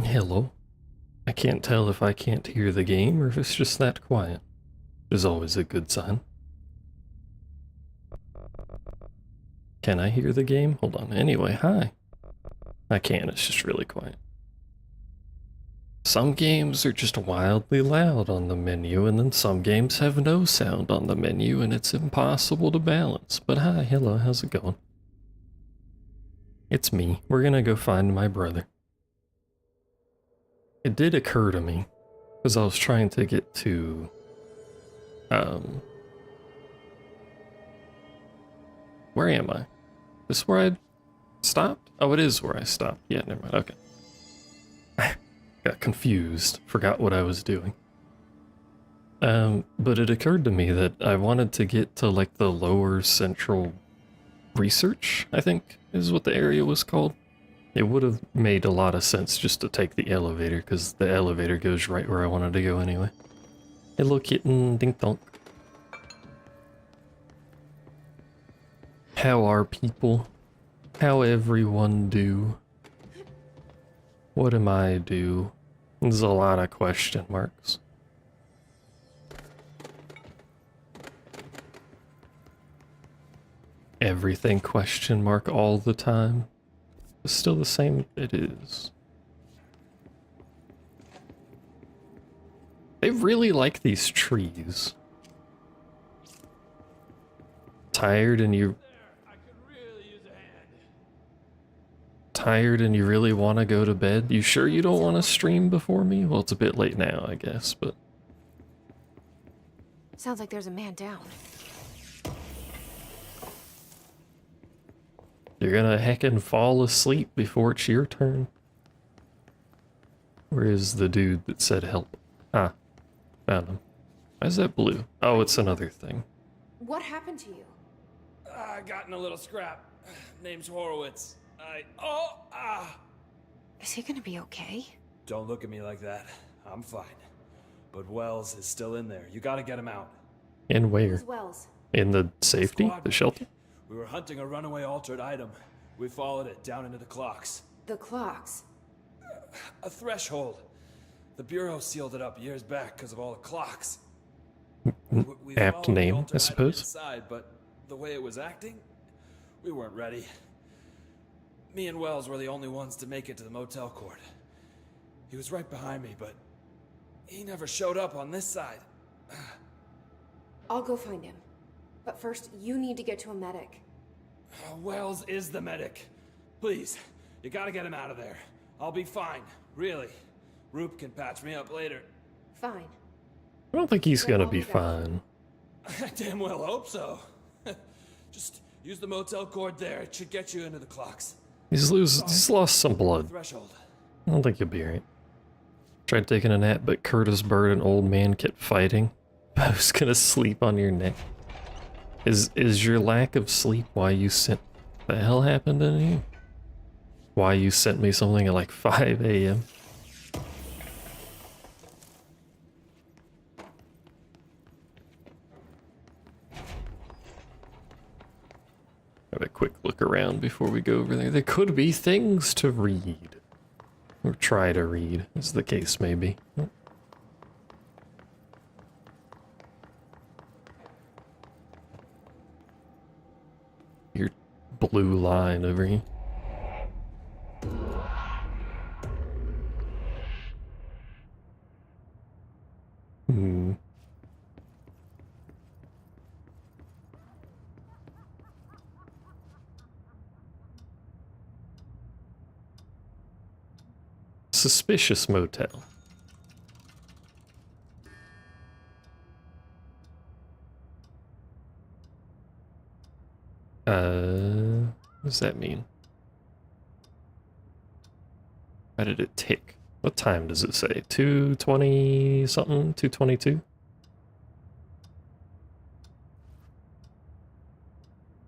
Hello. I can't tell if I can't hear the game or if it's just that quiet. Is always a good sign. Can I hear the game? Hold on. Anyway, hi. I can, it's just really quiet. Some games are just wildly loud on the menu, and then some games have no sound on the menu, and it's impossible to balance. But hi, hello, how's it going? It's me. We're gonna go find my brother. It did occur to me, because I was trying to get to, where am I? Is this where I stopped? Oh, it is where I stopped. Yeah, never mind, okay. Got confused, forgot what I was doing. But it occurred to me that I wanted to get to, like, the lower central research, I think, is what the area was called. It would have made a lot of sense just to take the elevator, because the elevator goes right where I wanted to go anyway. Hello, kitten, ding donk. How are people? How everyone do? What am I do? There's a lot of question marks. Everything question mark all the time. It's still the same, it is. They really like these trees. Tired and you... Tired and you really want to go to bed? You sure you don't want to stream before me? Well, it's a bit late now, I guess, but... Sounds like there's a man down. You're gonna heckin' fall asleep before it's your turn. Where is the dude that said help? Ah, found him. Why is that blue? Oh, it's another thing. What happened to you? I got in a little scrap. Name's Horowitz. Is he gonna be okay? Don't look at me like that. I'm fine. But Wells is still in there. You gotta get him out. And where? Who's Wells? In the safety? The shelter? We were hunting a runaway altered item. We followed it down into the clocks. The clocks. A threshold. The Bureau sealed it up years back because of all the clocks. We Apt followed the name, altered I item suppose. inside, but the way it was acting, we weren't ready. Me and Wells were the only ones to make it to the motel court. He was right behind me, but he never showed up on this side. I'll go find him. But first, you need to get to a medic. Wells is the medic. Please, you gotta get him out of there. I'll be fine, really. Roop can patch me up later. Fine. I don't think he's Then gonna I'll be be back. fine. I damn well hope so. Just use the motel cord there. It should get you into the clocks. He's lost some blood. Threshold. I don't think he'll be right. Tried taking a nap, but Curtis Bird and old man kept fighting. I was gonna sleep on your neck. Is your lack of sleep why you sent... The hell happened to you? Why you sent me something at like 5 a.m.? Have a quick look around before we go over there. There could be things to read. Or try to read, as the case may be. Oh. Your blue line over here. Hmm. Suspicious motel. What does that mean? How did it tick? What time does it say? 2:20 something? 2:22?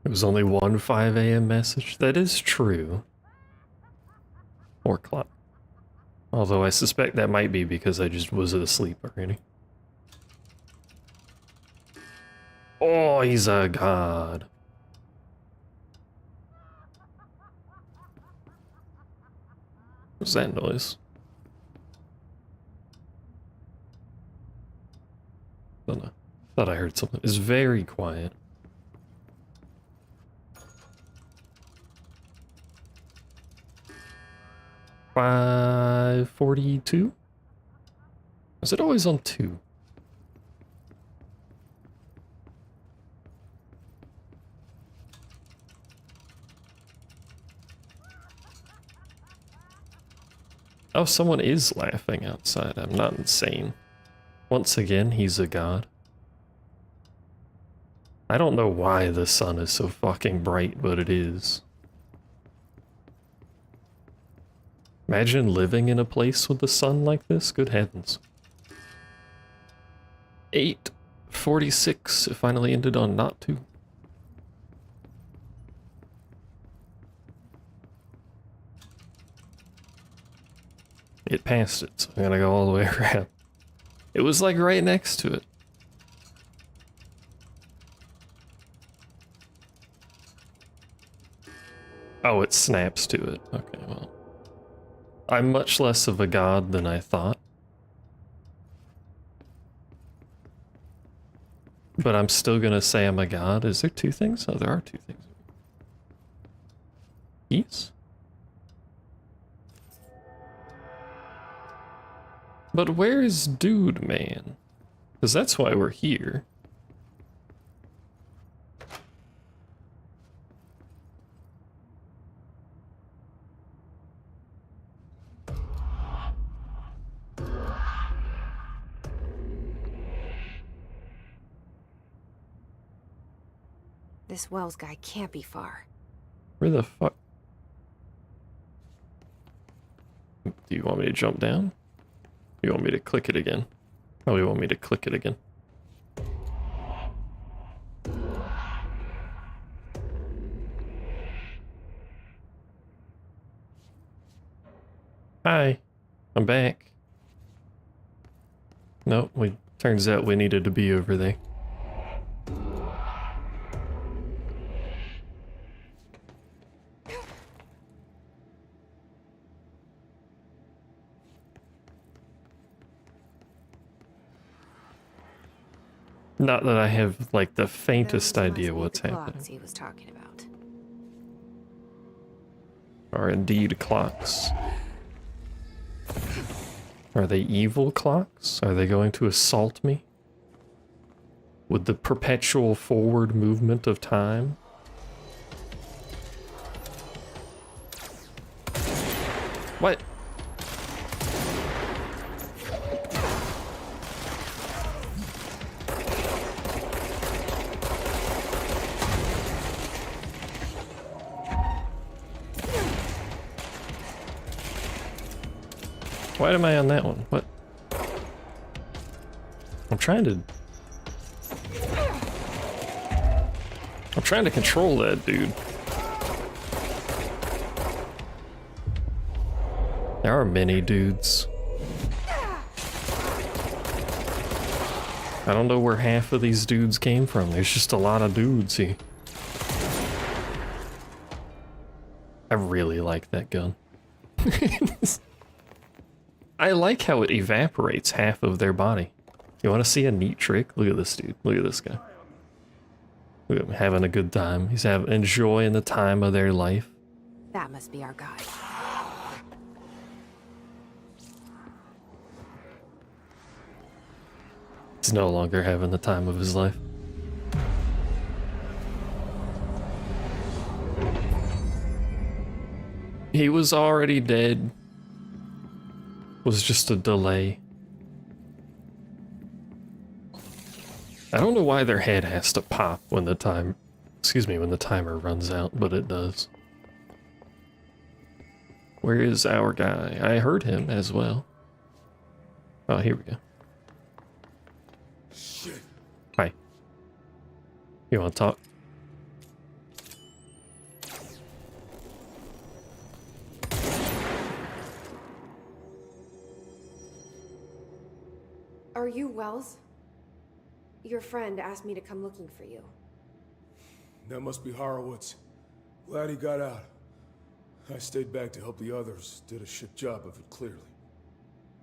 It was only one 5 a.m. message? That is true. 4 o'clock. Although I suspect that might be because I just was asleep already. Oh, he's a god. What's that noise? Thought I heard something. It's very quiet. $5.42? Is it always on 2? Oh, someone is laughing outside. I'm not insane. Once again, he's a god. I don't know why the sun is so fucking bright, but it is. Imagine living in a place with the sun like this. Good heavens. 8:46. It finally ended on not 2. It passed it, so I'm gonna go all the way around. It was like right next to it. Oh, it snaps to it. Okay, well. I'm much less of a god than I thought. But I'm still gonna say I'm a god. Is there 2 things? Oh, there are 2 things. Yes? But where's Dude Man? Because that's why we're here. This Wells guy can't be far. Where the fuck? Do you want me to jump down? You want me to click it again? Oh, you want me to click it again? Hi, I'm back. Nope, turns out we needed to be over there. Not that I have, like, the faintest Those idea must be what's the happening. clocks he was talking about. Are indeed clocks. Are they evil clocks? Are they going to assault me? With the perpetual forward movement of time? What? Why am I on that one? What? I'm trying to control that dude. There are many dudes. I don't know where half of these dudes came from. There's just a lot of dudes here. I really like that gun. I like how it evaporates half of their body. You want to see a neat trick? Look at this dude. Look at this guy. Look at him having a good time. He's enjoying the time of their life. That must be our guy. He's no longer having the time of his life. He was already dead. Was just a delay. I don't know why their head has to pop when the when the timer runs out, but it does. Where is our guy? I heard him as well. Oh, here we go. Shit. Hi. You want to talk? Are you Wells? Your friend asked me to come looking for you. That must be Horowitz. Glad he got out. I stayed back to help the others. Did a shit job of it, clearly.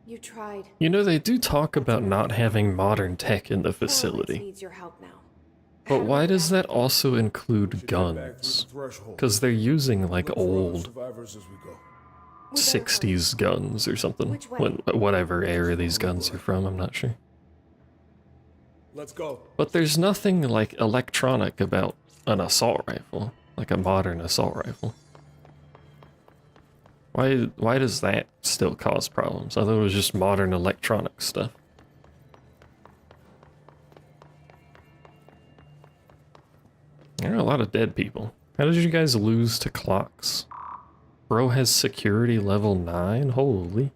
You tried. You know, they do talk about not having modern tech in the Horowitz facility. needs your help now. But How do why we does get that out of here? also include Should head back through the guns? threshold. Because they're using like Look for other old survivors as we go. We better hurry. 60s guns or something. Which way? Whatever era these guns are from, I'm not sure. Let's go. But there's nothing like electronic about an assault rifle, like a modern assault rifle. Why does that still cause problems? I thought it was just modern electronic stuff. There are a lot of dead people. How did you guys lose to clocks? Bro has security level 9? Holy.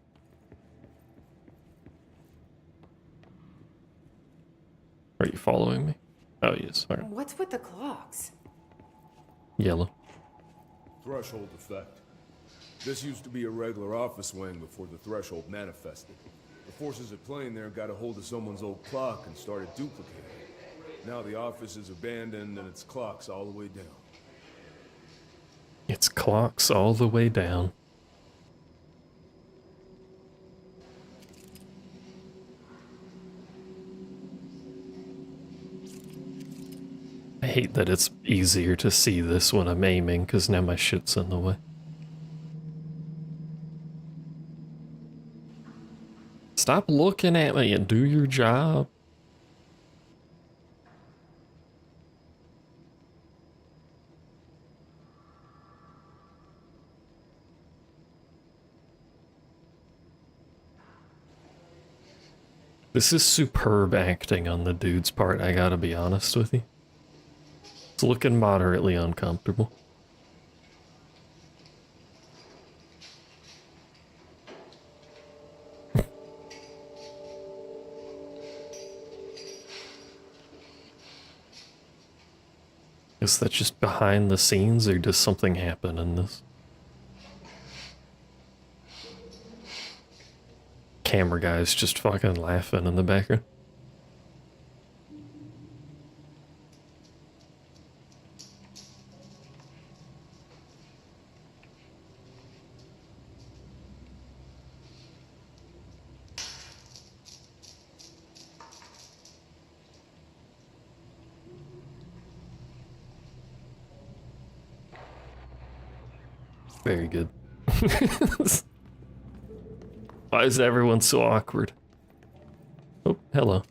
Are you following me? Oh, yes. All right. What's with the clocks? Yellow. Threshold effect. This used to be a regular office wing before the threshold manifested. The forces at play in there got a hold of someone's old clock and started duplicating it. Now the office is abandoned and its clocks all the way down. It's clocks all the way down. I hate that it's easier to see this when I'm aiming, because now my shit's in the way. Stop looking at me and do your job. This is superb acting on the dude's part, I gotta be honest with you. It's looking moderately uncomfortable. Is that just behind the scenes, or does something happen in this? Camera guy's just fucking laughing in the background. Very good. Why is everyone so awkward? Oh, hello.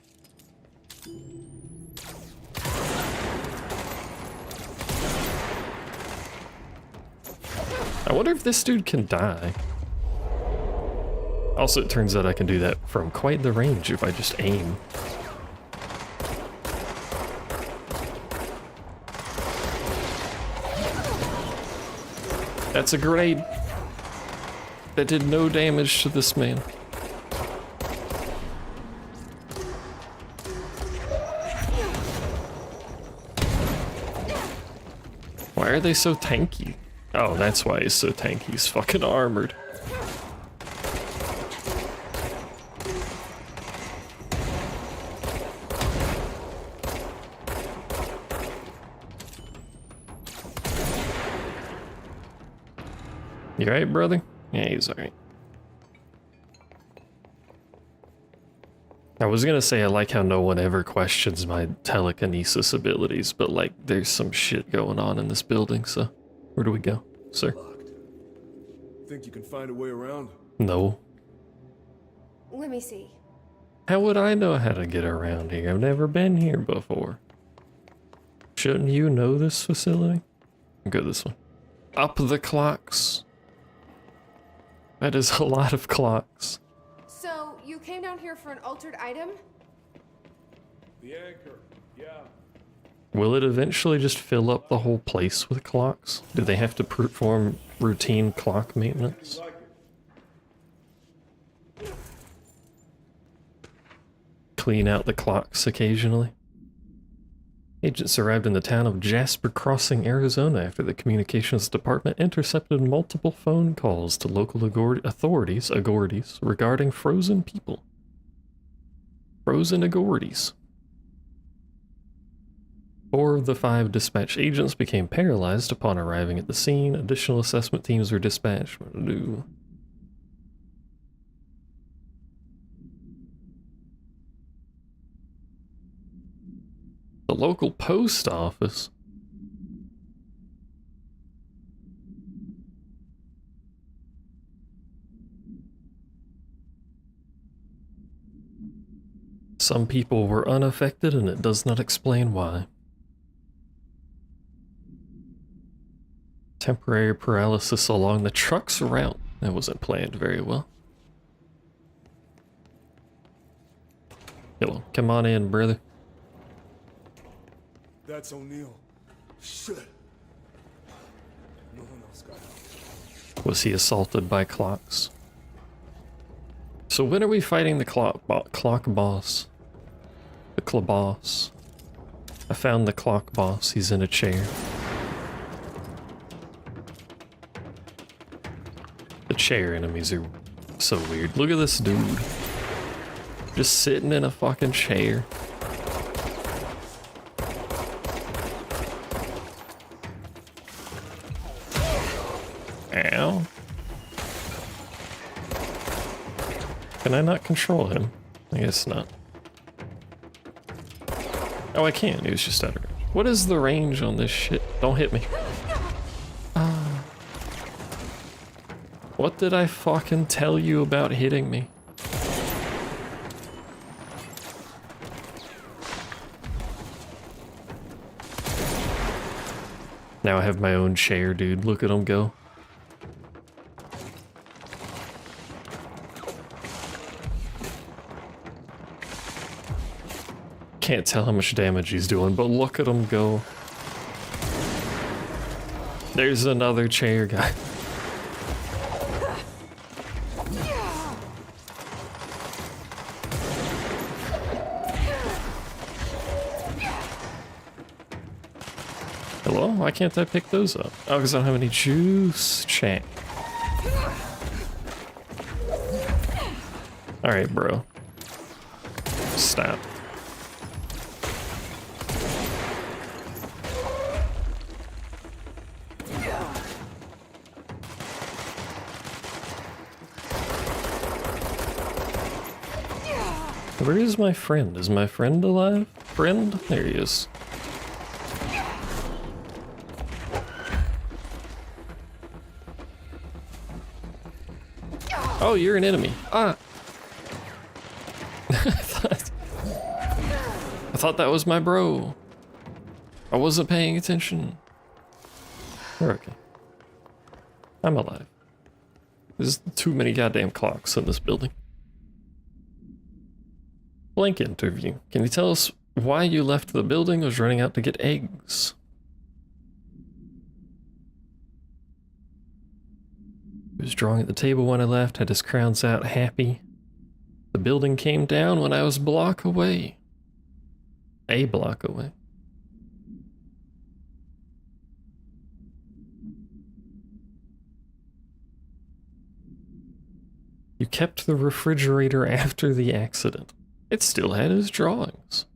I wonder if this dude can die. Also, it turns out I can do that from quite the range if I just aim. That's a grenade. That did no damage to this man. Why are they so tanky? Oh, that's why he's so tanky. He's fucking armored. You alright, brother? Yeah, he's alright. I was gonna say I like how no one ever questions my telekinesis abilities, but like there's some shit going on in this building, so where do we go, sir? Locked. Think you can find a way around? No. Let me see. How would I know how to get around here? I've never been here before. Shouldn't you know this facility? Go this way. Up the clocks. That is a lot of clocks. So, you came down here for an altered item? The anchor, yeah. Will it eventually just fill up the whole place with clocks? Do they have to perform routine clock maintenance? Like it. Clean out the clocks occasionally? Agents arrived in the town of Jasper Crossing, Arizona after the communications department intercepted multiple phone calls to local authorities regarding frozen people. Frozen Agorities. 4 of the 5 dispatch agents became paralyzed upon arriving at the scene. Additional assessment teams were dispatched. The local post office? Some people were unaffected, and it does not explain why. Temporary paralysis along the truck's route. That wasn't planned very well. Hello, come on in, brother. That's O'Neill. Shit. No one else got out. Was he assaulted by clocks? So when are we fighting the clock boss? The boss. I found the clock boss. He's in a chair. The chair enemies are so weird. Look at this dude. Just sitting in a fucking chair. Ow. Can I not control him? I guess not. Oh, I can. He was just out of range. What is the range on this shit? Don't hit me. What did I fucking tell you about hitting me? Now I have my own chair, dude. Look at him go. Can't tell how much damage he's doing, but look at him go. There's another chair guy. Hello? Why can't I pick those up? Oh, because I don't have any juice. Chat. Alright, bro. Stop. Where is my friend? Is my friend alive? Friend? There he is. Oh, you're an enemy. Ah. I thought that was my bro. I wasn't paying attention. We're okay. I'm alive. There's too many goddamn clocks in this building. Blank interview. Can you tell us why you left the building? Was running out to get eggs. He was drawing at the table when I left, had his crowns out, happy. The building came down when I was a block away. A block away. You kept the refrigerator after the accident. It still had his drawings.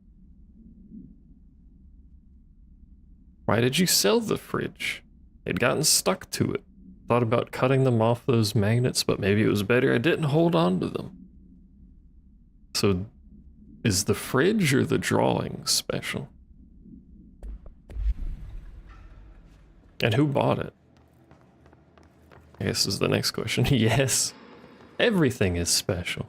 Why did you sell the fridge? It'd gotten stuck to it. Thought about cutting them off those magnets, but maybe it was better I didn't hold on to them. So, is the fridge or the drawings special? And who bought it? I guess is the next question. Yes. Everything is special.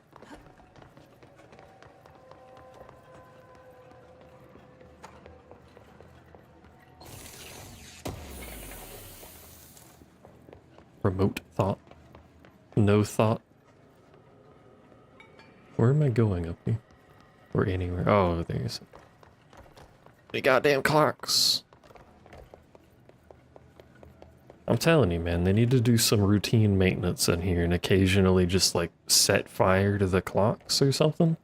Remote thought. No thought. Where am I going up here? Or anywhere? Oh, there's the goddamn clocks. I'm telling you, man, they need to do some routine maintenance in here and occasionally just like set fire to the clocks or something.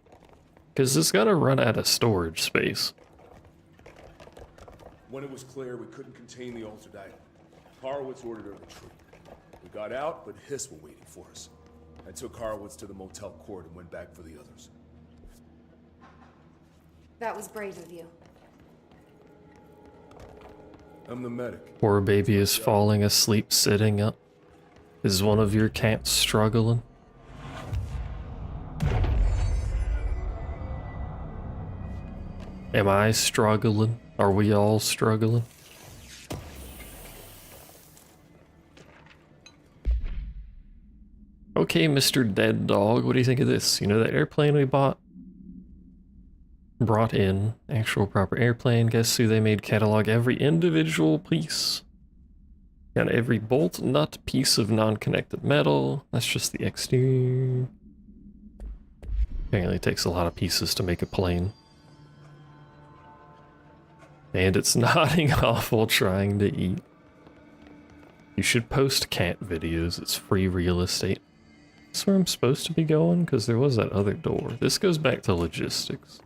Because it's gotta run out of storage space. When it was clear we couldn't contain the altered item, Horowitz ordered her to retreat. We got out, but Hiss were waiting for us. I took Horowitz to the motel court and went back for the others. That was brave of you. I'm the medic. Poor baby is falling asleep sitting up. Is one of your cats struggling? Am I struggling? Are we all struggling? Okay, Mr. Dead Dog, what do you think of this? You know that airplane we bought? Brought in. Actual proper airplane. Guess who they made catalog every individual piece? Got every bolt, nut, piece of non-connected metal. That's just the exterior. Apparently it takes a lot of pieces to make a plane. And it's nodding off while trying to eat. You should post cat videos. It's free real estate. That's where I'm supposed to be going, because there was that other door. This goes back to logistics.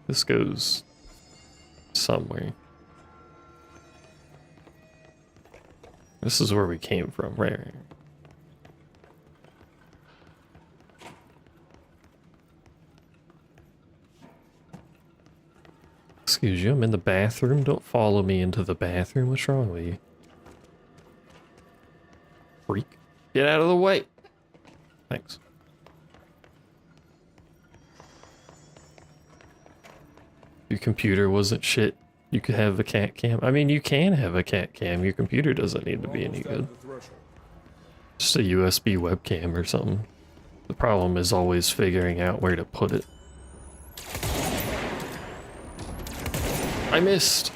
This goes somewhere. This is where we came from, right? Excuse you, I'm in the bathroom. Don't follow me into the bathroom. What's wrong with you? Freak. Get out of the way. Thanks. Your computer wasn't shit. You could have a cat cam. I mean, you can have a cat cam. Your computer doesn't need to be any good. Just a USB webcam or something. The problem is always figuring out where to put it. I missed.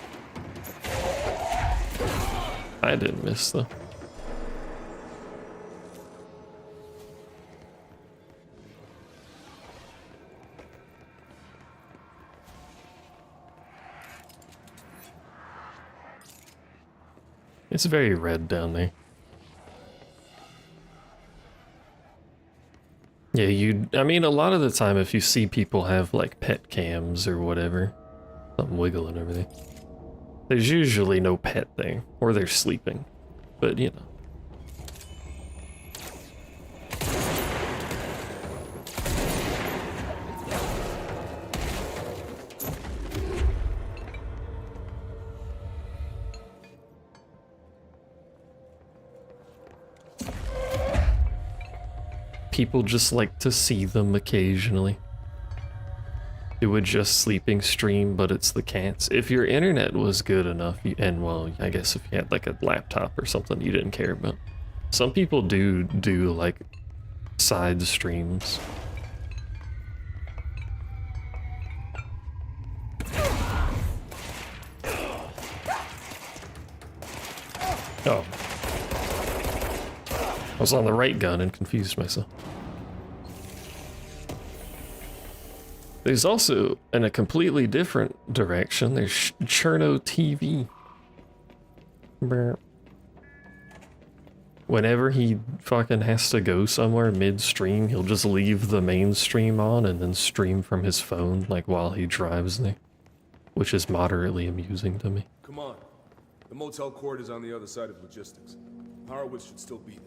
I didn't miss though. It's very red down there. Yeah, I mean, a lot of the time if you see people have like pet cams or whatever, something wiggling over there, there's usually no pet there, or they're sleeping, but you know. People just like to see them occasionally. Do a just sleeping stream, but it's the cats. If your internet was good enough, and well, I guess if you had like a laptop or something you didn't care about. Some people do like side streams. Oh. I was on the right gun and confused myself. There's also, in a completely different direction, there's Cherno TV. Whenever he fucking has to go somewhere mid-stream, he'll just leave the main stream on and then stream from his phone, like while he drives there. Which is moderately amusing to me. Come on. The motel court is on the other side of logistics. Horowitz should still be there.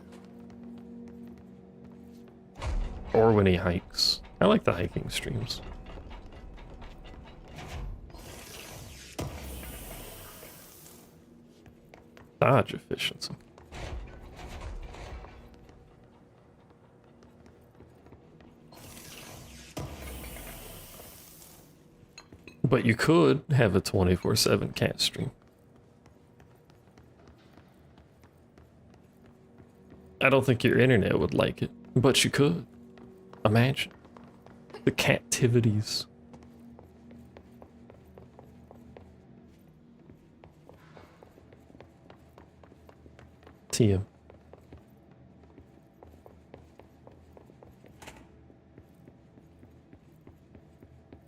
Or when he hikes. I like the hiking streams. Dodge efficiency. But you could have a 24/7 cat stream. I don't think your internet would like it, but you could. Imagine the captivities. TM.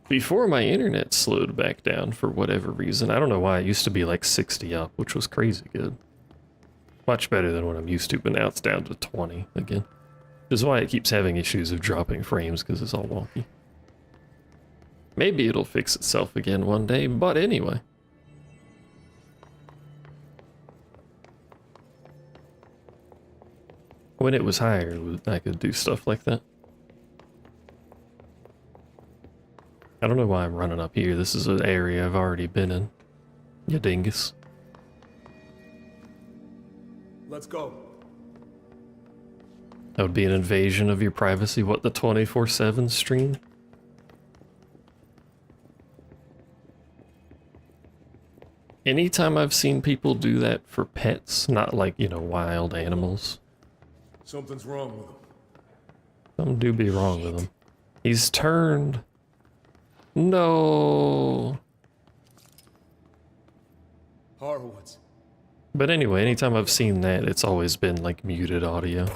Before my internet slowed back down for whatever reason, I don't know why, it used to be like 60 up, which was crazy good. Much better than what I'm used to, but now it's down to 20 again. This is why it keeps having issues of dropping frames, because it's all wonky. Maybe it'll fix itself again one day, but anyway. When it was higher, I could do stuff like that. I don't know why I'm running up here. This is an area I've already been in. Ya dingus. Let's go. That would be an invasion of your privacy. What, the 24/7 stream? Anytime I've seen people do that for pets, not like, you know, wild animals. Something's wrong with him. Something do be wrong with him. He's turned. No. Horowitz. But anyway, anytime I've seen that, it's always been like muted audio.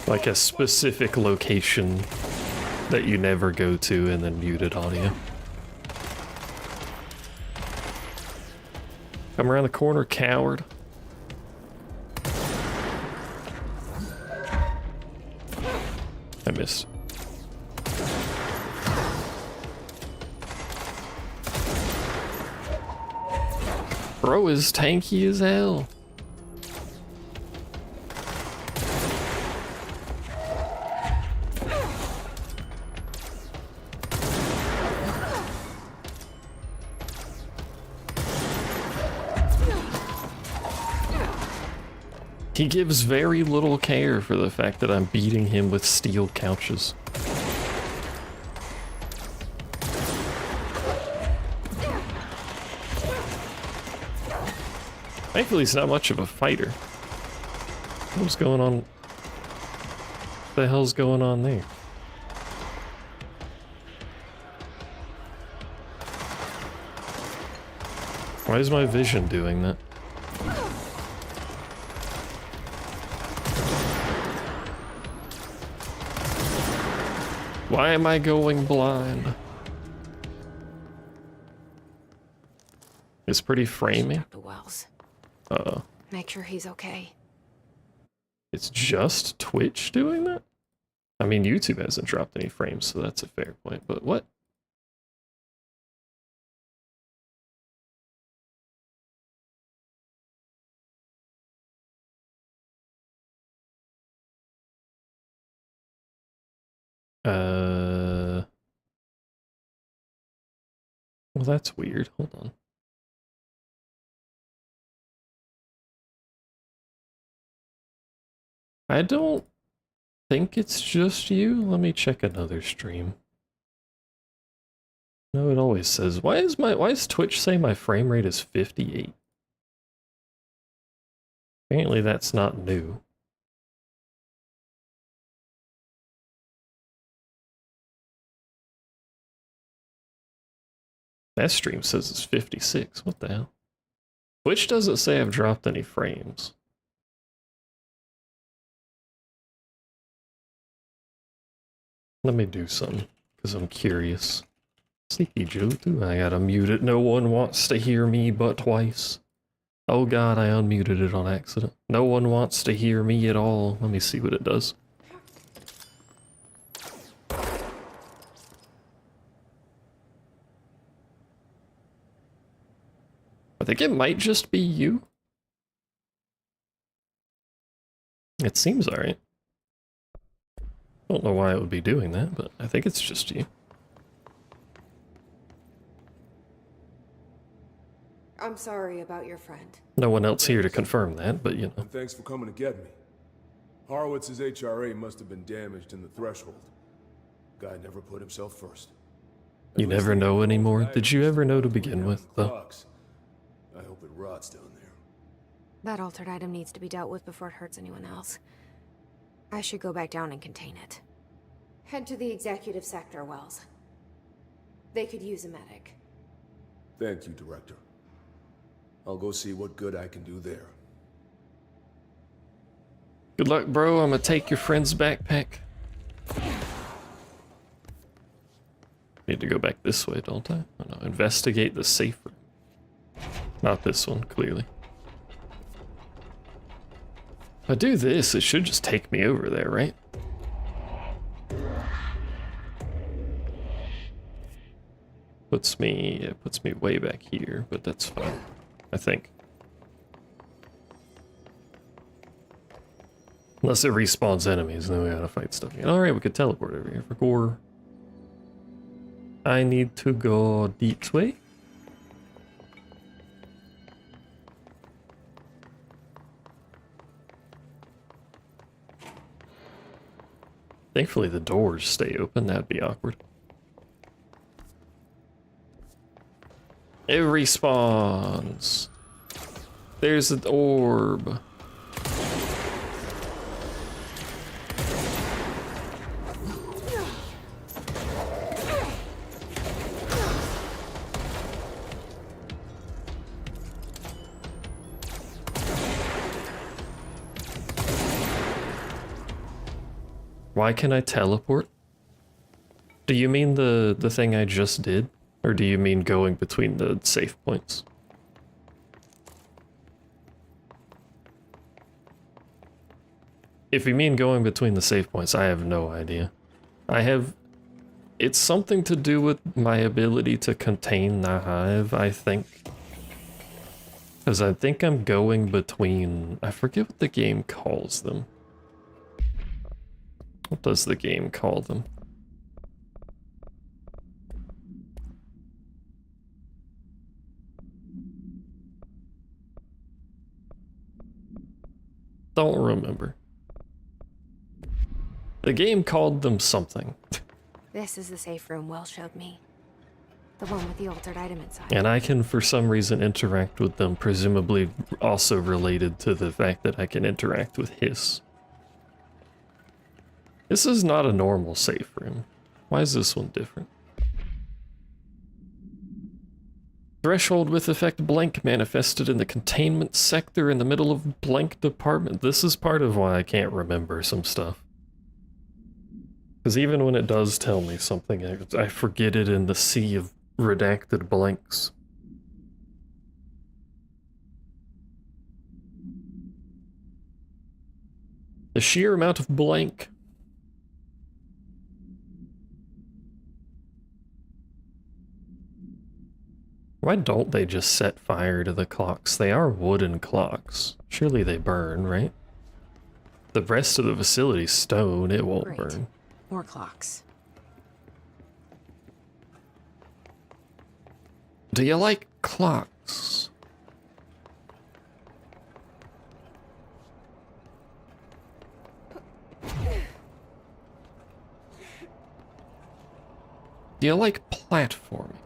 Like a specific location that you never go to and then muted audio. Come around the corner, coward. I missed. Bro is tanky as hell. He gives very little care for the fact that I'm beating him with steel couches. Thankfully, he's not much of a fighter. What's going on? What the hell's going on there? Why is my vision doing that? Why am I going blind? It's pretty framey. Dr. Wells. Uh-oh. Make sure he's okay. It's just Twitch doing that? I mean, YouTube hasn't dropped any frames, so that's a fair point, but what? Well, that's weird. Hold on. I don't think it's just you. Let me check another stream. No, it always says, why does Twitch say my frame rate is 58? Apparently that's not new. That stream says it's 56. What the hell? Twitch doesn't say I've dropped any frames. Let me do something, because I'm curious. Sneaky Joe, too. I gotta mute it. No one wants to hear me but twice. Oh god, I unmuted it on accident. No one wants to hear me at all. Let me see what it does. I think it might just be you. It seems alright. Don't know why it would be doing that, but I think it's just you. I'm sorry about your friend. No one else here to confirm that, but you know. And thanks for coming to get me. Horowitz's HRA must have been damaged in the threshold. Guy never put himself first. You never know anymore. Did you ever know to begin with, though? I hope it rots down there. That altered item needs to be dealt with before it hurts anyone else. I should go back down and contain it. Head to the executive sector, Wells. They could use a medic. Thank you, Director. I'll go see what good I can do there. Good luck, bro. I'm gonna take your friend's backpack. Need to go back this way, don't I? Oh, no. Investigate the safe room. Not this one, clearly. If I do this, it should just take me over there, right? Puts me way back here, but that's fine. I think. Unless it respawns enemies, then we gotta fight stuff again. Alright, we could teleport over here for gore. I need to go this way. Thankfully the doors stay open, that'd be awkward. It respawns. There's an orb. Why can I teleport? Do you mean the thing I just did? Or do you mean going between the safe points? If you mean going between the safe points, I have no idea. It's something to do with my ability to contain the hive, I think. Because I think I'm going between... I forget what the game calls them. What does the game call them? Don't remember. The game called them something. This is the safe room Will showed me. The one with the altered item inside. And I can, for some reason, interact with them, presumably also related to the fact that I can interact with his. This is not a normal safe room. Why is this one different? Threshold with effect blank manifested in the containment sector in the middle of blank department. This is part of why I can't remember some stuff. Because even when it does tell me something, I forget it in the sea of redacted blanks. The sheer amount of blank. Why don't they just set fire to the clocks? They are wooden clocks. Surely they burn, right? The rest of the facility's stone, it won't burn. More clocks. Do you like clocks? Do you like platforming?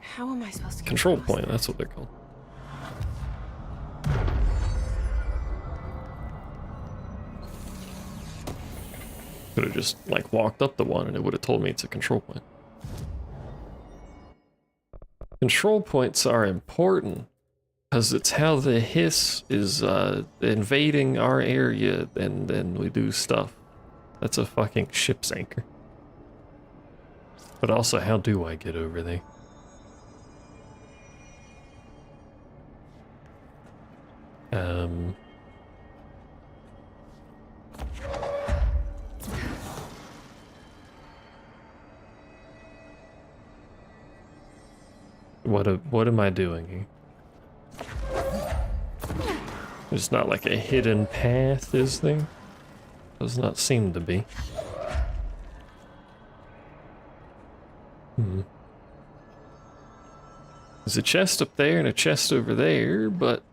How am I supposed to get Control across point, that? that's what they're called. Could have just, like, walked up the one and it would have told me it's a control point. Control points are important because it's how the hiss is invading our area and then we do stuff. That's a fucking ship's anchor. But also, how do I get over there? What am I doing here? There's not like a hidden path, is there? Does not seem to be. There's a chest up there and a chest over there, but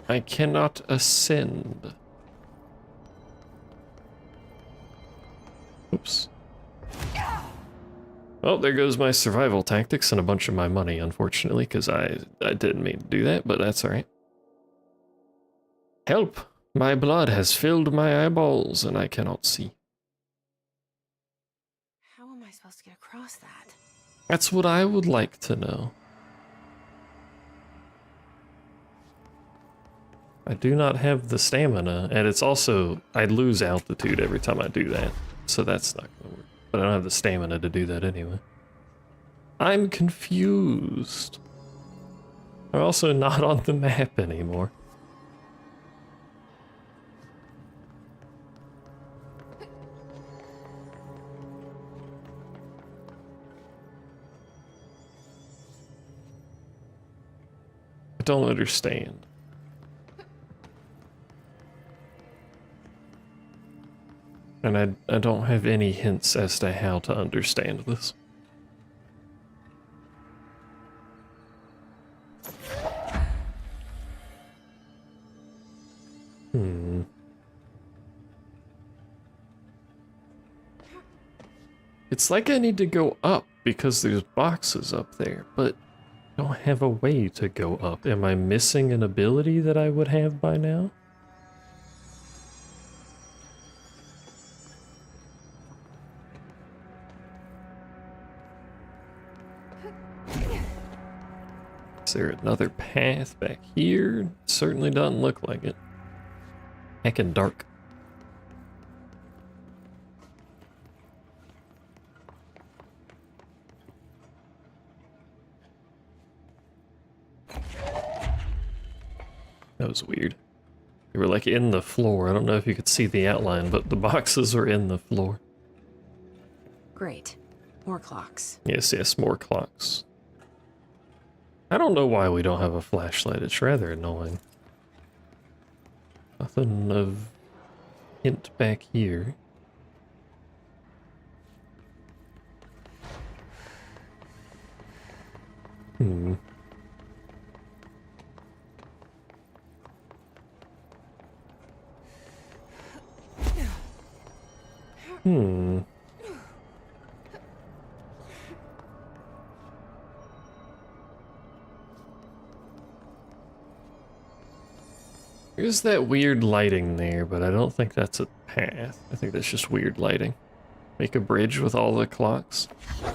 I cannot ascend. Oops. Well, there goes my survival tactics and a bunch of my money, unfortunately, because I didn't mean to do that, but that's alright. Help! My blood has filled my eyeballs and I cannot see. How am I supposed to get across that? That's what I would like to know. I do not have the stamina, and it's also, I lose altitude every time I do that, so that's not gonna work. But I don't have the stamina to do that anyway. I'm confused. I'm also not on the map anymore. I don't understand. And I don't have any hints as to how to understand this. It's like I need to go up. because there's boxes up there, but I don't have a way to go up. Am I missing an ability that I would have by now? Is there another path back here? Certainly doesn't look like it. Heckin' dark. That was weird. They were like in the floor. I don't know if you could see the outline, but the boxes are in the floor. Great. More clocks. Yes, yes, more clocks. I don't know why we don't have a flashlight. It's rather annoying. Nothing of hint back here. Hmm. Hmm. There's that weird lighting there, but I don't think that's a path. I think that's just weird lighting. Make a bridge with all the clocks.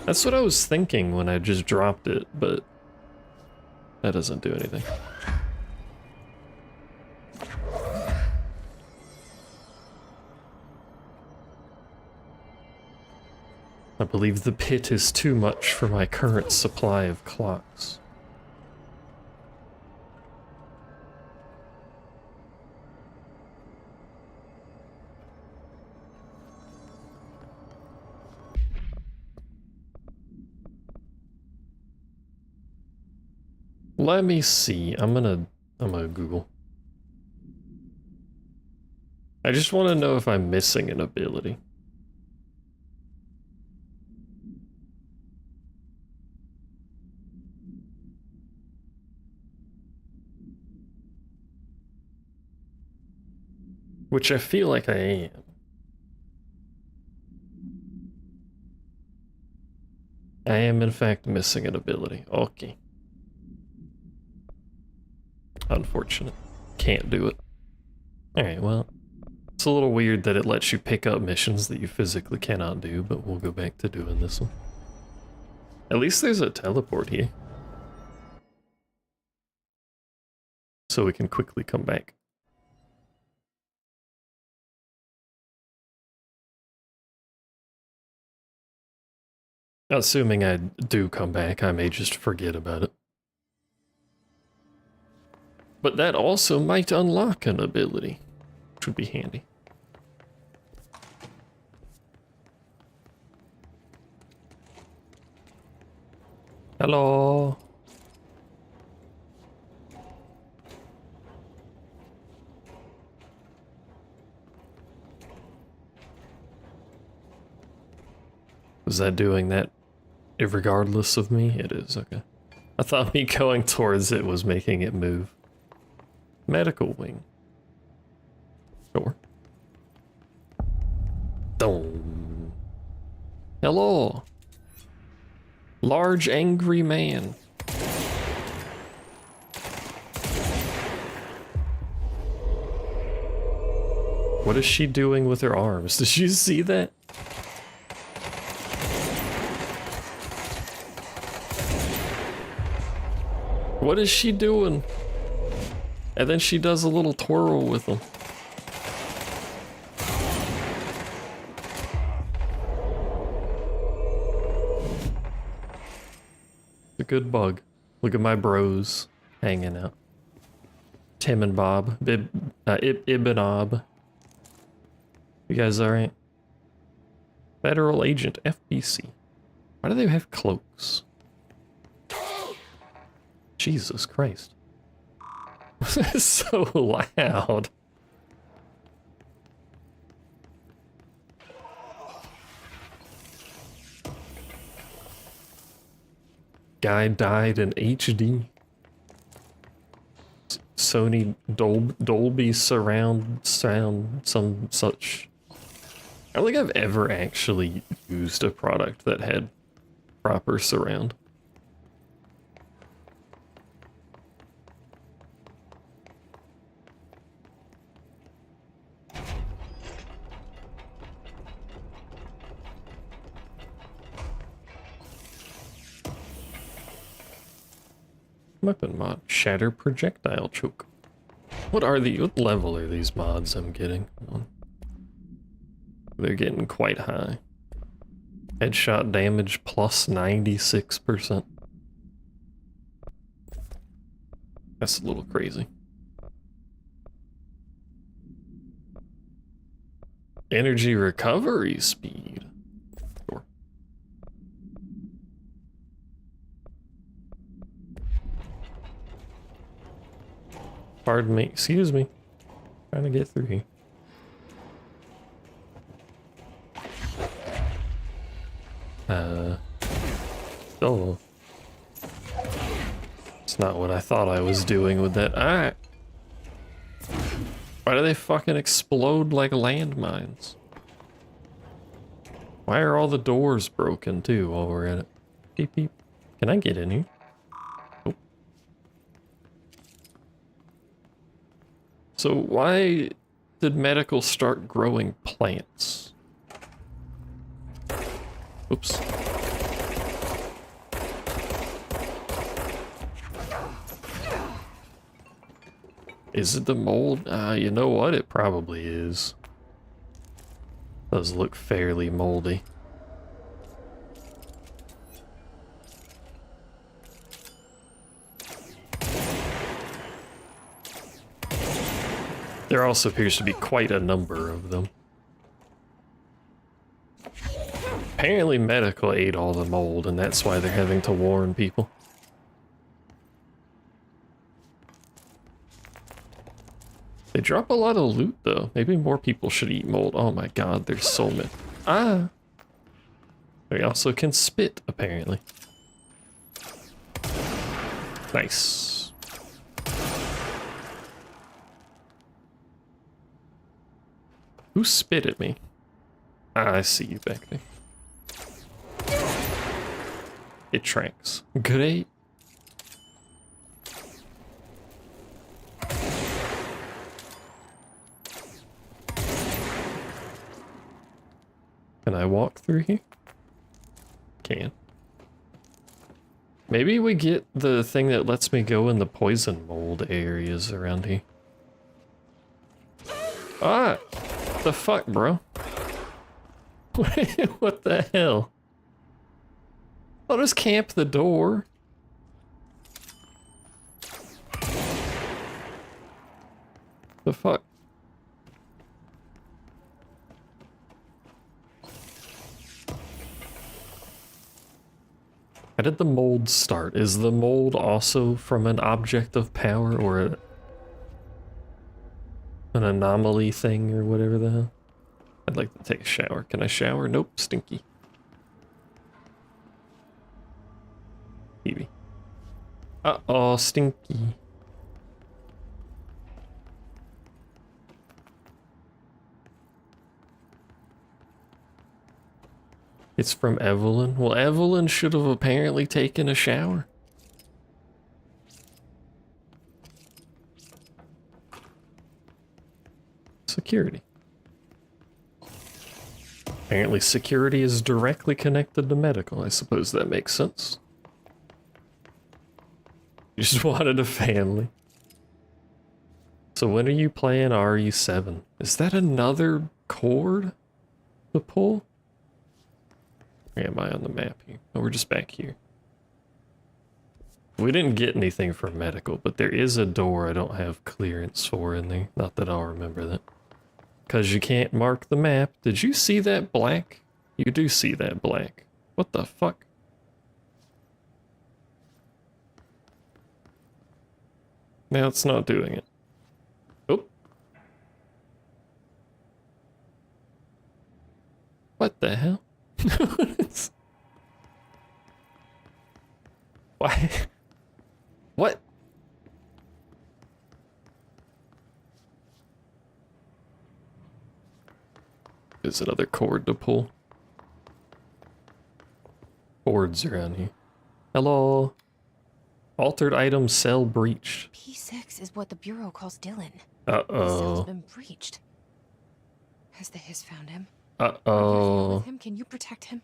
That's what I was thinking when I just dropped it, but that doesn't do anything. I believe the pit is too much for my current supply of clocks. Let me see. I'm gonna Google. I just want to know if I'm missing an ability. Which I feel like I am. I am in fact missing an ability. Okay. Unfortunate. Can't do it. Alright, well, it's a little weird that it lets you pick up missions that you physically cannot do, but we'll go back to doing this one. At least there's a teleport here. So we can quickly come back. Assuming I do come back, I may just forget about it. But that also might unlock an ability, which would be handy. Hello. Was that doing that irregardless of me? It is, okay. I thought me going towards it was making it move. Medical wing. Sure. Dome. Hello. Large angry man. What is she doing with her arms? Did you see that? What is she doing? And then she does a little twirl with them. It's a good bug. Look at my bros hanging out. Tim and Bob. Ib and Ob. You guys alright? Federal Agent, FBC. Why do they have cloaks? Jesus Christ. It's so loud. Guy died in HD. Sony Dolby surround sound, some such. I don't think I've ever actually used a product that had proper surround. Weapon mod. Shatter projectile choke. What level are these mods I'm getting on? They're getting quite high. Headshot damage plus 96%. That's a little crazy. Energy recovery speed. Sure. Pardon me, excuse me. Trying to get through here. Oh. It's not what I thought I was doing with that. Alright. Why do they fucking explode like landmines? Why are all the doors broken too while we're at it? Beep beep. Can I get in here? Oh. So why did medical start growing plants? Oops. Is it the mold? You know what? It probably is. Does look fairly moldy. There also appears to be quite a number of them. Apparently medical ate all the mold, and that's why they're having to warn people. They drop a lot of loot, though. Maybe more people should eat mold. Oh my god, there's so many. Ah! They also can spit, apparently. Nice. Who spit at me? Ah, I see you back there. It tracks. Great. Can I walk through here? Can. Maybe we get the thing that lets me go in the poison mold areas around here. Ah! The fuck, bro? What the hell? I'll just camp the door. The fuck? How did the mold start? Is the mold also from an object of power or an anomaly thing or whatever the hell? I'd like to take a shower. Can I shower? Nope, stinky. Maybe. Uh-oh, stinky. It's from Evelyn. Well, Evelyn should have apparently taken a shower. Security. Apparently security is directly connected to medical. I suppose that makes sense. You just wanted a family. So when are you playing RE7? Is that another cord to pull? Where am I on the map here? Oh, we're just back here. We didn't get anything from medical, but there is a door I don't have clearance for in there. Not that I'll remember that. Because you can't mark the map. Did you see that black? You do see that black. What the fuck? Now it's not doing it. Oh. What the hell? Why? What? There's another cord to pull. boards around here. Hello. Altered item cell breached. P6 is what the Bureau calls Dylan. The cell's Uh-oh. been breached. Has the Hiss found him? Are you here Uh-oh. with him? Can you protect him?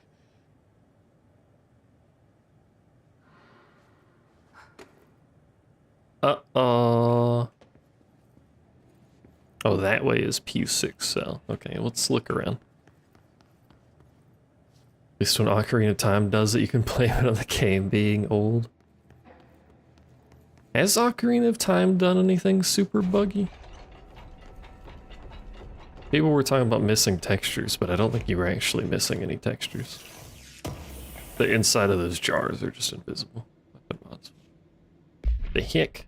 Uh-oh. Oh, that way is P6 cell. Okay, let's look around. At least when Ocarina of Time does it, you can blame it on the game being old. Has Ocarina of Time done anything super buggy? People were talking about missing textures, but I don't think you were actually missing any textures. The inside of those jars are just invisible. Weapon mods. The heck?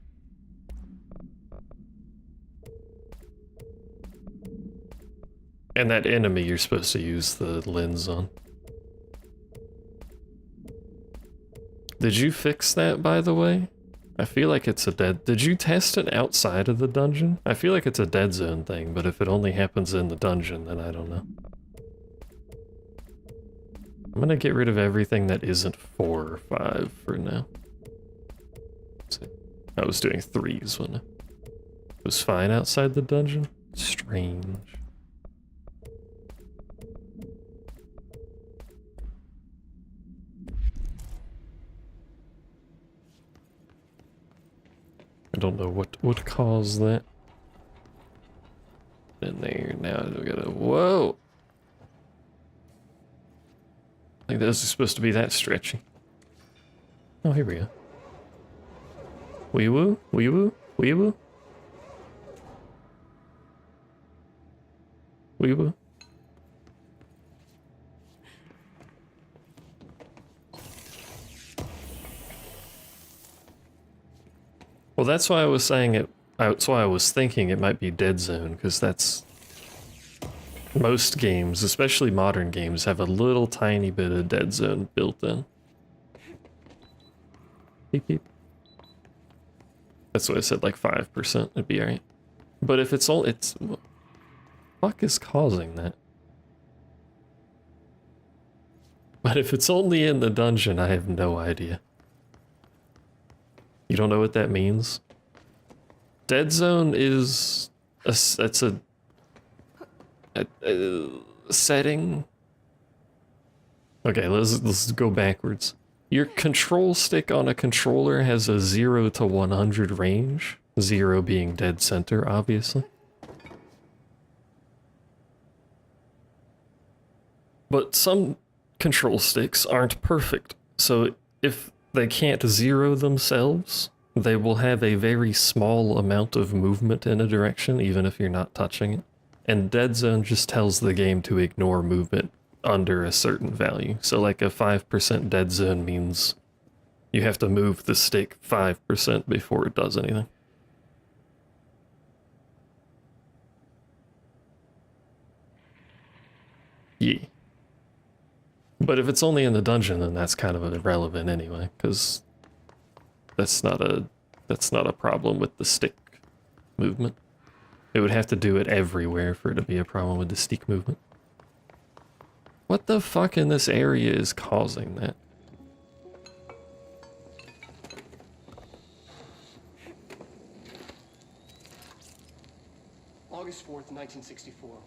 And that enemy you're supposed to use the lens on. Did you fix that, by the way? I feel like it's a dead... Did you test it outside of the dungeon? I feel like it's a dead zone thing, but if it only happens in the dungeon, then I don't know. I'm gonna get rid of everything that isn't 4 or 5 for now. Let's see. I was doing 3s when it was fine outside the dungeon. Strange. I don't know what caused that. In there, now we gotta... Whoa! I think those are supposed to be that stretchy. Oh, here we go. Wee woo, wee woo, wee woo. Wee woo. Well, that's why I was saying it. That's why I was thinking it might be Dead Zone, because that's... Most games, especially modern games, have a little tiny bit of Dead Zone built in. Beep beep. That's what I said, like 5%, it'd be alright. But if it's all... It's... What the fuck is causing that? But if it's only in the dungeon, I have no idea. You don't know what that means? Dead Zone is a setting. Okay, let's go backwards. Your control stick on a controller has a 0 to 100 range. 0 being dead center, obviously. But some control sticks aren't perfect, so if they can't 0 themselves, they will have a very small amount of movement in a direction, even if you're not touching it. And Dead Zone just tells the game to ignore movement under a certain value. So like a 5% Dead Zone means you have to move the stick 5% before it does anything. Yeah. But if it's only in the dungeon, then that's kind of irrelevant anyway, because that's not a problem with the stick movement. It would have to do it everywhere for it to be a problem with the stick movement. What the fuck in this area is causing that? August 4th, 1964.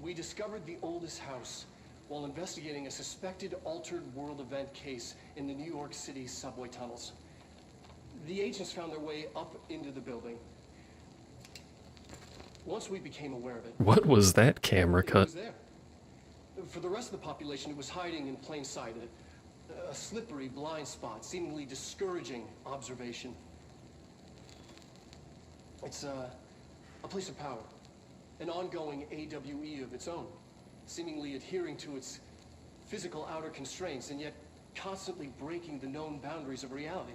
We discovered the oldest house while investigating a suspected altered world event case in the New York City subway tunnels. The agents found their way up into the building. Once we became aware of it... What was that camera cut? It was there. For the rest of the population, it was hiding in plain sight. A slippery blind spot, seemingly discouraging observation. It's a place of power. An ongoing AWE of its own, seemingly adhering to its physical outer constraints and yet constantly breaking the known boundaries of reality.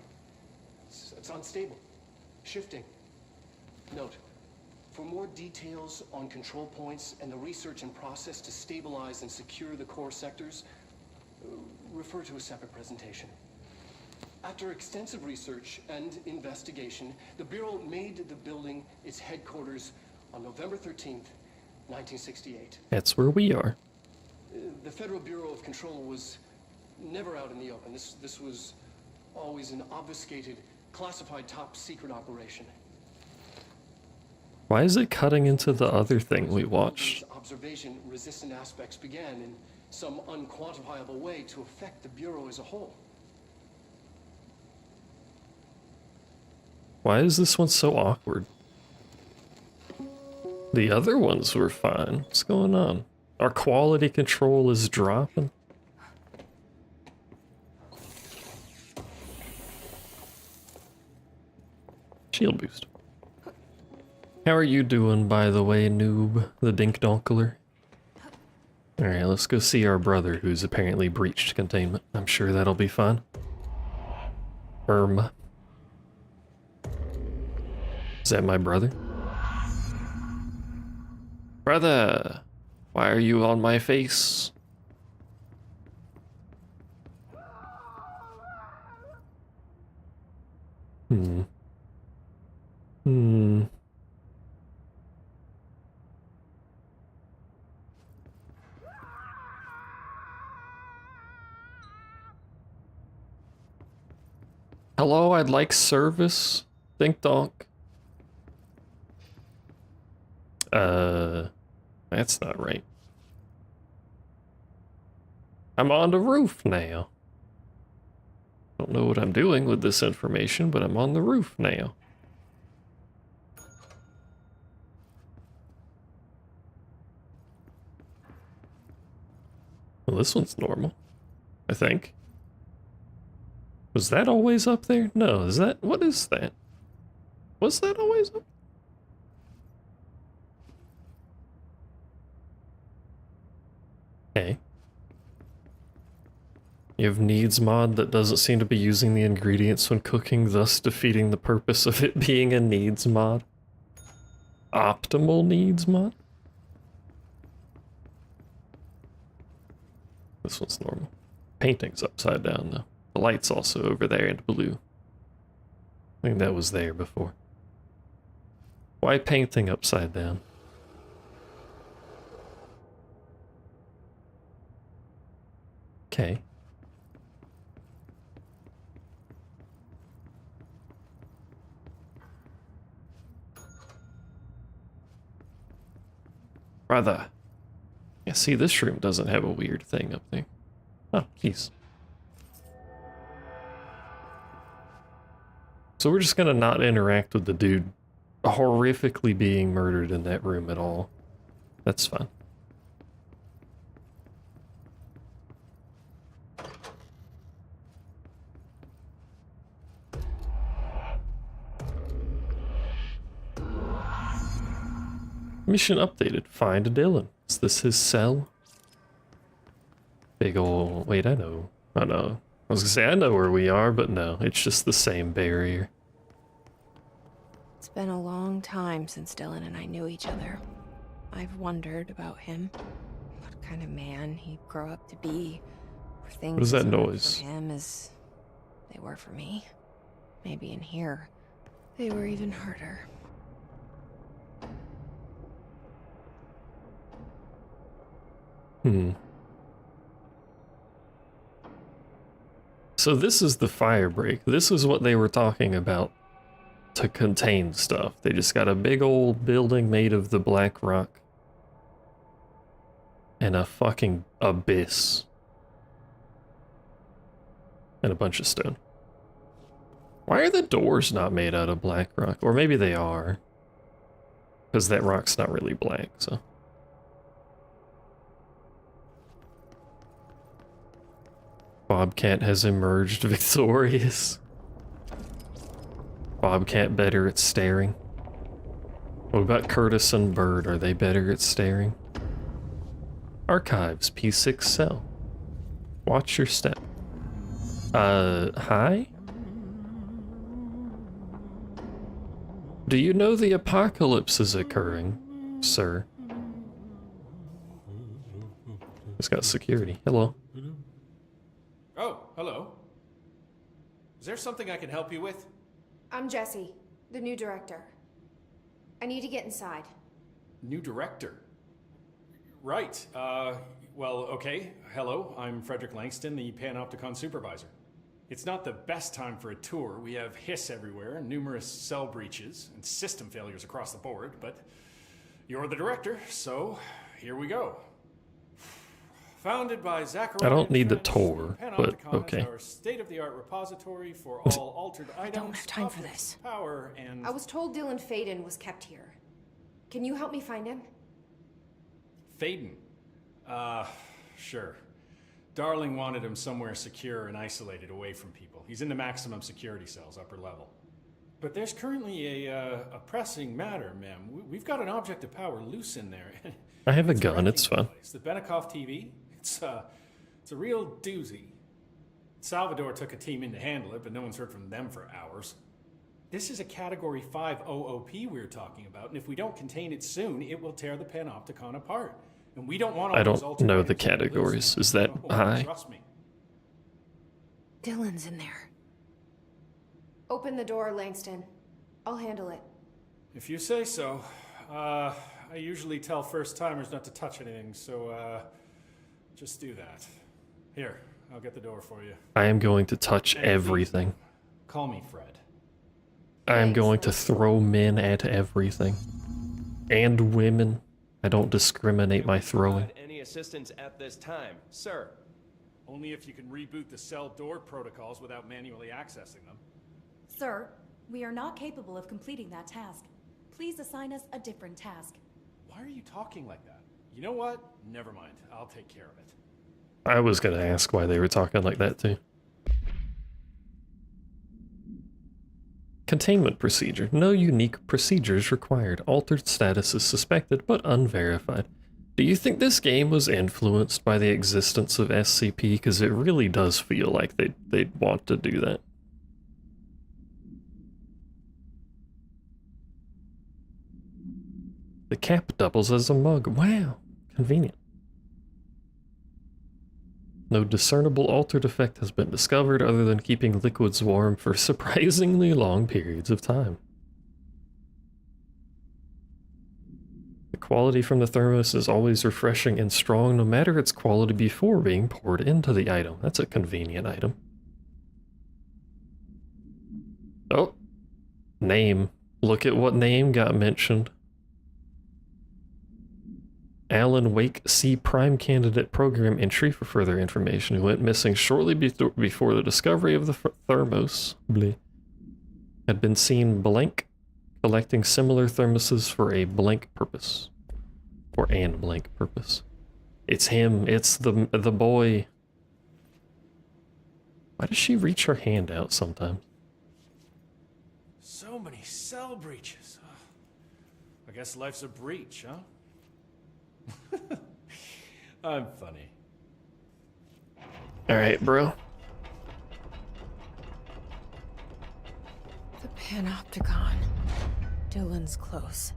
It's unstable, shifting. Note, for more details on control points and the research and process to stabilize and secure the core sectors, refer to a separate presentation. After extensive research and investigation, the Bureau made the building its headquarters on November 13th, 1968. That's where we are. The Federal Bureau of Control was never out in the open. This was always an obfuscated, classified top secret operation. Why is it cutting into the other thing we watched? Observation-resistant aspects began in some unquantifiable way to affect the Bureau as a whole. Why is this one so awkward? The other ones were fine. What's going on? Our quality control is dropping. Shield boost. How are you doing, by the way, noob? The dink-donkler? Alright, let's go see our brother, who's apparently breached containment. I'm sure that'll be fun. Is that my brother? Brother! Why are you on my face? Hello, I'd like service. Dink donk. That's not right. I'm on the roof now. Don't know what I'm doing with this information, but I'm on the roof now. Well, this one's normal, I think. Was that always up there? No, is that... what is that? Was that always up? Okay. You have needs mod that doesn't seem to be using the ingredients when cooking, thus defeating the purpose of it being a needs mod. Optimal needs mod? This one's normal. Painting's upside down though. The light's also over there in blue. I think that was there before. Why painting upside down? Okay. Brother. Yeah, see, this room doesn't have a weird thing up there. Oh, keys. So we're just gonna not interact with the dude horrifically being murdered in that room at all. That's fine. Mission updated. Find Dylan. Is this his cell? Big ol'... wait, I know. Oh no. I was gonna say I know where we are, but no. It's just the same barrier. It's been a long time since Dylan and I knew each other. I've wondered about him. What kind of man he'd grow up to be. Were things What is that as much noise? for him as they were for me. Maybe in here, they were even harder. So this is the fire break. This is what they were talking about to contain stuff. They just got a big old building made of the black rock. And a fucking abyss. And a bunch of stone. Why are the doors not made out of black rock? Or maybe they are. Because that rock's not really black, so... Bobcat has emerged victorious. Bobcat better at staring. What about Curtis and Bird? Are they better at staring? Archives, P6 cell. Watch your step. Hi? Do you know the apocalypse is occurring, sir? It's got security. Hello. Oh, hello. Is there something I can help you with? I'm Jessie, the new director. I need to get inside. New director? Right. Well, okay. Hello, I'm Frederick Langston, the Panopticon supervisor. It's not the best time for a tour. We have hiss everywhere, numerous cell breaches, and system failures across the board, but you're the director, so here we go. Founded by Zachary. I don't need the tour, but okay. Our state-of-the-art repository for all altered items. I don't have time for this. Power and I was told Dylan Faden was kept here. Can you help me find him? Faden. Sure. Darling wanted him somewhere secure and isolated away from people. He's in the maximum security cells, upper level. But there's currently a pressing matter, ma'am. We've got an object of power loose in there. I have a gun, it's fun. The Benikoff TV. It's a real doozy. Salvador took a team in to handle it, but no one's heard from them for hours. This is a Category 5 OOP we're talking about, and if we don't contain it soon, it will tear the Panopticon apart. And we don't want all I those don't know the ultra categories. Is that high? Trust me. Dylan's in there. Open the door, Langston. I'll handle it. If you say so. I usually tell first-timers not to touch anything, so, just do that. Here, I'll get the door for you. I am going to touch everything. Call me Fred. I am going to throw men at everything. And women. I don't discriminate my throwing. Any assistance at this time, sir? Only if you can reboot the cell door protocols without manually accessing them. Sir, we are not capable of completing that task. Please assign us a different task. Why are you talking like that? You know what? Never mind. I'll take care of it. I was going to ask why they were talking like that too. Containment procedure. No unique procedures required. Altered status is suspected, but unverified. Do you think this game was influenced by the existence of SCP? Because it really does feel like they'd want to do that. The cap doubles as a mug. Wow. Convenient. No discernible altered effect has been discovered other than keeping liquids warm for surprisingly long periods of time. The quality from the thermos is always refreshing and strong, no matter its quality before being poured into the item. That's a convenient item. Oh, name. Look at what name got mentioned. Alan Wake C Prime Candidate Program entry for further information, who went missing shortly before the discovery of the thermos. Bleh. Had been seen blank, collecting similar thermoses for a blank purpose. For an blank purpose. It's him, it's the boy. Why does she reach her hand out sometimes? So many cell breaches. I guess life's a breach, huh? I'm funny. Alright, bro. The Panopticon. Dylan's close.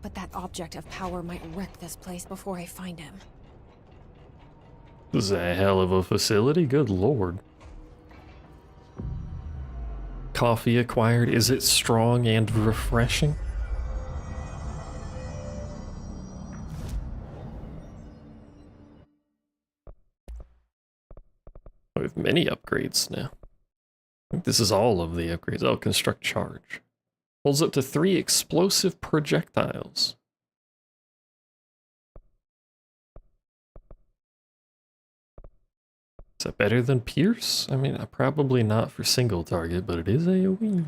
But that object of power might wreck this place before I find him. This is a hell of a facility, good lord. Coffee acquired. Is it strong and refreshing? We have many upgrades now. I think this is all of the upgrades. Oh, construct charge. Holds up to 3 explosive projectiles. Is that better than Pierce? I mean, probably not for single target, but it is AoE.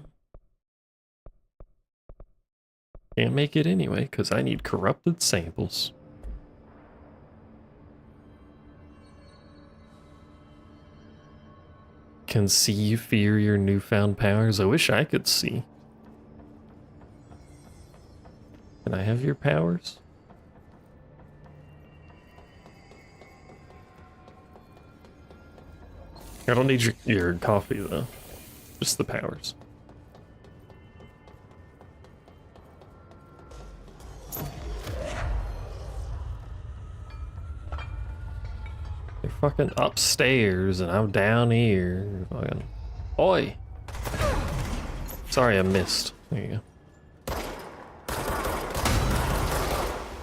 Can't make it anyway, because I need corrupted samples. Can see you fear your newfound powers. I wish I could see. Can I have your powers? I don't need your coffee though. Just the powers. They're fucking upstairs and I'm down here. Fucking... Oi! Sorry I missed. There you go.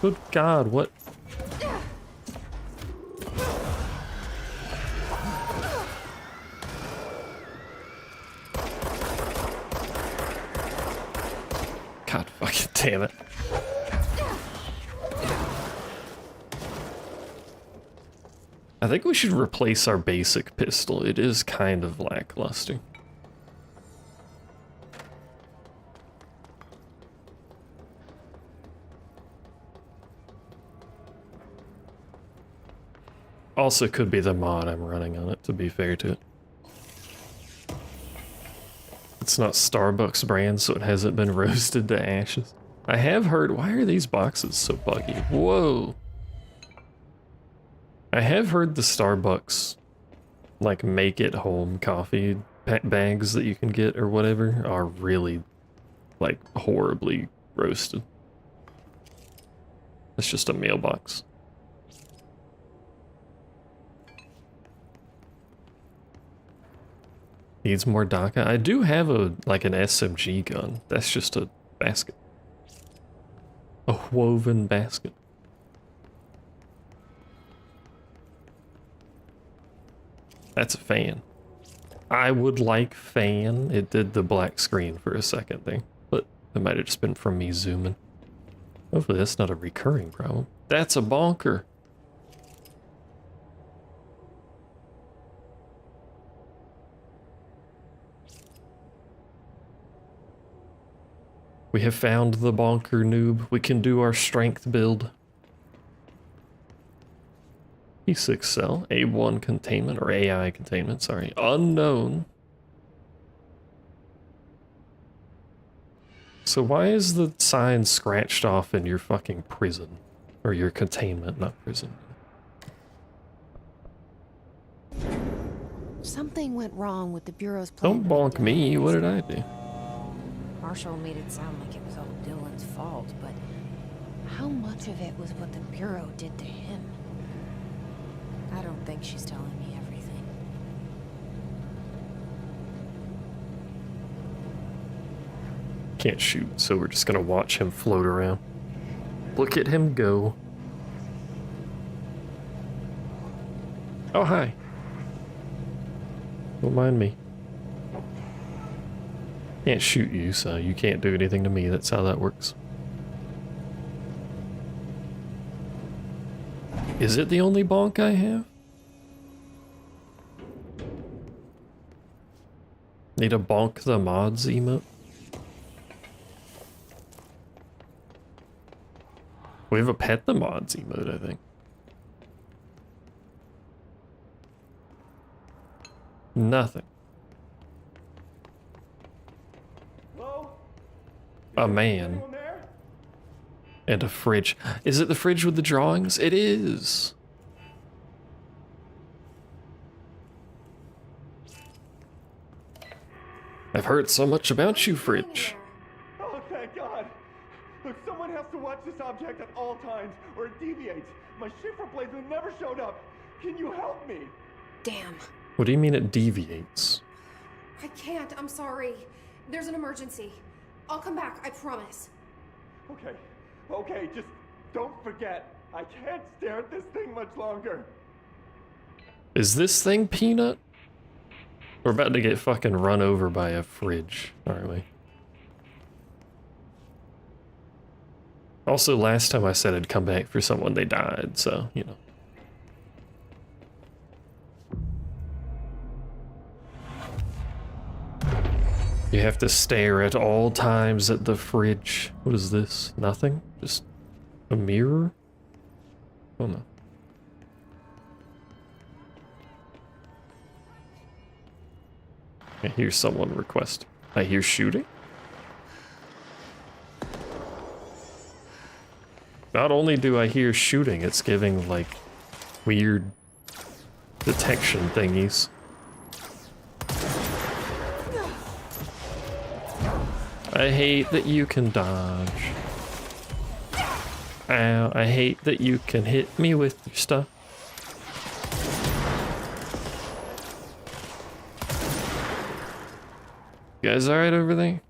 Good God, what? Damn it. I think we should replace our basic pistol. It is kind of lackluster. Also could be the mod I'm running on it, to be fair to it. It's not Starbucks brand, so it hasn't been roasted to ashes. I have heard, why are these boxes so buggy? Whoa. I have heard the Starbucks, like, make it home coffee bags that you can get or whatever are really, like, horribly roasted. It's just a mailbox. Needs more DACA. I do have a, like, an SMG gun. That's just a basket. A woven basket. That's a fan. I would like fan. It did the black screen for a second there, but it might have just been from me zooming. Hopefully that's not a recurring problem. That's a bonker. We have found the bonker, noob. We can do our strength build. P6 cell, A1 containment, or AI containment, sorry. Unknown. So why is the sign scratched off in your fucking prison? Or your containment, not prison. Something went wrong with the Bureau's plan. Don't bonk me, what did I do? Marshall made it sound like it was all Dylan's fault, but how much of it was what the Bureau did to him? I don't think she's telling me everything. Can't shoot, so we're just gonna watch him float around. Look at him go. Oh, hi. Don't mind me. Can't shoot you, so you can't do anything to me. That's how that works. Is it the only bonk I have? Need a bonk the mods emote? We have a pet the mods emote, I think. Nothing. Hello? A man. Anyone there? And a fridge. Is it the fridge with the drawings? It is. I've heard so much about you, fridge. Oh, thank God. Look, someone has to watch this object at all times, or it deviates. My shift replacement never showed up. Can you help me? Damn. What do you mean it deviates? I can't, I'm sorry. There's an emergency. I'll come back, I promise. Okay, okay, just don't forget. I can't stare at this thing much longer. Is this thing Peanut? We're about to get fucking run over by a fridge, aren't we? Also, last time I said I'd come back for someone, they died, so, you know. You have to stare at all times at the fridge. What is this? Nothing? Just a mirror? Oh no. I hear someone request. I hear shooting? Not only do I hear shooting, it's giving, like, weird detection thingies. I hate that you can dodge. Ow, I hate that you can hit me with your stuff. You guys alright over there?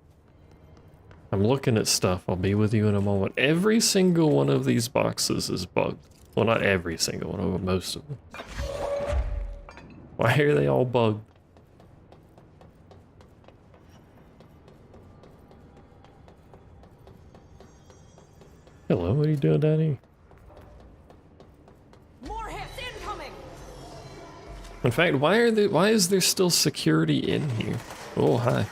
I'm looking at stuff. I'll be with you in a moment. Every single one of these boxes is bugged. Well, not every single one, but most of them. Why are they all bugged? Hello, what are you doing down here? More hits incoming! In fact, why is there still security in here? Oh, hi.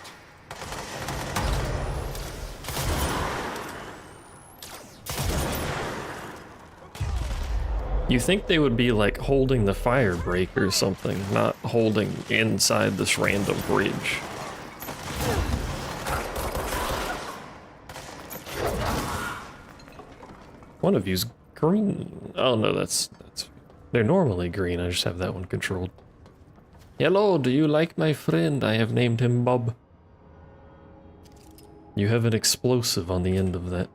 You think they would be like holding the fire break or something, not holding inside this random bridge. One of you's green. Oh no, that's they're normally green. I just have that one controlled. Hello, do you like my friend? I have named him Bob. You have an explosive on the end of that.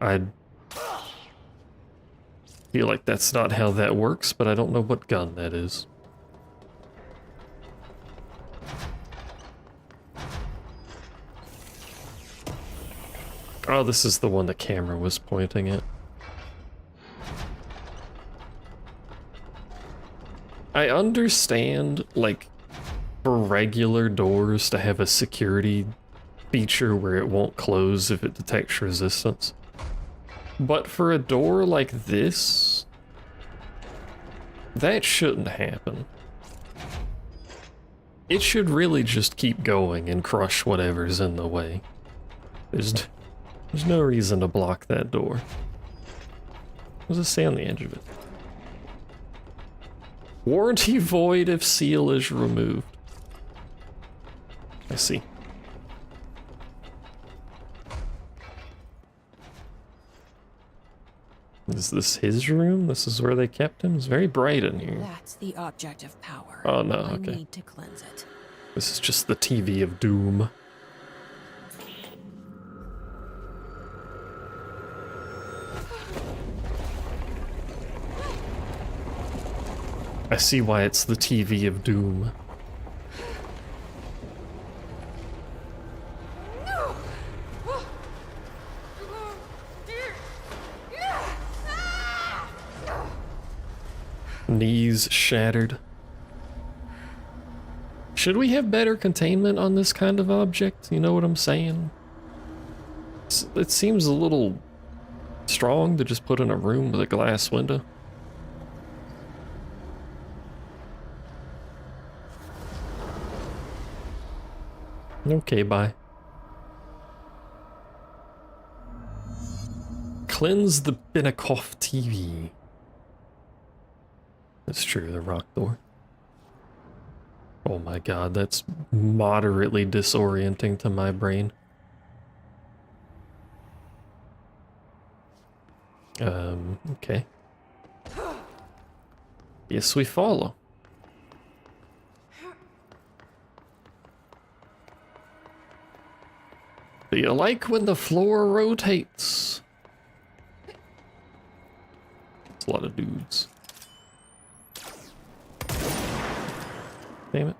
I feel like that's not how that works, but I don't know what gun that is. Oh, this is the one the camera was pointing at. I understand, like, for regular doors to have a security feature where it won't close if it detects resistance. But for a door like this, that shouldn't happen. It should really just keep going and crush whatever's in the way. There's no reason to block that door. What does it say on the edge of it? Warranty void if seal is removed. I see. Is this his room? This is where they kept him? It's very bright in here. That's the object of power. Oh no, I okay. need to cleanse it. This is just the TV of doom. I see why it's the TV of doom. Knees shattered. Should we have better containment on this kind of object? You know what I'm saying? It seems a little strong to just put in a room with a glass window. Okay, bye. Cleanse the Binikoff TV. That's true, the rock door. Oh my god, that's moderately disorienting to my brain. Okay. Yes, we follow. Do you like when the floor rotates? It's a lot of dudes. Damn it.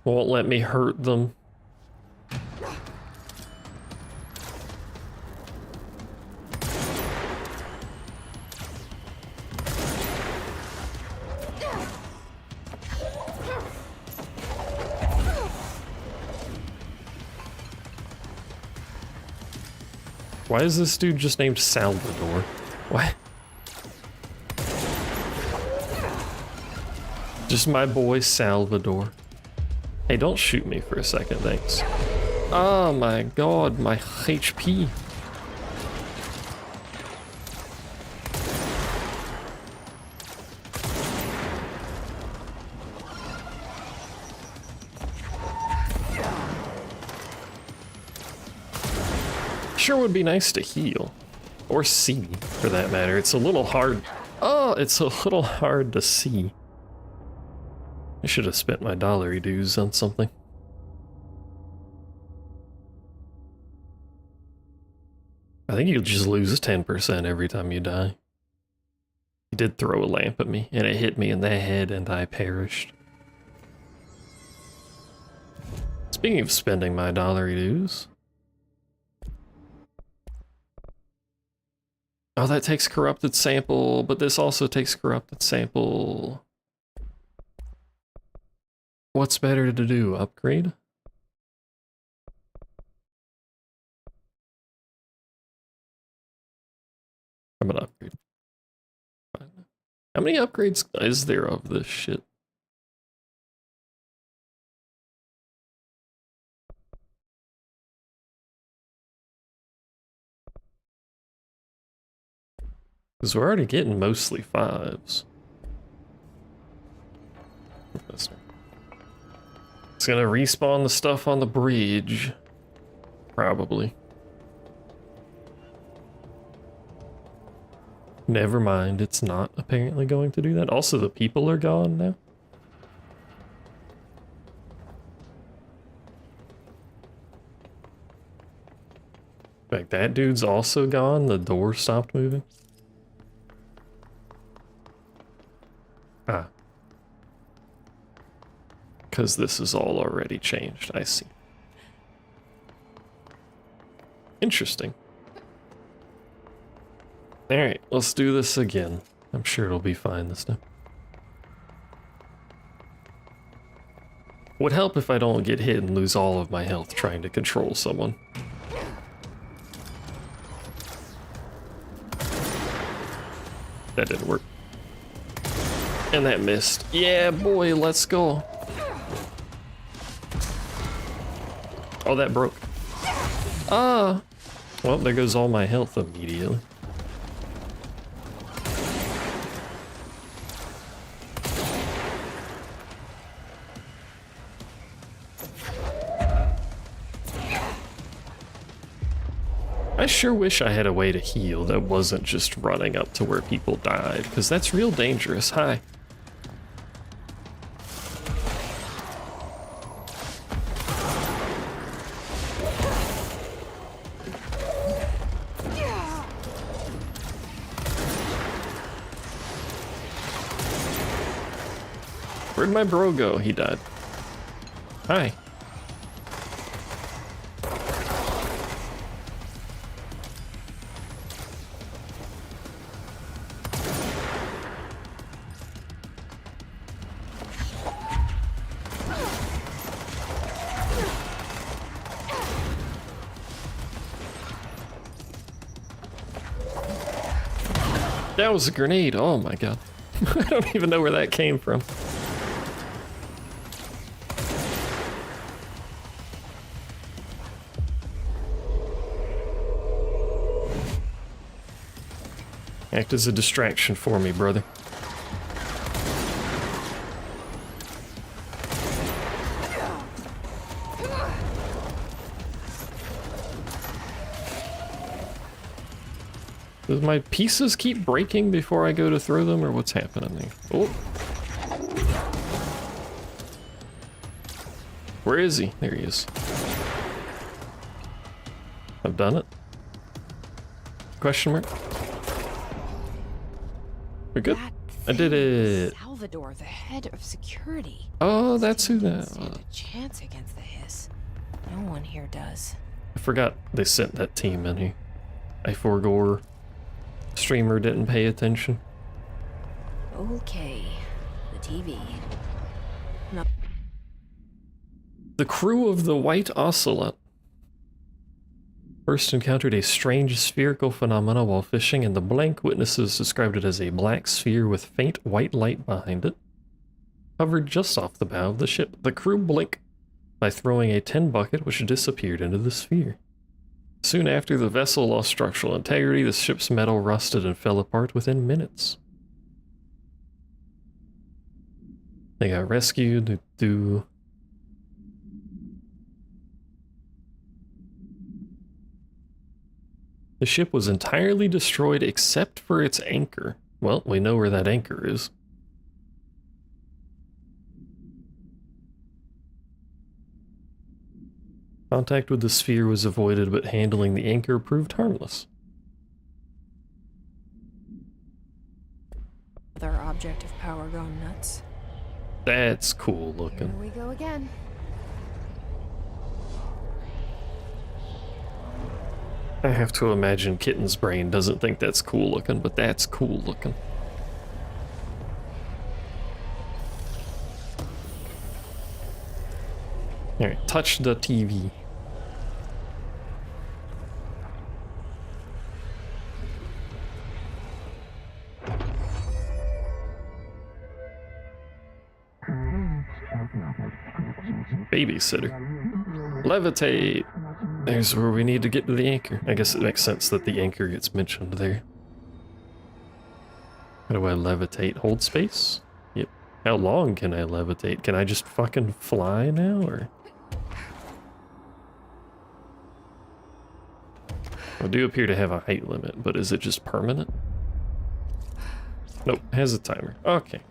Won't let me hurt them. Why is this dude just named Salvador? Why? Just my boy Salvador. Hey, don't shoot me for a second, thanks. Oh my god, my HP. Sure would be nice to heal. Or see, for that matter. It's a little hard. Oh, it's a little hard to see. I should have spent my dollary dues on something. I think you'll just lose 10% every time you die. He did throw a lamp at me, and it hit me in the head, and I perished. Speaking of spending my dollary dues... Oh, that takes corrupted sample, but this also takes corrupted sample. What's better to do? Upgrade? I'm gonna upgrade. How many upgrades is there of this shit? Because we're already getting mostly 5s. It's gonna respawn the stuff on the bridge. Probably. Never mind, it's not apparently going to do that. Also, the people are gone now. Like, that dude's also gone. The door stopped moving. Ah. Because this is all already changed, I see. Interesting. Alright, let's do this again. I'm sure it'll be fine this time. Would help if I don't get hit and lose all of my health trying to control someone. That didn't work. And that missed. Yeah, boy, let's go. Oh, that broke. Ah! Well, there goes all my health immediately. I sure wish I had a way to heal that wasn't just running up to where people died, because that's real dangerous. Hi. Where'd my bro go? He died. Hi. That was a grenade. Oh my god. I don't even know where that came from. Act as a distraction for me, brother. Does my pieces keep breaking before I go to throw them, or what's happening there? Oh. Where is he? There he is. I've done it. Question mark? We're good. I did it. Salvador, the head of security. Oh, that's who that Stand was. a chance against the hiss. No one here does. I forgot they sent that team in here. I forgot. Streamer didn't pay attention. Okay, the TV. No. The crew of the White Ocelot first encountered a strange spherical phenomena while fishing, and the blank witnesses described it as a black sphere with faint white light behind it, hovered just off the bow of the ship. The crew blinked by throwing a tin bucket, which disappeared into the sphere. Soon after, the vessel lost structural integrity, the ship's metal rusted and fell apart within minutes. They got rescued. The ship was entirely destroyed except for its anchor. Well, we know where that anchor is. Contact with the sphere was avoided, but handling the anchor proved harmless. Other object of power gone nuts. That's cool looking. Here we go again. I have to imagine Kitten's brain doesn't think that's cool looking, but that's cool looking. Alright, touch the TV. Babysitter. Levitate! There's where we need to get to the anchor. I guess it makes sense that the anchor gets mentioned there. How do I levitate? Hold space? Yep. How long can I levitate? Can I just fucking fly now, or? I do appear to have a height limit, but is it just permanent? Nope, has a timer. Okay.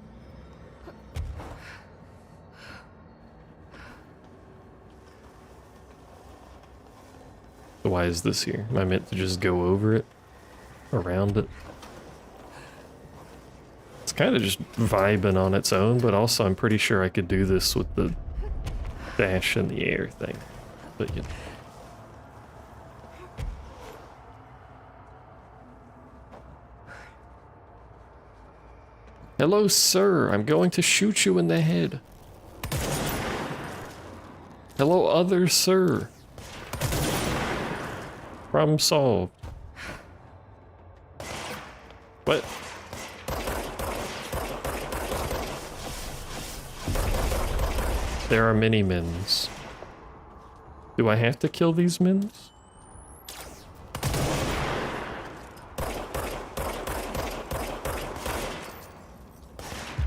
So why is this here? Am I meant to just go over it? Around it? It's kind of just vibing on its own, but also I'm pretty sure I could do this with the dash in the air thing. But you know. Hello, sir. I'm going to shoot you in the head. Hello, other sir. Problem solved. What? There are many mins. Do I have to kill these mins?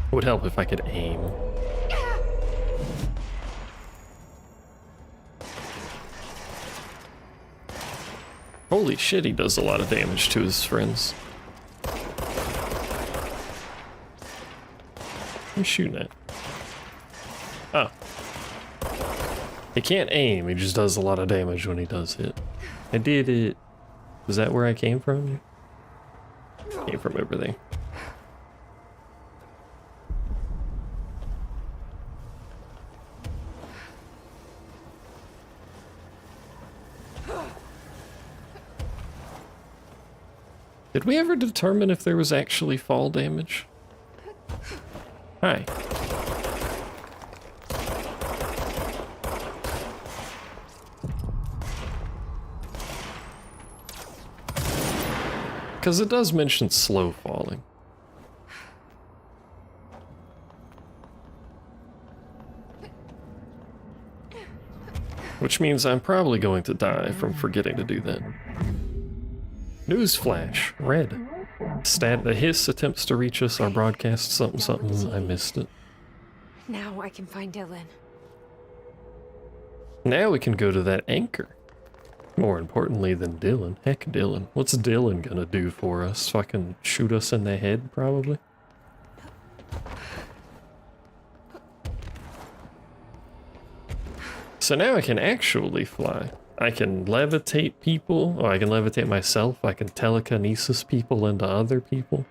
It would help if I could aim. Holy shit, he does a lot of damage to his friends. What are you shooting at? Oh. He can't aim, he just does a lot of damage when he does hit. I did it. Is that where I came from? Came from everything. Did we ever determine if there was actually fall damage? Hi. Because it does mention slow falling. Which means I'm probably going to die from forgetting to do that. Newsflash, red. The hiss attempts to reach us, our broadcast something, I missed it. Now I can find Dylan. Now we can go to that anchor. More importantly than Dylan. Heck, Dylan. What's Dylan gonna do for us? Fucking shoot us in the head, probably? So now I can actually fly. I can levitate people, or I can levitate myself. I can telekinesis people into other people.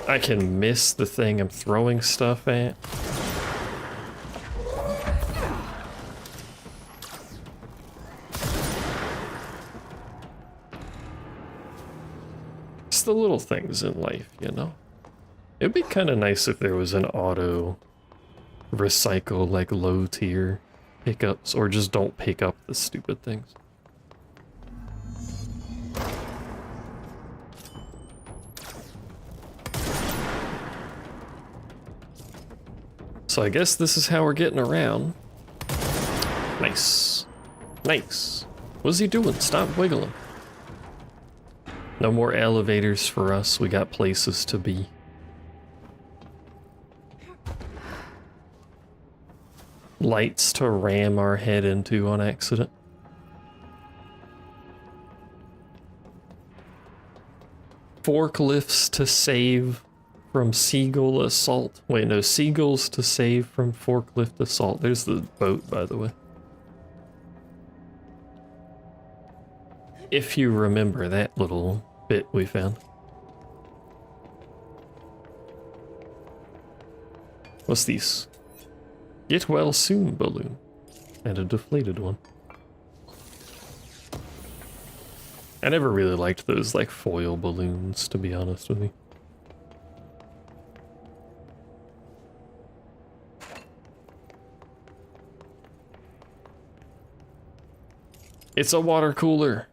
I can miss the thing I'm throwing stuff at. It's the little things in life, you know? It'd be kind of nice if there was an auto recycle, like low tier pickups, or just don't pick up the stupid things. So I guess this is how we're getting around. Nice. Nice. What's he doing? Stop wiggling. No more elevators for us. We got places to be. Lights to ram our head into on accident. Forklifts to save from seagull assault. Wait, no, seagulls to save from forklift assault. There's the boat, by the way. If you remember that little bit we found. What's these? Get well soon balloon. And a deflated one. I never really liked those like foil balloons, to be honest with you. It's a water cooler.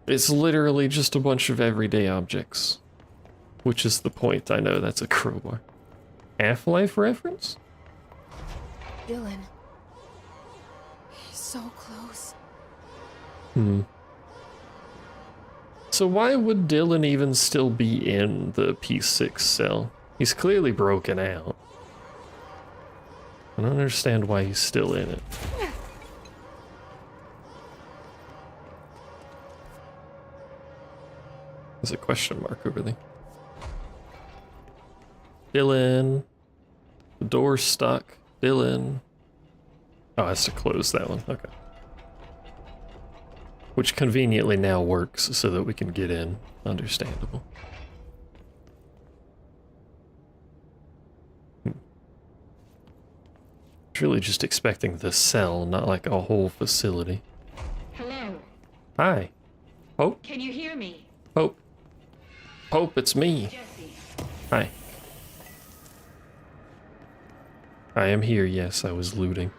It's literally just a bunch of everyday objects. Which is the point, I know that's a crowbar. Half-Life reference? Dylan. He's so close. So why would Dylan even still be in the P6 cell? He's clearly broken out. I don't understand why he's still in it. There's a question mark over there. Dylan. The door's stuck. Dylan. Oh, it has to close that one. Okay. Which conveniently now works so that we can get in. Understandable. It's really just expecting the cell, not like a whole facility. Hello. Hi. Pope? Can you hear me? Pope. Pope, it's me. Jesse. Hi. I am here, yes, I was looting.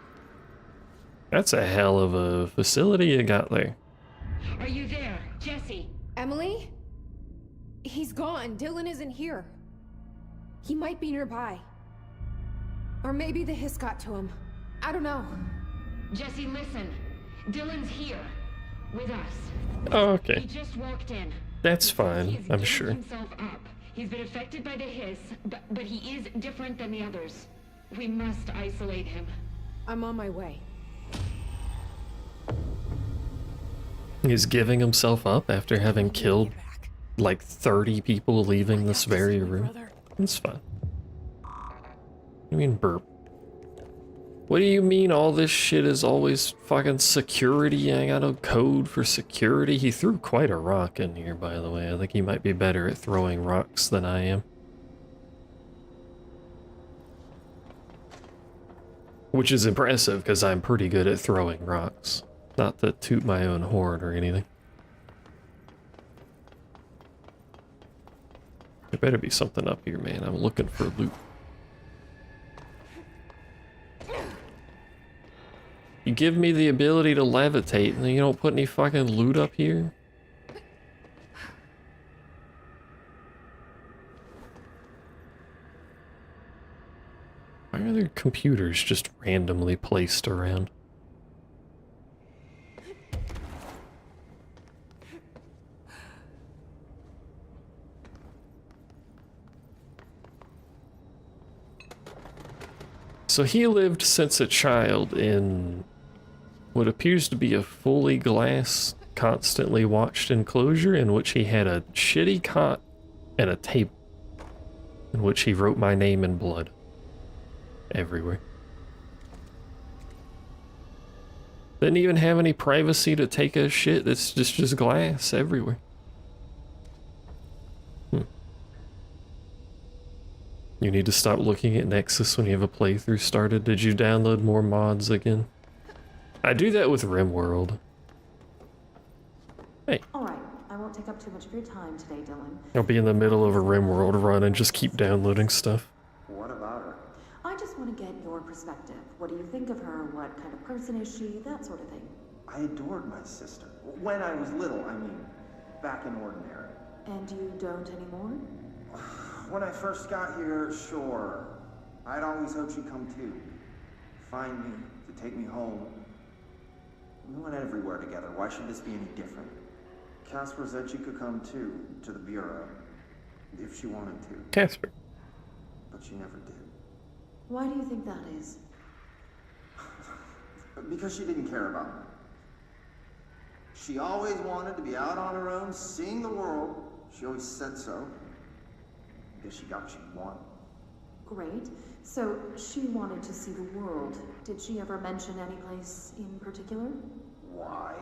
That's a hell of a facility you got there. Are you there, Jesse? Emily? He's gone. Dylan isn't here. He might be nearby. Or maybe the hiss got to him. I don't know. Jesse, listen. Dylan's here. With us. Oh, okay. He just walked in. That's fine, He's I'm giving sure. himself up. He's been affected by the hiss, but he is different than the others. We must isolate him. I'm on my way. He's giving himself up after having killed like 30 people leaving this very room. It's fine. You mean burp? What do you mean all this shit is always fucking security? I got a code for security. He threw quite a rock in here, by the way. I think he might be better at throwing rocks than I am. Which is impressive, because I'm pretty good at throwing rocks. Not to toot my own horn or anything. There better be something up here, man. I'm looking for loot. You give me the ability to levitate, and then you don't put any fucking loot up here? Why are there computers just randomly placed around? So he lived since a child in what appears to be a fully glass, constantly watched enclosure in which he had a shitty cot and a table in which he wrote my name in blood everywhere. Didn't even have any privacy to take a shit. It's just glass everywhere. You need to stop looking at Nexus when you have a playthrough started. Did you download more mods again? I do that with RimWorld. Hey. Alright, I won't take up too much of your time today, Dylan. I'll be in the middle of a RimWorld run and just keep downloading stuff. What about her? I just want to get your perspective. What do you think of her? What kind of person is she? That sort of thing. I adored my sister. When I was little, I mean, back in Ordinary. And you don't anymore? When I first got here, sure. I'd always hoped she'd come too. Find me, to take me home. We went everywhere together. Why should this be any different? Casper said she could come too, to the Bureau, if she wanted to. Casper. But she never did. Why do you think that is? Because she didn't care about me. She always wanted to be out on her own, seeing the world. She always said so. I guess she got what she wanted. Great. So, she wanted to see the world. Did she ever mention any place in particular? Why?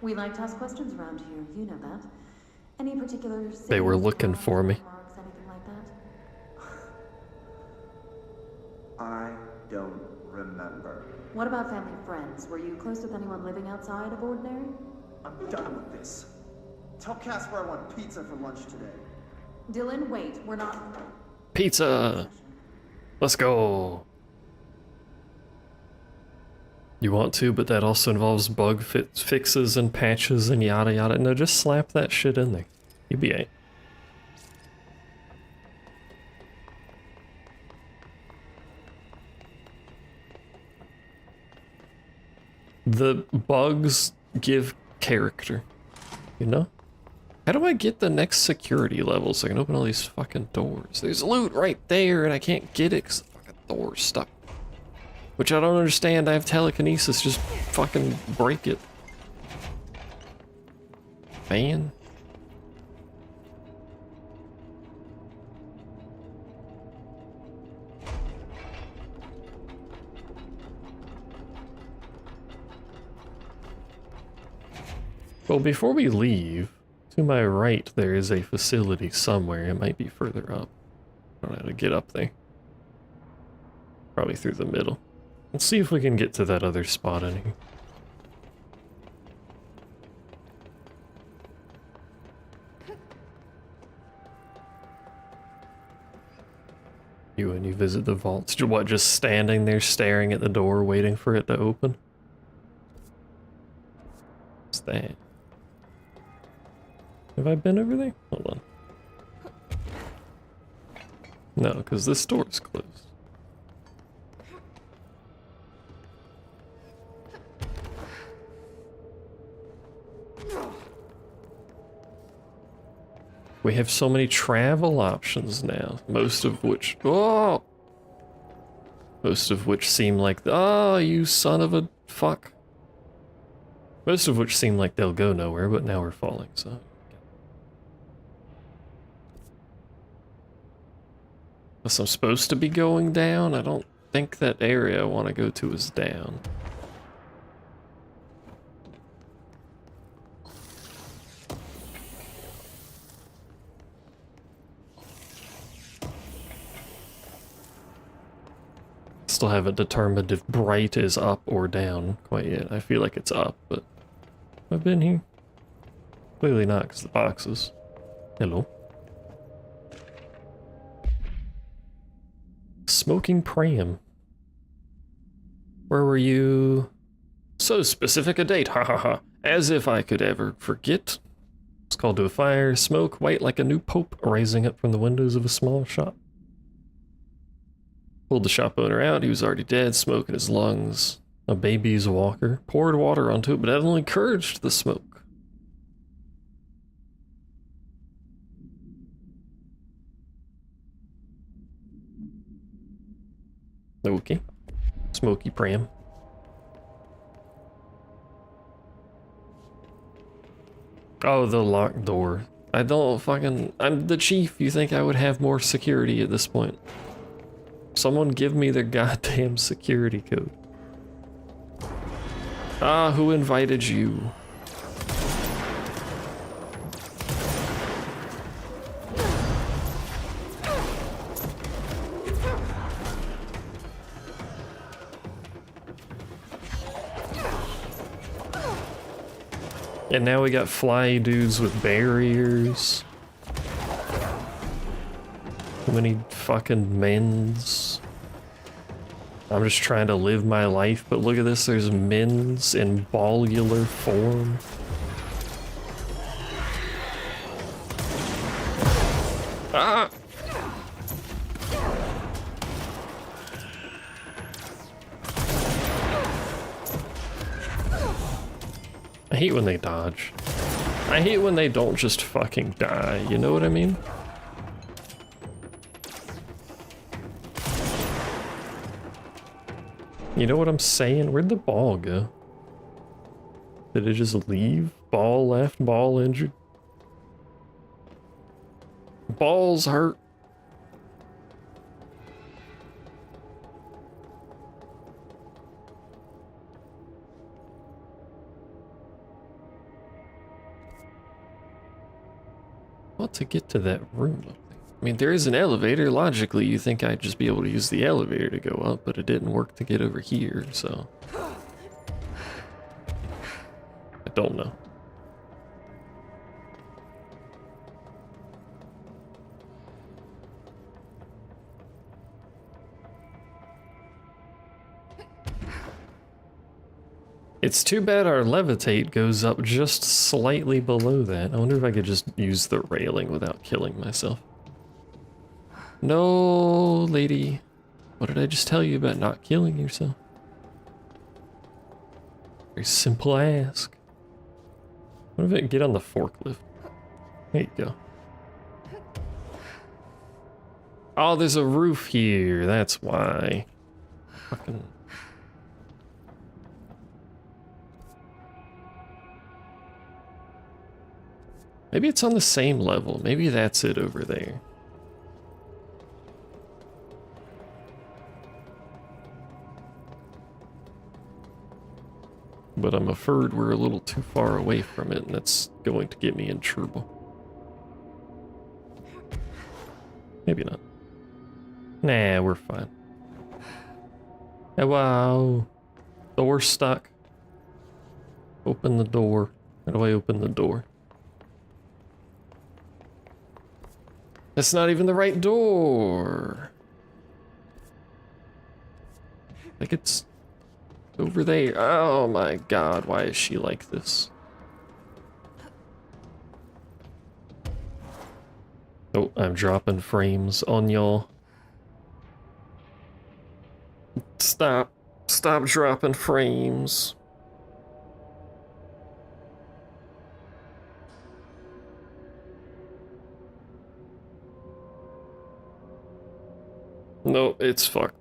We like to ask questions around here, you know that. Any particular city, They were looking for me. landmarks, anything like that? I don't remember. What about family and friends? Were you close with anyone living outside of Ordinary? I'm done with this. Tell Casper I want pizza for lunch today. Dylan, wait, we're not... Pizza! Let's go! You want to, but that also involves bug fixes and patches and yada yada. No, just slap that shit in there. You'll be aight. The bugs give character, you know? How do I get the next security level so I can open all these fucking doors? There's loot right there and I can't get it because the fucking door's stuck. Which I don't understand. I have telekinesis. Just fucking break it. Man. Well, before we leave, to my right there is a facility somewhere. It might be further up. I don't know how to get up there. Probably through the middle. Let's see if we can get to that other spot in here. You when you visit the vaults, what, just standing there staring at the door waiting for it to open? What's that? Have I been over there? Hold on. No, because this door's closed. We have so many travel options now, most of which seem like, oh, you son of a fuck. Most of which seem like they'll go nowhere, but now we're falling, so. Unless I'm supposed to be going down, I don't think that area I want to go to is down. Still haven't determined if bright is up or down quite yet. I feel like it's up, but have I been here? Clearly not, because the boxes. Hello. Smoking pram. Where were you? So specific a date, ha ha ha. As if I could ever forget. It's called to a fire, smoke, white like a new pope, rising up from the windows of a small shop. Pulled the shop owner out, he was already dead, smoke in his lungs. A baby's walker. Poured water onto it, but that only encouraged the smoke. Okay. Smoky pram. Oh, the locked door. I don't fucking... I'm the chief. You think I would have more security at this point? Someone give me their goddamn security code. Ah, who invited you? And now we got fly dudes with barriers. Too many fucking men's. I'm just trying to live my life, but look at this, there's men's in ballular form. Ah! I hate when they dodge. I hate when they don't just fucking die, you know what I mean? You know what I'm saying? Where'd the ball go? Did it just leave? Ball left, ball injured. Balls hurt. Well, to get to that room up there. I mean, there is an elevator. Logically, you think I'd just be able to use the elevator to go up, but it didn't work to get over here, so... I don't know. It's too bad our levitate goes up just slightly below that. I wonder if I could just use the railing without killing myself. No, lady. What did I just tell you about not killing yourself? Very simple ask. What if I can get on the forklift? There you go. Oh, there's a roof here. That's why. Fucking... Maybe it's on the same level. Maybe that's it over there. But I'm afraid we're a little too far away from it, and that's going to get me in trouble. Maybe not. Nah, we're fine. Oh, wow. Door stuck. Open the door. How do I open the door? That's not even the right door. I think it's over there. Oh my god, why is she like this? Oh, I'm dropping frames on y'all. Stop. Stop dropping frames. No, it's fucked.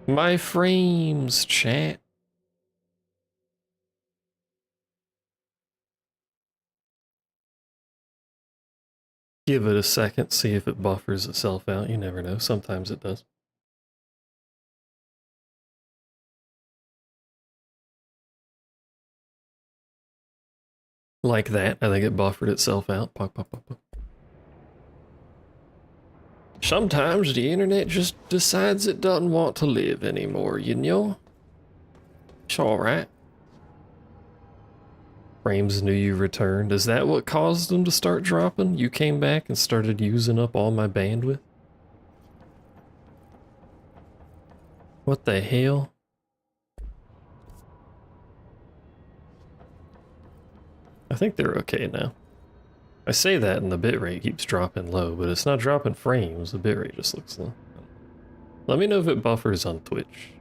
My frames, chat. Give it a second, see if it buffers itself out. You never know. Sometimes it does. Like that. I think it buffered itself out. Pop, pop, pop, pop. Sometimes the internet just decides it doesn't want to live anymore, you know? It's alright. Frames knew you returned. Is that what caused them to start dropping? You came back and started using up all my bandwidth? What the hell? I think they're okay now. I say that and the bitrate keeps dropping low, but it's not dropping frames, the bitrate just looks low. Let me know if it buffers on Twitch.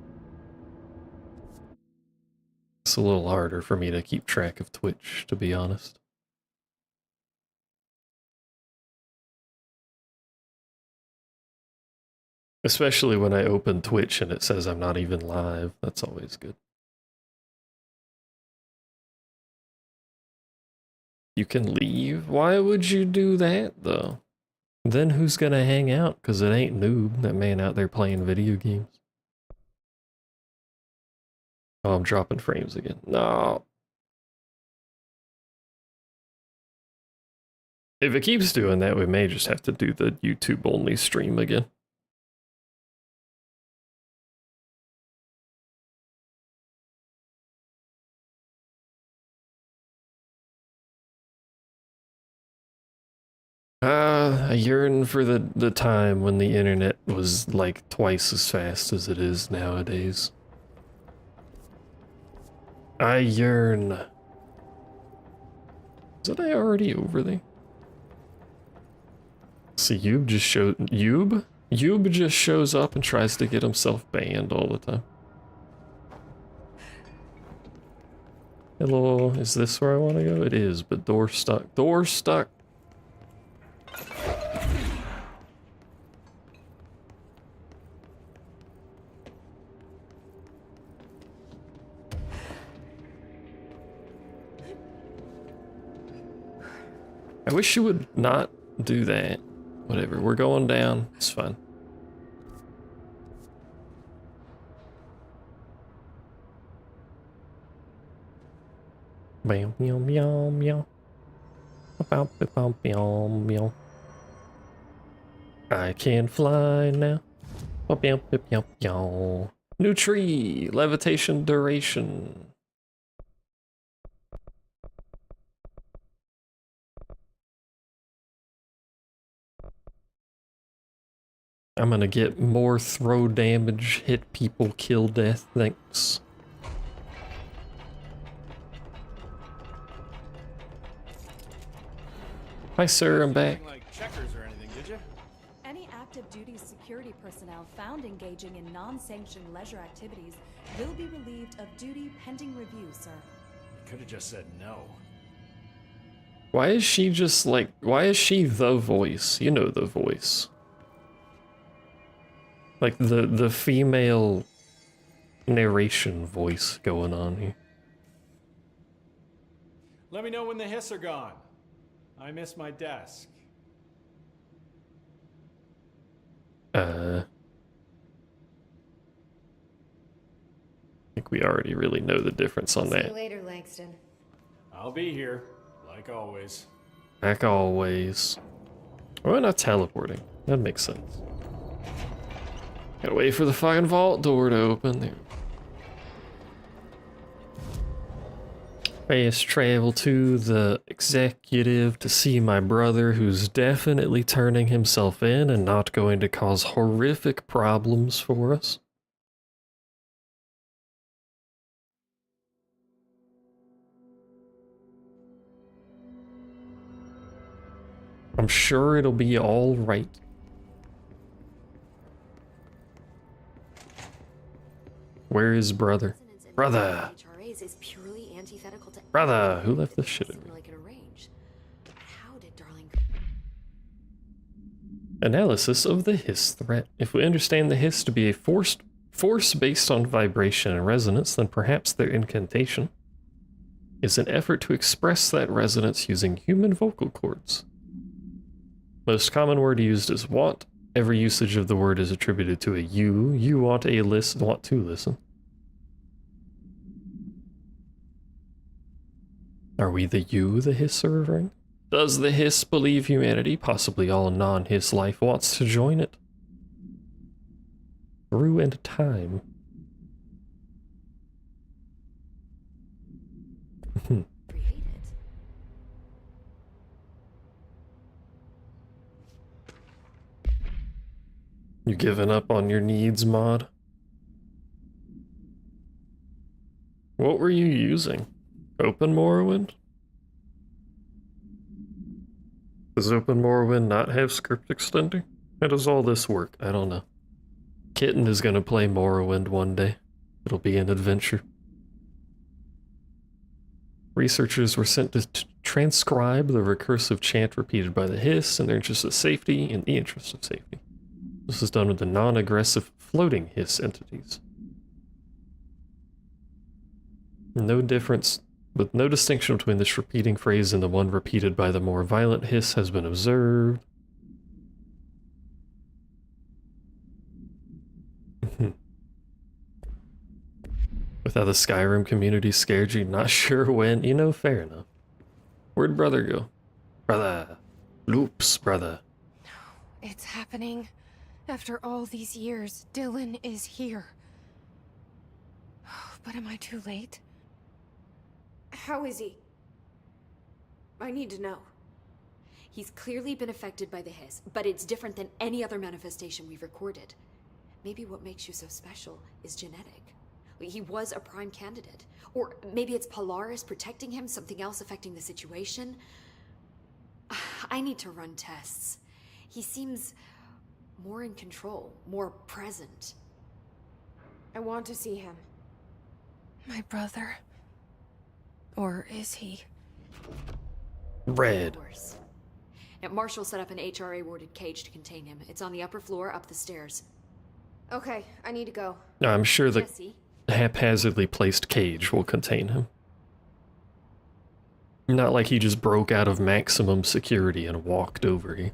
It's a little harder for me to keep track of Twitch, to be honest. Especially when I open Twitch and it says I'm not even live, that's always good. You can leave? Why would you do that, though? Then who's gonna hang out? Because it ain't Noob, that man out there playing video games. Oh, I'm dropping frames again. No. If it keeps doing that, we may just have to do the YouTube-only stream again. I yearn for the time when the internet was like twice as fast as it is nowadays. I yearn. Isn't I already over there? See, Yub just showed... Yub? Yub just shows up and tries to get himself banned all the time. Hello, is this where I want to go? It is, but door stuck. Door stuck! I wish you would not do that. Whatever, we're going down. It's fine. Meow, meow, meow, meow. Bow, bow, bow, meow, meow. I can fly now. Bow, bow, bow, bow, bow. New tree, levitation duration. I'm gonna get more throw damage, hit people, kill death, thanks. Hi, sir, I'm back. Like checkers or anything, did you? Any active duty security personnel found engaging in non-sanctioned leisure activities will be relieved of duty pending review, sir. You could have just said no. Why is she just like, why is she the voice? You know the voice. Like the female narration voice going on here. Let me know when the hiss are gone. I miss my desk. I think we already really know the difference on See you that. later, Langston. I'll be here, like always. Like always. Why not teleporting? That makes sense. Gotta wait for the fucking vault door to open there. Fast travel to the executive to see my brother, who's definitely turning himself in and not going to cause horrific problems for us. I'm sure it'll be all right. Where is brother? Brother! HRAs is purely antithetical to Brother! Who left this shit? like it arranged. But how did Darling... Analysis of the hiss threat. If we understand the hiss to be a force based on vibration and resonance, then perhaps their incantation is an effort to express that resonance using human vocal cords. Most common word used is want. Every usage of the word is attributed to a you. You want to listen. Are we the you the hiss are referring? Does the hiss believe humanity, possibly all non-hiss life, wants to join it? Through and time. You giving up on your needs, Mod? What were you using? Open Morrowind? Does Open Morrowind not have script extending? How does all this work? I don't know. Kitten is gonna play Morrowind one day. It'll be an adventure. Researchers were sent to transcribe the recursive chant repeated by the hiss in the interest of safety. This is done with the non-aggressive floating hiss entities. No difference, with no distinction between this repeating phrase and the one repeated by the more violent hiss has been observed. With how the Skyrim community scared you, not sure when, you know, fair enough. Where'd brother go? Brother. Loops, brother. It's happening. After all these years, Dylan is here. But am I too late? How is he? I need to know. He's clearly been affected by the hiss, but it's different than any other manifestation we've recorded. Maybe what makes you so special is genetic. He was a prime candidate. Or maybe it's Polaris protecting him, something else affecting the situation. I need to run tests. He seems more in control, more present. I want to see him. My brother. Or is he? Red. And Marshall set up an HRA-warded cage to contain him. It's on the upper floor, up the stairs. Okay, I need to go. No, I'm sure the Jesse? haphazardly placed cage will contain him. Not like he just broke out of maximum security and walked over here.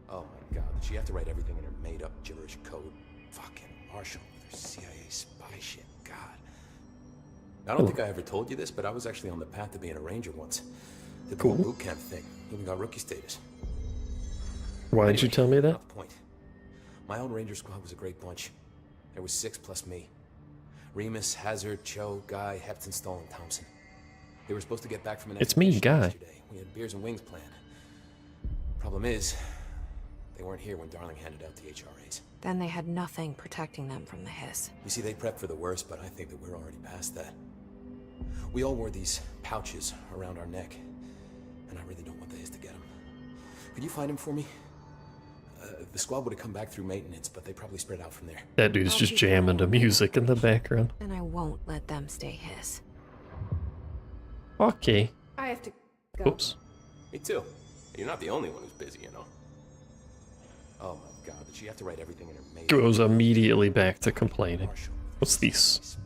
Oh my god, did she have to write everything in her made-up gibberish code? Fucking Marshall with her CIA spy shit, god. I don't think I ever told you this, but I was actually on the path to being a ranger once. Did the whole boot camp thing. Even got rookie status. Why did you tell me that? Not the point. My own ranger squad was a great bunch. There was 6 plus me. Remus, Hazard, Cho, Guy, Hepton, Stoll, and Thompson. They were supposed to get back from an It's me, expedition Guy. yesterday. We had beers and wings planned. Problem is, They weren't here when Darling handed out the HRAs. Then they had nothing protecting them from the hiss. You see, they prepped for the worst, but I think that we're already past that. We all wore these pouches around our neck, and I really don't want the hiss to get them. Could you find him for me? The squad would have come back through maintenance, but they probably spread out from there. That dude's just jamming to music in the background. And I won't let them stay hiss. Okay. I have to go. Oops. Me too. You're not the only one who's busy, you know. Oh my god, did she have to write everything in her mail? Goes immediately back to complaining. What's these?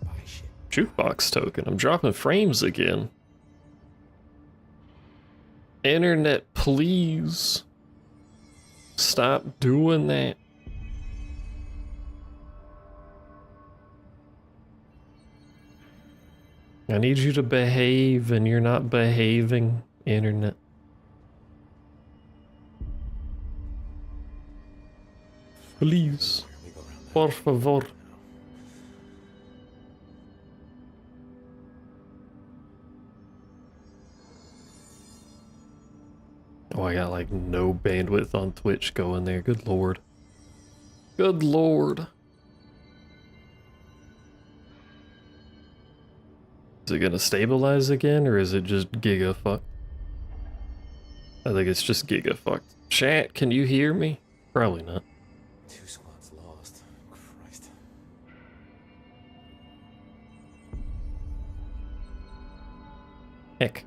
Jukebox token. I'm dropping frames again. Internet, please. Stop doing that. I need you to behave, and you're not behaving, Internet. Please. Por favor. Oh, I got like no bandwidth on Twitch going there. Good lord. Good lord. Is it gonna stabilize again, or is it just giga fucked? I think it's just giga fucked. Chat, can you hear me? Probably not. 2 slots lost. Christ. Heck.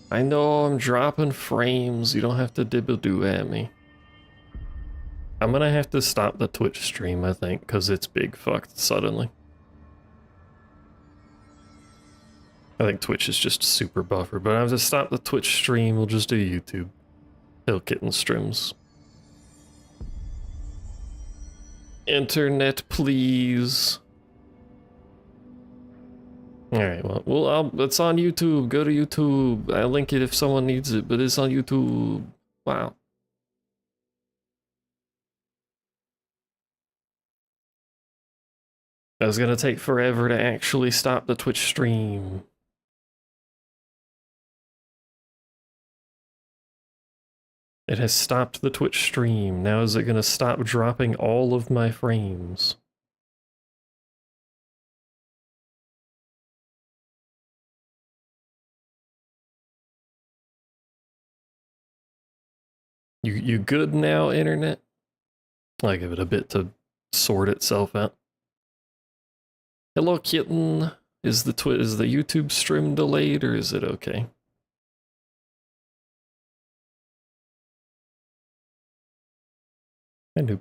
I know I'm dropping frames. You don't have to dibble-doo at me. I'm gonna have to stop the Twitch stream, I think, because it's big fucked suddenly. I think Twitch is just super buffered, but I have to stop the Twitch stream. We'll just do YouTube. Hill Kitten streams. Internet, please. Alright, well, it's on YouTube. Go to YouTube. I'll link it if someone needs it, but it's on YouTube. Wow. It's gonna take forever to actually stop the Twitch stream. It has stopped the Twitch stream. Now is it gonna stop dropping all of my frames? You good now, Internet? I'll give it a bit to sort itself out. Hello, Kitten. Is the YouTube stream delayed, or is it okay? I knew.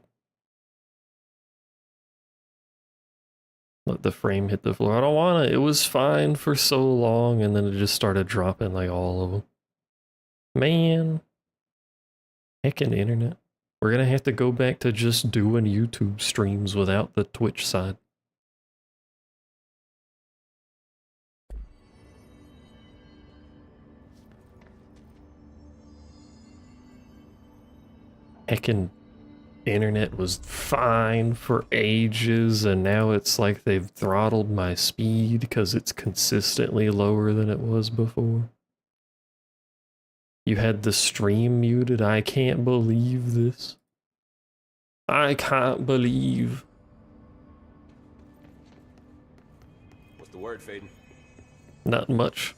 Let the frame hit the floor. I don't want it. It was fine for so long, and then it just started dropping like all of them. Man. Heckin' Internet. We're gonna have to go back to just doing YouTube streams without the Twitch side. Heckin' Internet was fine for ages, and now it's like they've throttled my speed because it's consistently lower than it was before. You had the stream muted? I can't believe this. I can't believe. What's the word, Faden? Not much.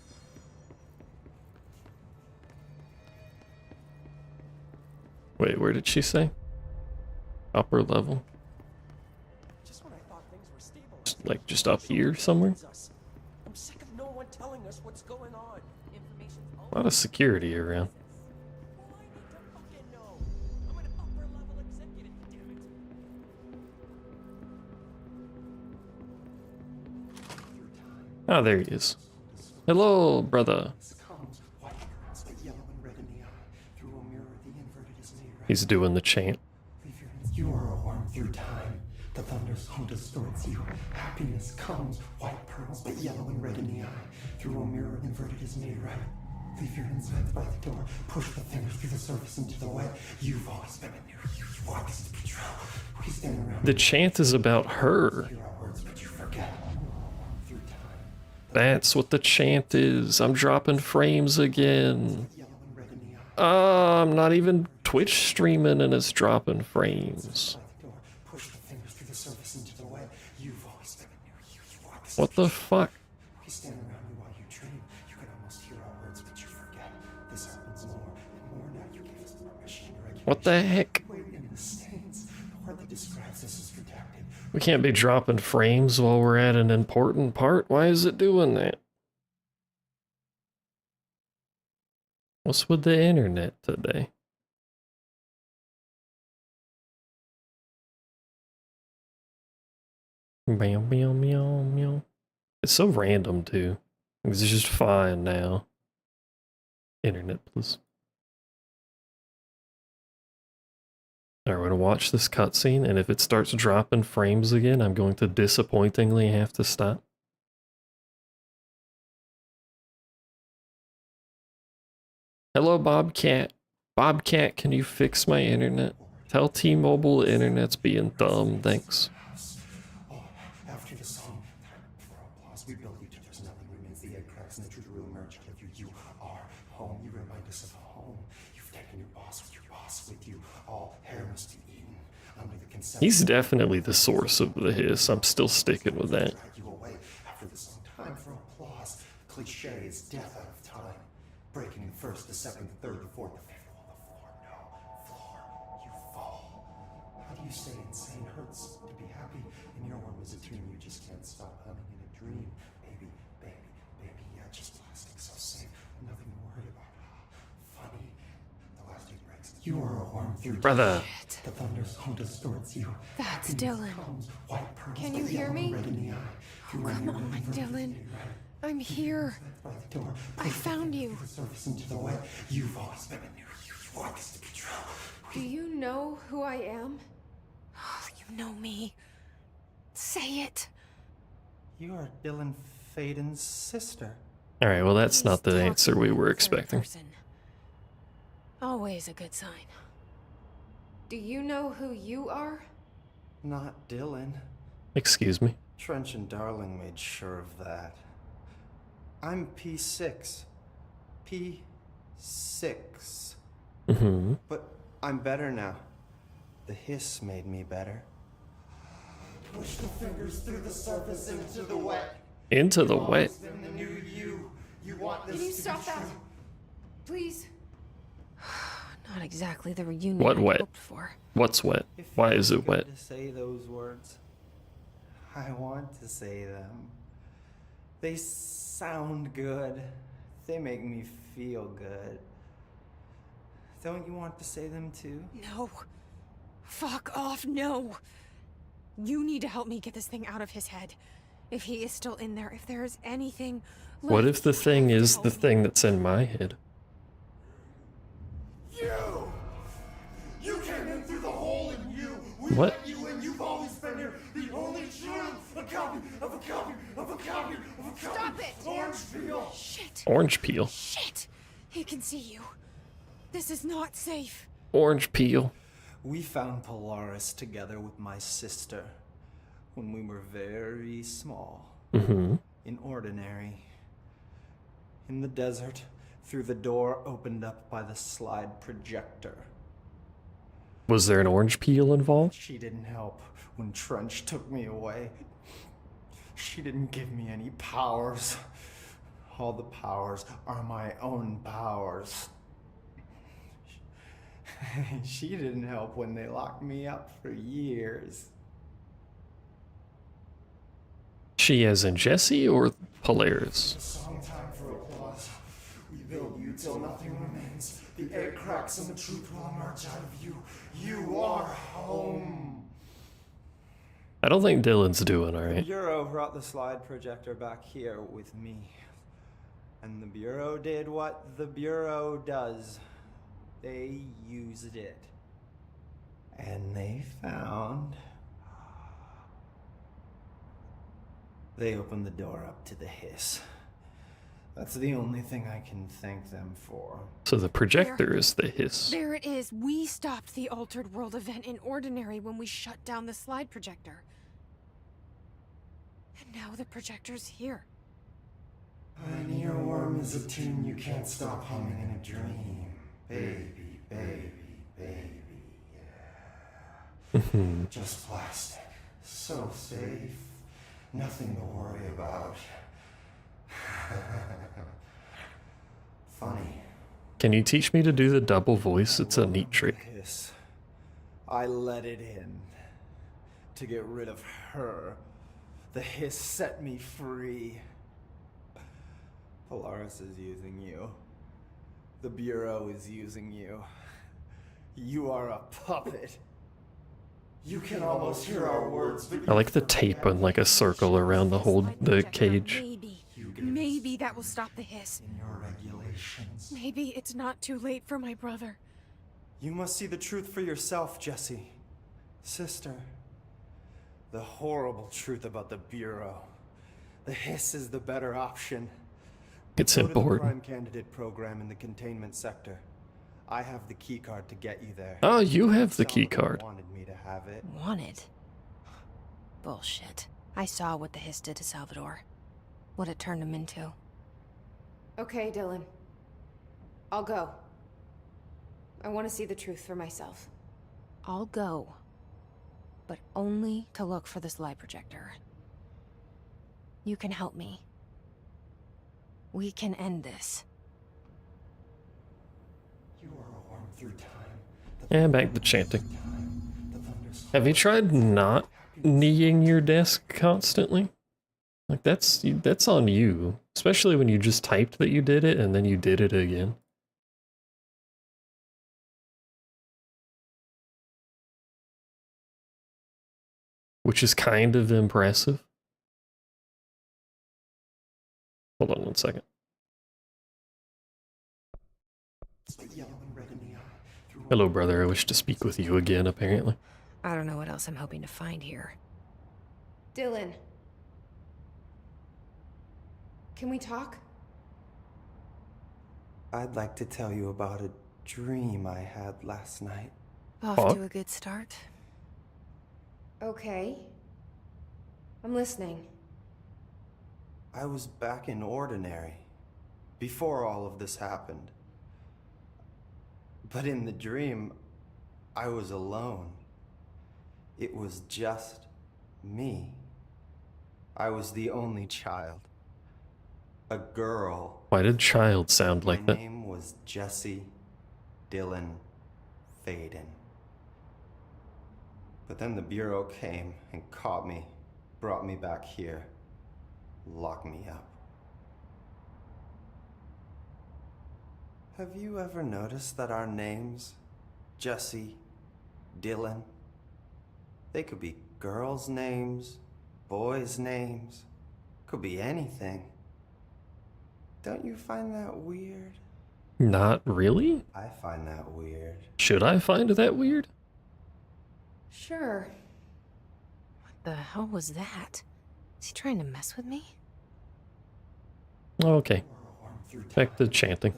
Wait, where did she say? Upper level? Just when I thought things were stable. Like just up here somewhere? I'm sick of no one telling us what's going on. A lot of security around. Oh, there he is. Hello, brother. He's doing the chant. You are a worm through time. The thunderstorm distorts you. Happiness comes, white pearls, but yellow and red in the eye. Through a mirror, inverted is made right. Leave your insides by the door. Push the fingers through the surface into the wet. You've always been a mirror. You walk as the patrol. We stand around. The chant is about her. That's what the chant is. I'm dropping frames again. I'm not even Twitch streaming and it's dropping frames. What the fuck? What the heck? We can't be dropping frames while we're at an important part. Why is it doing that? What's with the internet today? Meow, meow, meow, meow. It's so random too. It's just fine now. Internet, please. Alright, we're gonna watch this cutscene, and if it starts dropping frames again, I'm going to disappointingly have to stop. Hello, Bobcat. Bobcat, can you fix my internet? Tell T-Mobile the internet's being dumb, thanks. After the song, for applause, we build you till there's nothing remains. The egg cracks and the truth will emerge out of you. You are home. You remind us of home. You've taken your boss with you. All hair must be eaten under the consent. He's definitely the source of the hiss. I'm still sticking with that. After the song, time for applause. Cliche is death out of time. Breaking the first, the second, the third, the fourth, the fifth wall, the floor. No, floor, you fall. How do you say insane hurts to be happy? In your world is a dream, you just can't stop humming in a dream. Baby, yeah, just plastic, so safe, nothing to worry about. Funny, the last day breaks. You are a worm through Brother. The thunderstorm distorts you. That's Dylan. Can you hear me? Oh, come on, Dylan. I'm here. I found you. You've always been in here. You want this to be true. Do you know who I am? Oh, you know me. Say it. You are Dylan Faden's sister. Alright, well that's not the answer we were expecting. Always a good sign. Do you know who you are? Not Dylan. Excuse me. Trench and Darling made sure of that. I'm P6. P6. Mm-hmm. But I'm better now. The hiss made me better. Push the fingers through the surface into the wet. Into the wet? Can you stop that? Please? Not exactly the reunion What I wet? hoped for. What's wet? Why is it wet? To say those words, I want to say them. They sound good. They make me feel good. Don't you want to say them too? No. Fuck off, no. You need to help me get this thing out of his head. If he is still in there, if there is anything left. What if the thing is the thing that's in my head? You came in through the hole in you. We What? let you in. You've always been here. The only truth. A copy of a copy of a copy of a copy. Stop it! Orange peel. Shit. Orange peel. Shit. He can see you. This is not safe. Orange peel. We found Polaris together with my sister when we were very small. Mm-hmm. In Ordinary. In the desert, through the door opened up by the slide projector. Was there an orange peel involved? She didn't help when Trench took me away. She didn't give me any powers. All the powers are my own powers. She didn't help when they locked me up for years. She as in Jesse or Polaris? Song time for applause. We build you till nothing remains. The egg cracks and the truth will emerge out of you. You are home. I don't think Dylan's doing The alright. Bureau brought the slide projector back here with me. And the Bureau did what the Bureau does. They used it. And they found... They opened the door up to the hiss. That's the only thing I can thank them for. So the projector is the hiss. There it is. We stopped the Altered World event in Ordinary when we shut down the slide projector. And now the projector's here. An earworm is a tune you can't stop humming in a dream. Baby, baby, baby, yeah. Just plastic. So safe. Nothing to worry about. Funny. Can you teach me to do the double voice? It's a neat trick. Hiss. I let it in. To get rid of her. The hiss set me free. Polaris is using you. The Bureau is using you. You are a puppet. You can almost hear our words, but I like the tape on like a circle around the cage. Maybe that will stop the hiss. in your regulations. Maybe it's not too late for my brother. You must see the truth for yourself, Jesse. Sister. The horrible truth about the Bureau. The hiss is the better option. It's Go to the important. prime candidate program in the containment sector. I have the key card to get you there. Oh, you have the Salvador key card. wanted me to have it. Wanted? Bullshit. I saw what the hiss did to Salvador. What it turned him into. Okay, Dylan. I'll go. I want to see the truth for myself. I'll go. But only to look for this light projector. You can help me. We can end this. You are a worm through time. And back to chanting. Have you tried not kneeing your desk constantly? Like that's on you, especially when you just typed that you did it and then you did it again. Which is kind of impressive. Hold on one second. Hello, brother. I wish to speak with you again, apparently. I don't know what else I'm hoping to find here. Dylan. Can we talk? I'd like to tell you about a dream I had last night. Off to a good start. Okay. I'm listening. I was back in Ordinary, before all of this happened. But in the dream, I was alone. It was just me. I was the only child. A girl. Why did child sound like that? My name was Jesse Dylan Faden. But then the Bureau came and caught me, brought me back here, locked me up. Have you ever noticed that our names, Jesse, Dylan, they could be girls' names, boys' names, could be anything. Don't you find that weird? Not really? I find that weird. Should I find that weird? Sure. What the hell was that? Is he trying to mess with me? Okay. Back to chanting.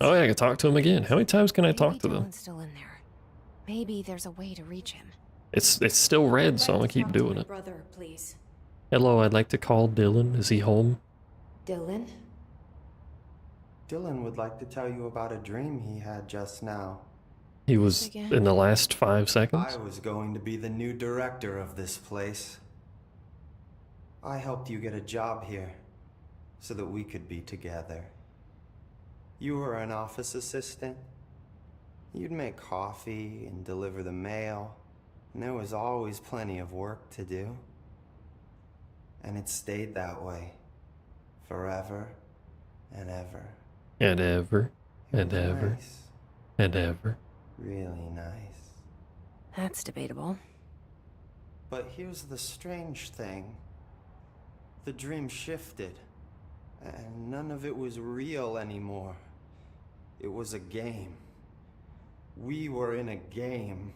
Oh yeah, I can talk to him again. How many times can I talk to them? Dylan's still in there. Maybe there's a way to reach him. It's still red, so I'm gonna keep doing it. Brother, please. Hello, I'd like to call Dylan. Is he home? Dylan? Dylan would like to tell you about a dream he had just now. He was in the last 5 seconds. I was going to be the new director of this place. I helped you get a job here so that we could be together. You were an office assistant. You'd make coffee and deliver the mail, and there was always plenty of work to do. And it stayed that way forever and ever. And ever, and ever, Nice. and ever. Really nice. That's debatable. But here's the strange thing. The dream shifted, and none of it was real anymore. It was a game. We were in a game,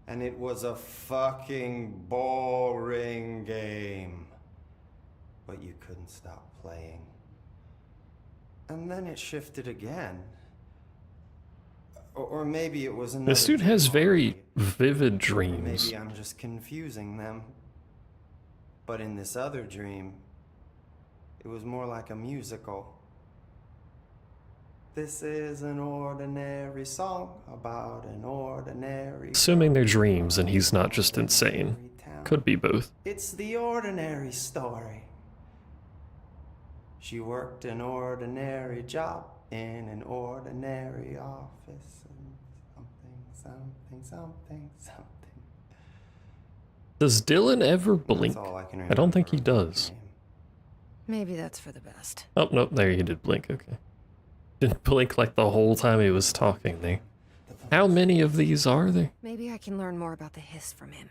and it was a fucking boring game. But you couldn't stop playing. And then it shifted again. Or maybe it was another. This dude has very vivid Or dreams. maybe I'm just confusing them. But in this other dream, It was more like a musical. This is an ordinary song about an ordinary... Assuming they're dreams and he's not just insane. Could be both. It's the ordinary story. She worked an ordinary job in an ordinary office. And something. Does Dylan ever blink? I don't think he does. Maybe that's for the best. Oh, no, there he did blink, okay. Didn't blink like the whole time he was talking there. How many of these are there? Maybe I can learn more about the hiss from him.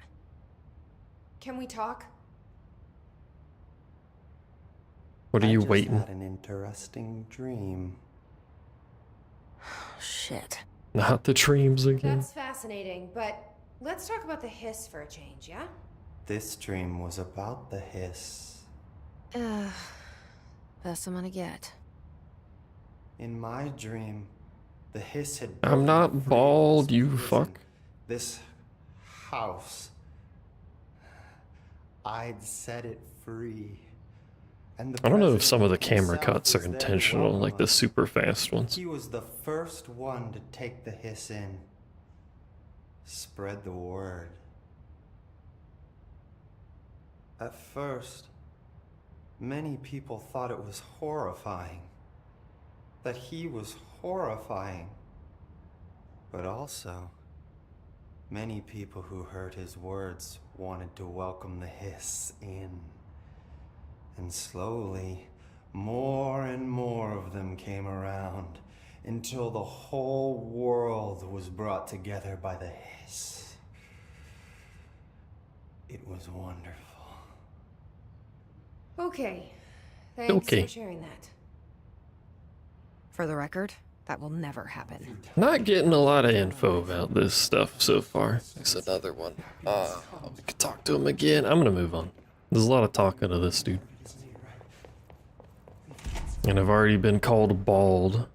Can we talk? What are you waiting? I just had an interesting dream. Shit. Not the dreams again. That's fascinating, but let's talk about the hiss for a change, yeah? This dream was about the hiss. Best I'm gonna get. In my dream, the hiss had... I'm not bald, you fuck. This house. I'd set it free. And I don't know if some of the camera cuts are intentional, like the super fast ones. He was the first one to take the hiss in. Spread the word. At first, many people thought it was horrifying. That he was horrifying. But also, many people who heard his words wanted to welcome the hiss in. And slowly, more and more of them came around, until the whole world was brought together by the hiss. It was wonderful. Okay. Thanks Okay. for sharing that. For the record, that will never happen. Not getting a lot of info about this stuff so far. There's another one. We could talk to him again. I'm gonna move on. There's a lot of talking to this dude. And I've already been called bald.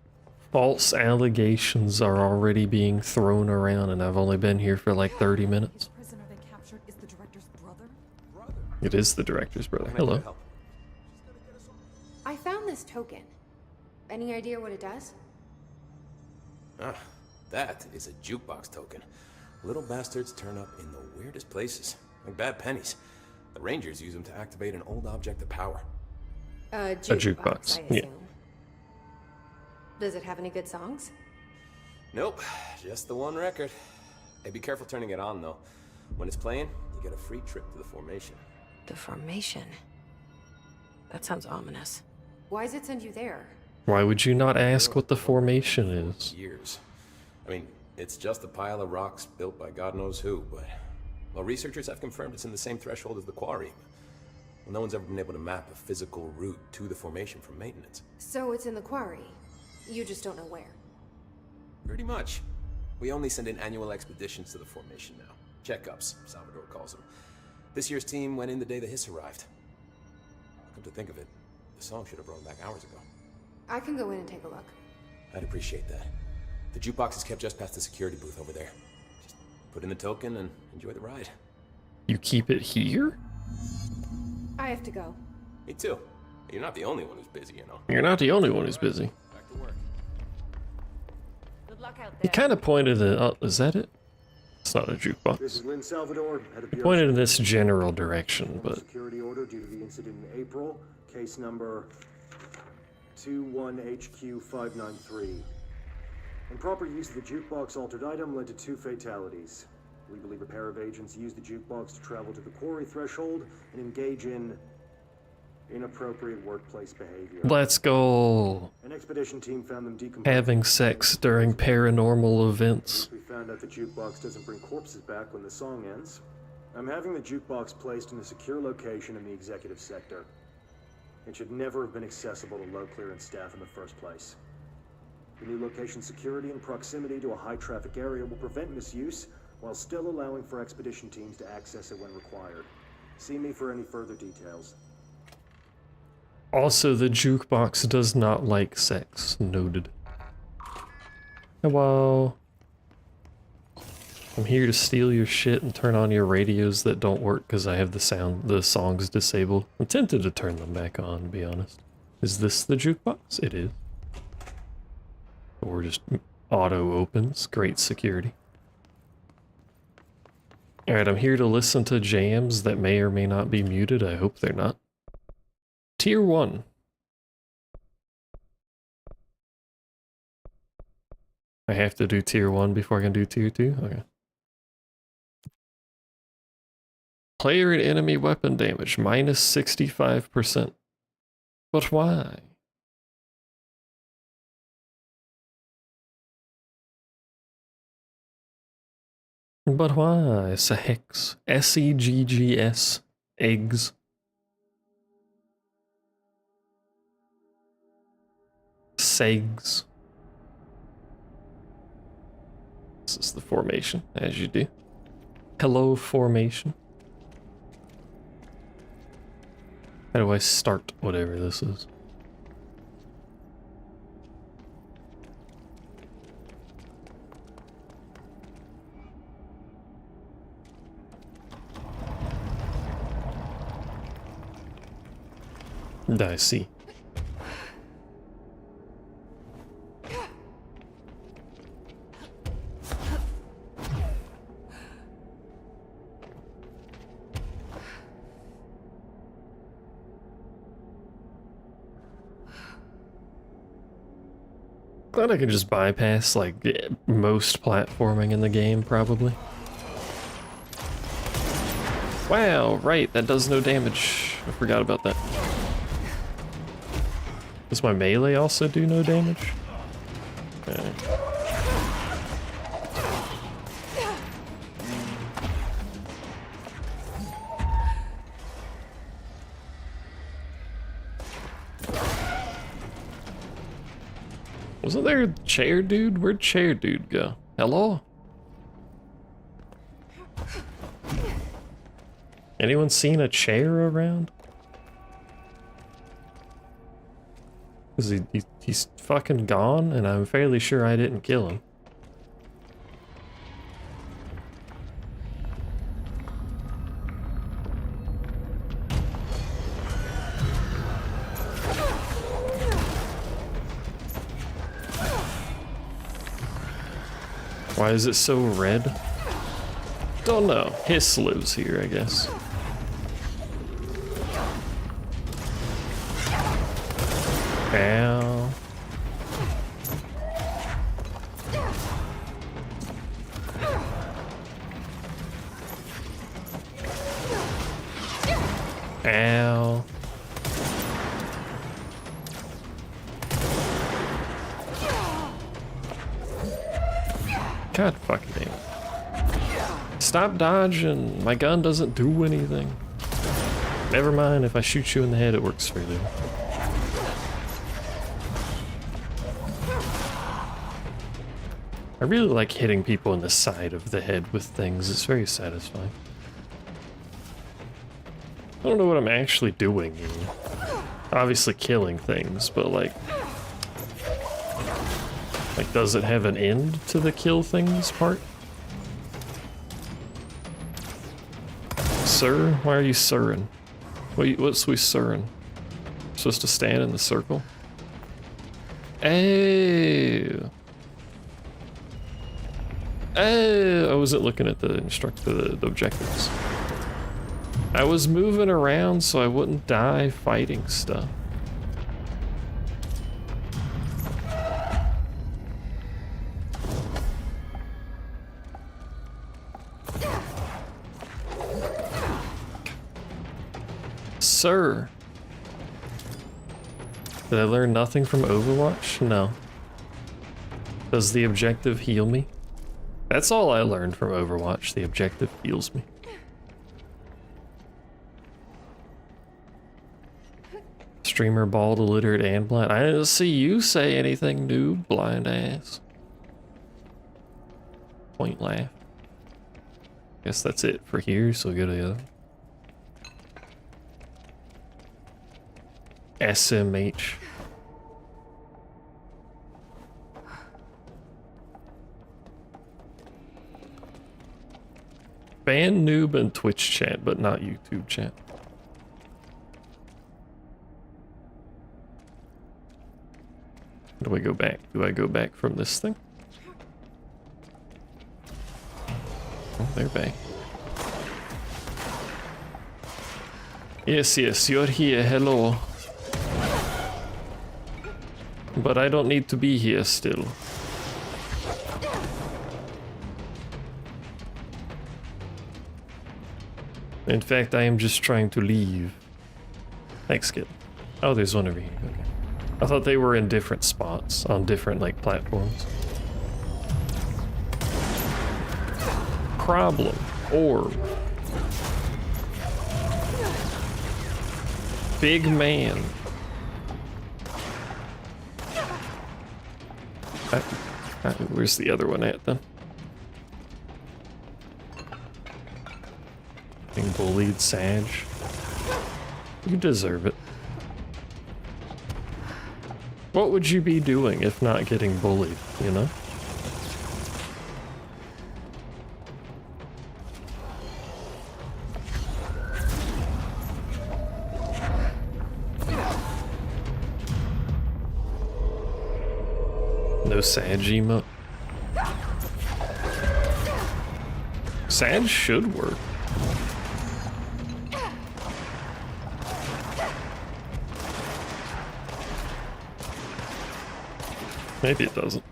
False allegations are already being thrown around, and I've only been here for like 30 minutes. Prisoner they captured is the director's brother? It is the director's brother. Hello. I found this token. Any idea what it does? That is a jukebox token. Little bastards turn up in the weirdest places, like bad pennies. The Rangers use them to activate an old object of power. A jukebox, I yeah. assume. Does it have any good songs? Nope, just the one record. Hey, be careful turning it on, though. When it's playing, you get a free trip to the formation. The formation? That sounds ominous. Why does it send you there? Why would you not ask what the formation is? Years. I mean, it's just a pile of rocks built by God knows who, but... Well, researchers have confirmed it's in the same threshold as the quarry. Well, no one's ever been able to map a physical route to the formation from maintenance. So it's in the quarry. You just don't know where. Pretty much. We only send in annual expeditions to the formation now. Checkups, Salvador calls them. This year's team went in the day the hiss arrived. Come to think of it, the song should have brought them back hours ago. I can go in and take a look. I'd appreciate that. The jukebox is kept just past the security booth over there. Just put in the token and enjoy the ride. You keep it here? I have to go. Me too. You're not the only one who's busy, you know. You're not the only one who's busy. Back to work. Good luck out He there. kind of pointed at... Oh, is that it? It's not a This jukebox. is Lynn Salvador, head of He Bureau pointed in this general direction, but... Security order due to the incident in April. Case number 21HQ593. Improper use of the jukebox altered item led to 2 fatalities. We believe a pair of agents used the jukebox to travel to the quarry threshold and engage in inappropriate workplace behavior. Let's go. An expedition team found them decomposed. Having sex during paranormal events. We found out the jukebox doesn't bring corpses back when the song ends. I'm having the jukebox placed in a secure location in the executive sector. It should never have been accessible to low clearance staff in the first place. The new location security and proximity to a high traffic area will prevent misuse while still allowing for expedition teams to access it when required. See me for any further details. Also, the jukebox does not like sex. Noted. Hello. I'm here to steal your shit and turn on your radios that don't work because I have the songs disabled. I'm tempted to turn them back on, to be honest. Is this the jukebox? It is. Or just auto opens. Great security. Alright, I'm here to listen to jams that may or may not be muted. I hope they're not. Tier 1. I have to do tier 1 before I can do tier 2? Okay. Player and enemy weapon damage, minus 65%. But why? But why? Sehex. S-E-G-G-S. Eggs. Segs. This is the formation, as you do. Hello, formation. How do I start whatever this is? I see. Glad I could just bypass, like, most platforming in the game, probably. Wow, right, that does no damage. I forgot about that. Does my melee also do no damage? Okay. Wasn't there a chair dude? Where'd chair dude go? Hello? Anyone seen a chair around? Cause he's fucking gone, and I'm fairly sure I didn't kill him. Why is it so red? Don't know. Hiss lives here, I guess. Ow. Ow. God fucking damn it. Stop dodging. My gun doesn't do anything. Never mind, if I shoot you in the head, it works fairly well. I really like hitting people in the side of the head with things. It's very satisfying. I don't know what I'm actually doing here. Obviously killing things, but like, does it have an end to the kill things part? Sir? Why are you sirring? What's we sirring? Supposed to stand in the circle? Oh. Oh, I wasn't looking at the the objectives. I was moving around so I wouldn't die fighting stuff. Sir. Did I learn nothing from Overwatch? No. Does the objective heal me? That's all I learned from Overwatch. The objective heals me. Streamer bald, illiterate, and blind. I didn't see you say anything, noob, blind ass. Point laugh. Guess that's it for here, so go to the other. SMH. Ban noob and Twitch chat, but not YouTube chat. Do I go back? Do I go back from this thing? Oh, they're back. Yes, yes, you're here, hello. But I don't need to be here still. In fact, I am just trying to leave. Thanks, kid. Oh, there's one over here. Okay. I thought they were in different spots, on different, like, platforms. Problem. Orb. Big man. Where's the other one at, then? Being bullied, Sag. You deserve it. What would you be doing if not getting bullied, you know? No Sag emote. Sag should work. Maybe it doesn't.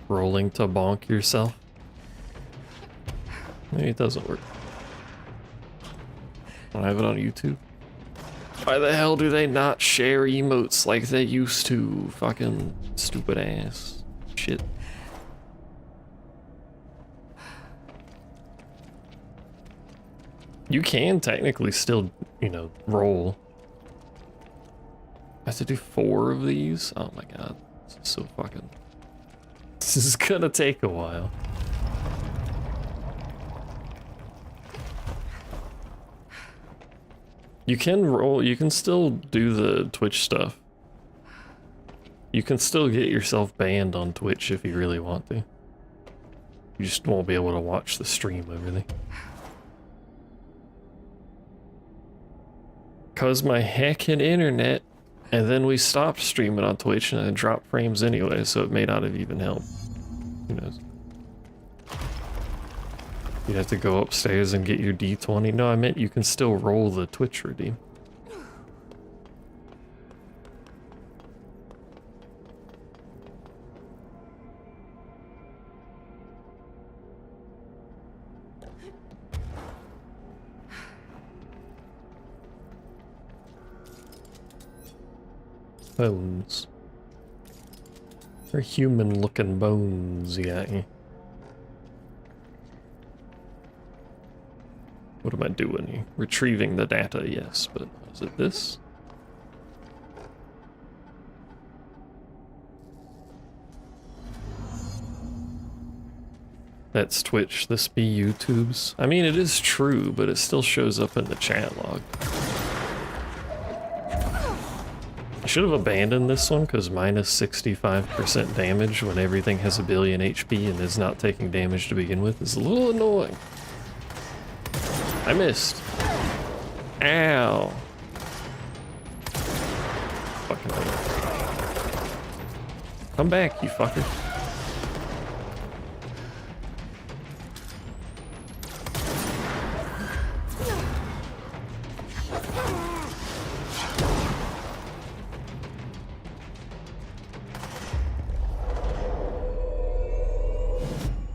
Rolling to bonk yourself. Maybe it doesn't work. I have it on YouTube. Why the hell do they not share emotes like they used to? Fucking stupid ass shit. You can technically still, you know, roll. I have to do 4 of these? Oh my god. This is so fucking... This is gonna take a while. You can roll, you can still do the Twitch stuff. You can still get yourself banned on Twitch if you really want to. You just won't be able to watch the stream of everything. Cause my heckin' internet, and then we stopped streaming on Twitch and it dropped frames anyway, so it may not have even helped. Who knows? You have to go upstairs and get your D20. No, I meant you can still roll the Twitch redeem. Bones. They're human-looking bones you got here. What am I doing here? Retrieving the data, yes, but is it this? That's Twitch, this be YouTube's. I mean, it is true, but it still shows up in the chat log. I should have abandoned this one, because minus 65% damage when everything has 1 billion HP and is not taking damage to begin with is a little annoying. I missed. Ow. Fucking hell. Come back, you fucker.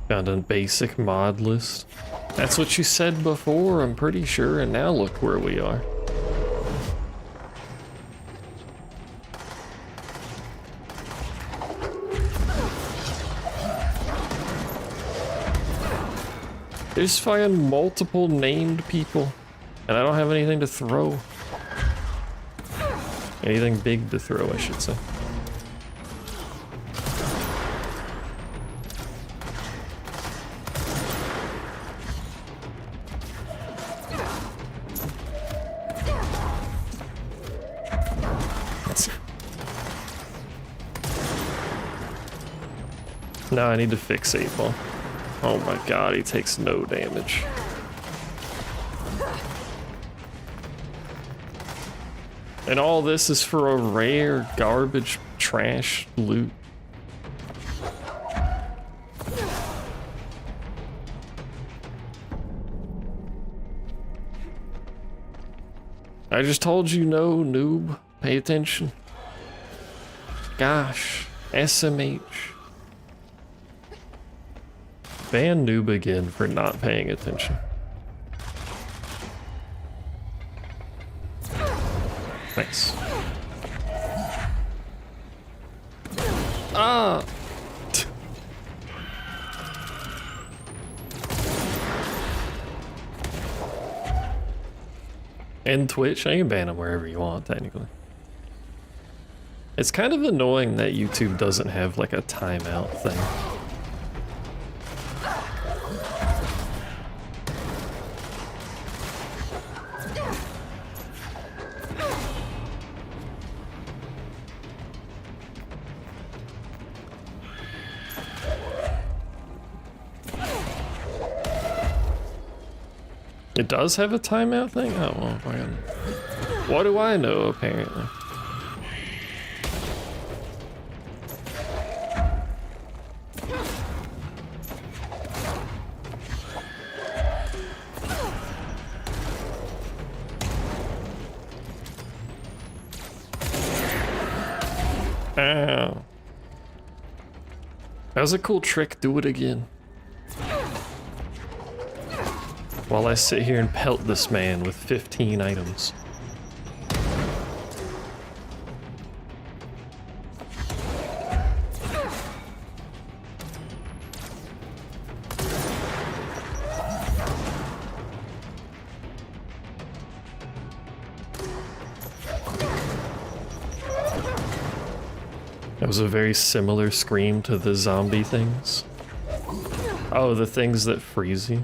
Found a basic mod list. That's what you said before, I'm pretty sure, and now look where we are. There's fucking multiple named people, and I don't have anything to throw. Anything big to throw, I should say. No, I need to fix 8 Ball. Oh my god, he takes no damage. And all this is for a rare garbage trash loot. I just told you no, noob. Pay attention. Gosh, SMH. Ban noob again for not paying attention. Thanks. Ah! And Twitch, I can ban them wherever you want, technically. It's kind of annoying that YouTube doesn't have like a timeout thing. It does have a timeout thing? Oh, well, fucking... What do I know, apparently? Ow. That was a cool trick, do it again. While I sit here and pelt this man with 15 items. That was a very similar scream to the zombie things. Oh, the things that freeze you.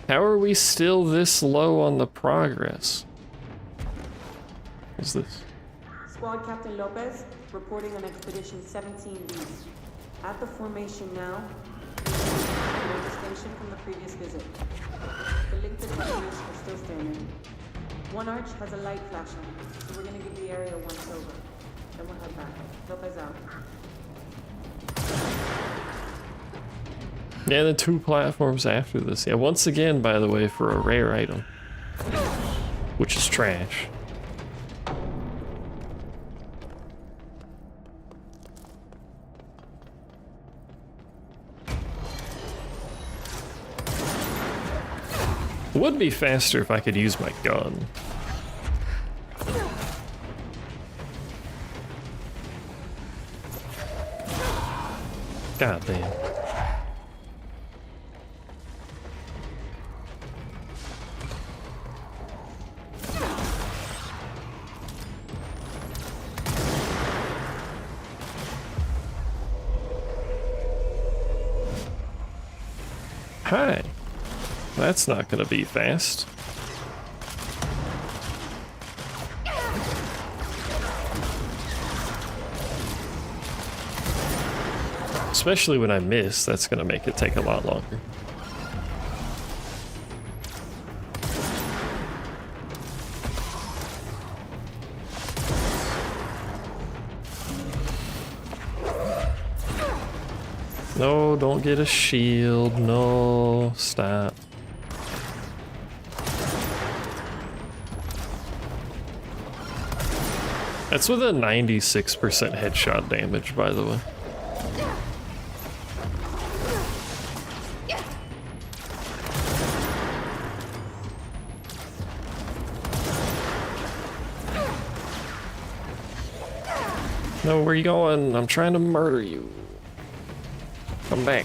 How are we still this low on the progress? What's this? Squad Captain Lopez, reporting on Expedition 17B. At the formation now, no distinction from the previous visit. The link detectors are still standing. One arch has a light flashing, so we're gonna give the area once over. Then we'll head back. Lopez out. Yeah, the 2 platforms after this. Yeah, once again, by the way, for a rare item. Which is trash. It would be faster if I could use my gun. God damn. Hi. That's not gonna be fast. Especially when I miss, that's gonna make it take a lot longer. No, don't get a shield. No, stop. That's with a 96% headshot damage, by the way. No, where you going? I'm trying to murder you. Come back.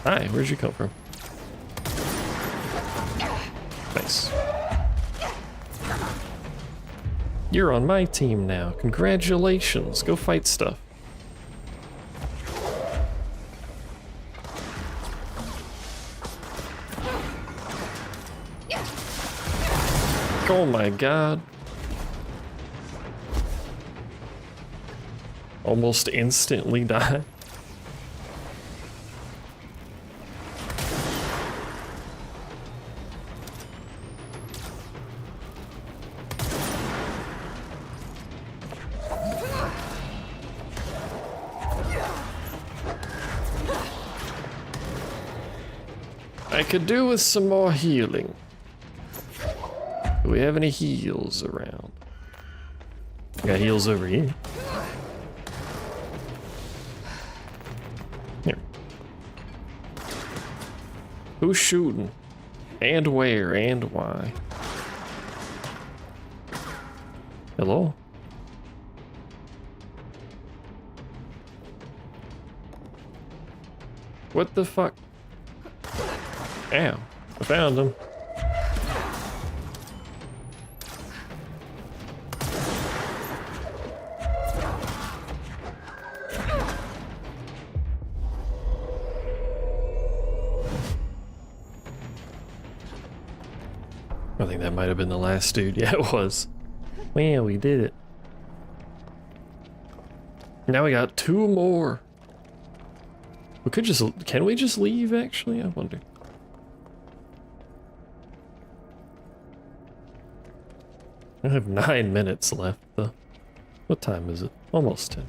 Hi, where'd you come from? Nice. You're on my team now. Congratulations. Go fight stuff. Oh my god. almost instantly die. I could do with some more healing. Do we have any heals around? Got heals over here. Here. Who's shooting? And where and why? Hello? What the fuck? Ow, I found him. I think that might have been the last dude. Yeah, it was. Well, we did it. Now we got 2 more. We could just... Can we just leave, actually? I wonder. I have 9 minutes left, though. What time is it? Almost 10.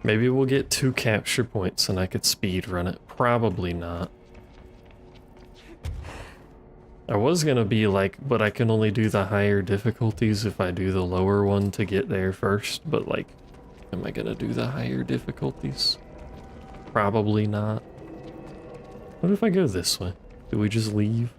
Maybe we'll get 2 capture points and I could speed run it. Probably not. I was gonna be like, but I can only do the higher difficulties if I do the lower one to get there first, but like, am I gonna do the higher difficulties? Probably not. What if I go this way? Do we just leave?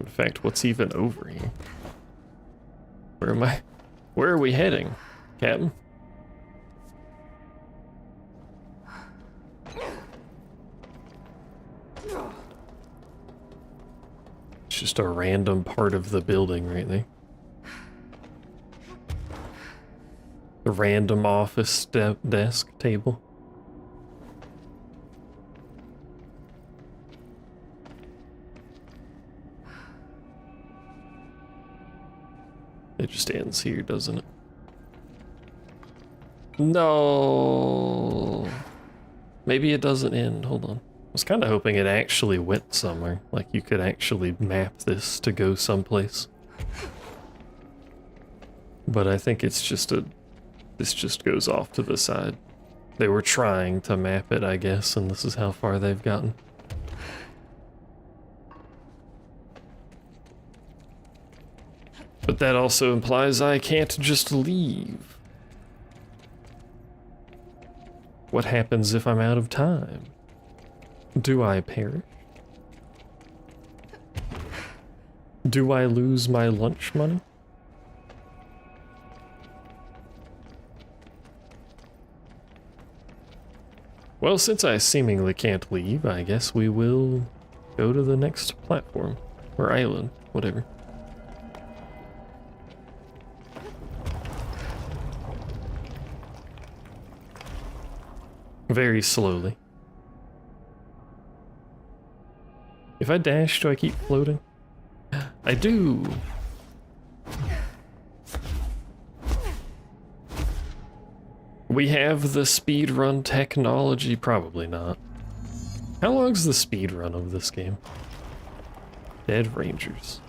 In fact, what's even over here? Where am I? Where are we heading, Captain? It's just a random part of the building right there. A random office desk table. It just ends here, doesn't it? No. Maybe it doesn't end. Hold on. I was kind of hoping it actually went somewhere. Like you could actually map this to go someplace. But I think it's just a... This just goes off to the side. They were trying to map it, I guess, and this is how far they've gotten. But that also implies I can't just leave. What happens if I'm out of time? Do I perish? Do I lose my lunch money? Well, since I seemingly can't leave, I guess we will go to the next platform. Or island, whatever. Very slowly. If I dash, do I keep floating? I do! We have the speedrun technology. Probably not. How long's the speedrun of this game? Dead Rangers.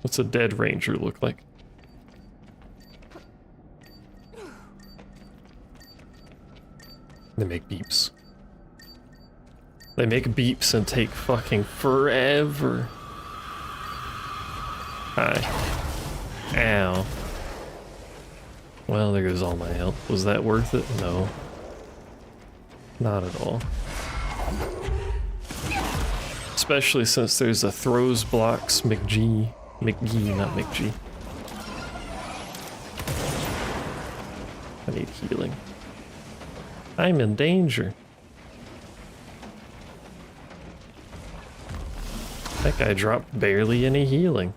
What's a dead ranger look like? They make beeps. They make beeps and take fucking forever. Hi. Ow. Well, there goes all my health. Was that worth it? No. Not at all. Especially since there's a throws blocks McGee. McGee, not McG. I need healing. I'm in danger. That guy dropped barely any healing.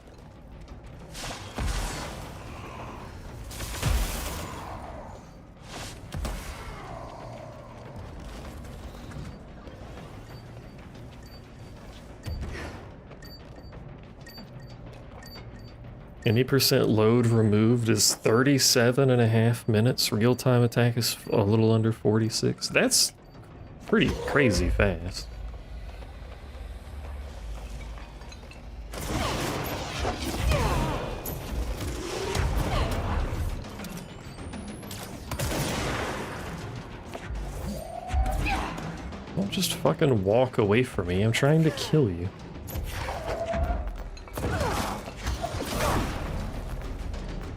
Any percent load removed is 37.5 minutes. Real-time attack is a little under 46. That's pretty crazy fast. Don't just fucking walk away from me. I'm trying to kill you.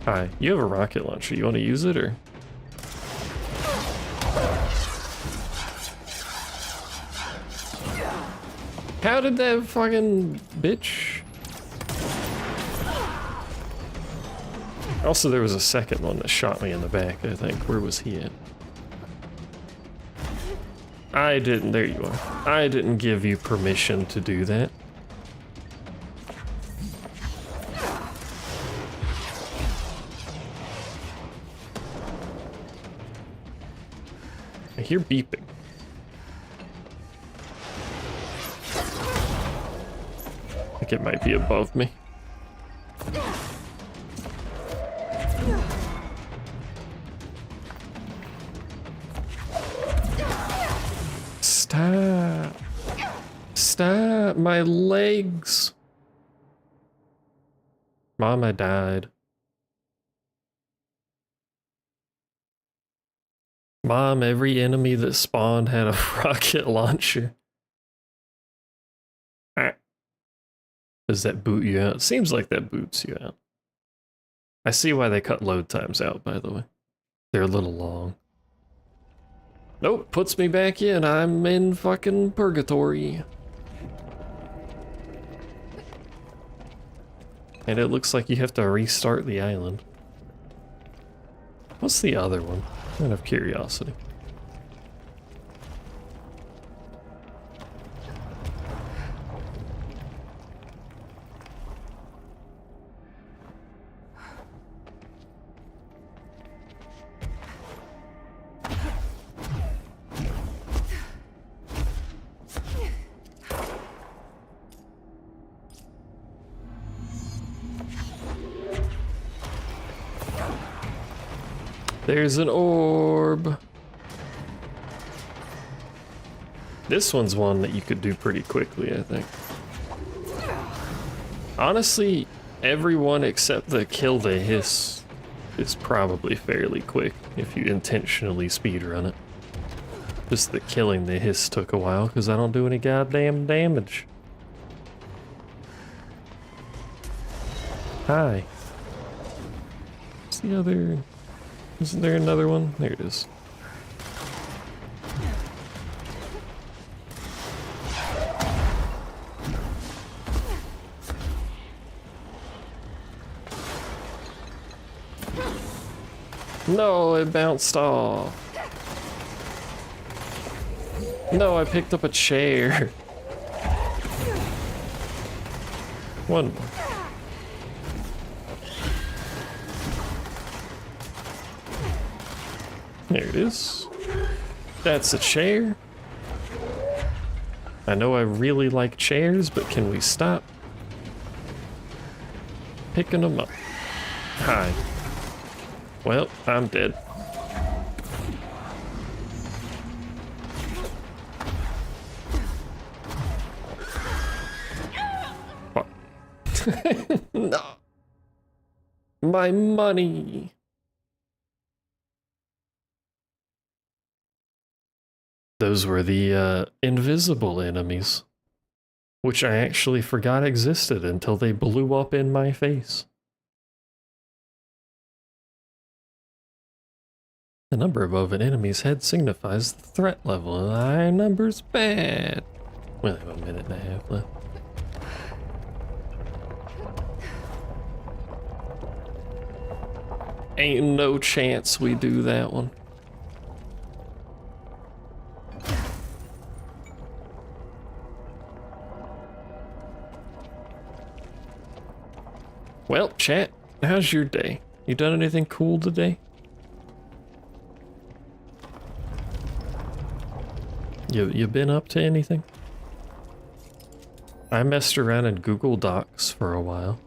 Hi, you have a rocket launcher. You want to use it, or? How did that fucking bitch? Also, there was a second one that shot me in the back, I think. Where was he at? There you are. I didn't give you permission to do that. I hear beeping. I think it might be above me. Stop. Stop. My legs. Mom, I died. Mom, every enemy that spawned had a rocket launcher. Does that boot you out? Seems like that boots you out. I see why they cut load times out, by the way. They're a little long. Nope, puts me back in. I'm in fucking purgatory. And it looks like you have to restart the island. What's the other one? Out of curiosity. There's an orb. This one's one that you could do pretty quickly, I think. Honestly, everyone except the kill the hiss is probably fairly quick if you intentionally speedrun it. Just the killing the hiss took a while because I don't do any goddamn damage. Hi. What's the other... Isn't there another one? There it is. No, it bounced off. No, I picked up a chair. One more. There it is. That's a chair. I know I really like chairs, but can we stop picking them up? Hi. Well, I'm dead. Fuck. No. My money. Those were the invisible enemies, which I actually forgot existed until they blew up in my face. The number above an enemy's head signifies the threat level, and our number's bad. We only have a minute and a half left. Ain't no chance we do that one. Well, chat, how's your day? You done anything cool today? You been up to anything? I messed around in Google Docs for a while.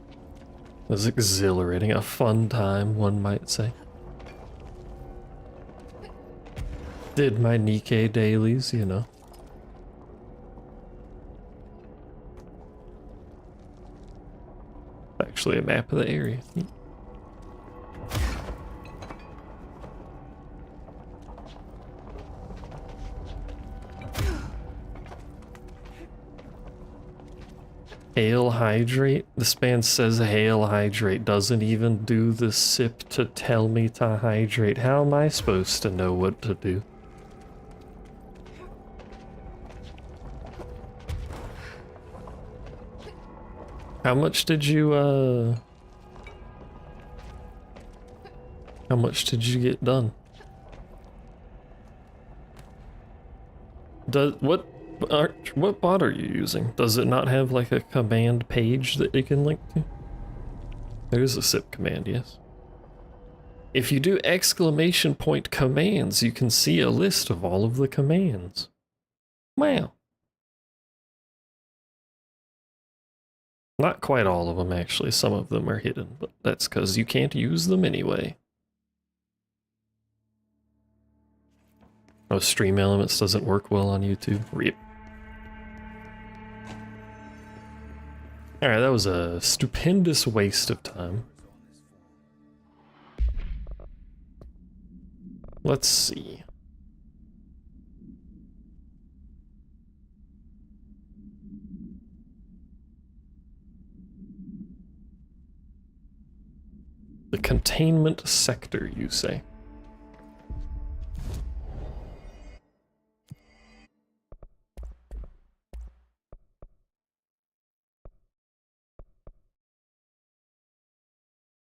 It was exhilarating, a fun time, one might say. Did my Nikkei dailies, you know. Actually a map of the area. Hail hydrate? This band says hail hydrate, doesn't even do the sip to tell me to hydrate. How am I supposed to know what to do? How much did you get done? What bot are you using? Does it not have like a command page that you can link to? There's a sip command, yes. If you do exclamation point commands, you can see a list of all of the commands. Wow. Not quite all of them, actually. Some of them are hidden, but that's because you can't use them anyway. Oh, Stream Elements doesn't work well on YouTube. RIP. Alright, that was a stupendous waste of time. Let's see. The containment sector, you say?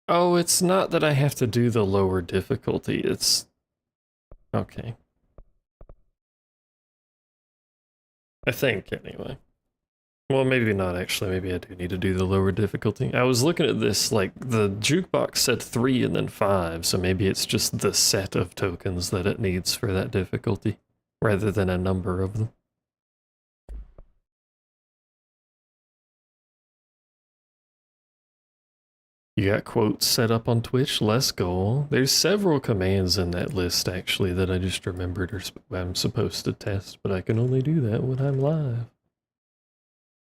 Oh, it's not that I have to do the lower difficulty, it's... Okay. I think, anyway. Well, maybe not, actually. Maybe I do need to do the lower difficulty. I was looking at this, like, the jukebox said 3 and then 5, so maybe it's just the set of tokens that it needs for that difficulty, rather than a number of them. You got quotes set up on Twitch? Let's go. There's several commands in that list, actually, that I just remembered I'm supposed to test, but I can only do that when I'm live.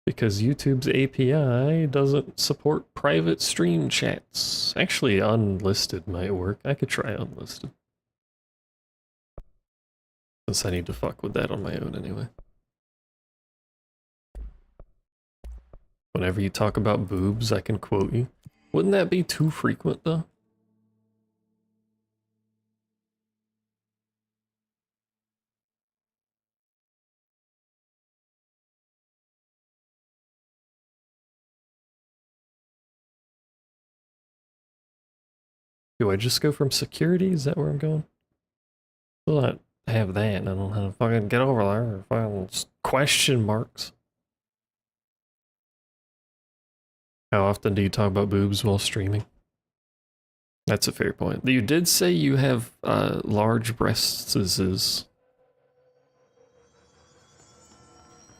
Because YouTube's API doesn't support private stream chats. Actually, unlisted might work. I could try unlisted. Since I need to fuck with that on my own anyway. Whenever you talk about boobs, I can quote you. Wouldn't that be too frequent, though? Do I just go from security? Is that where I'm going? Will not have that. I don't know how to fucking get over there. Fucking question marks. How often do you talk about boobs while streaming? That's a fair point. You did say you have large breasts.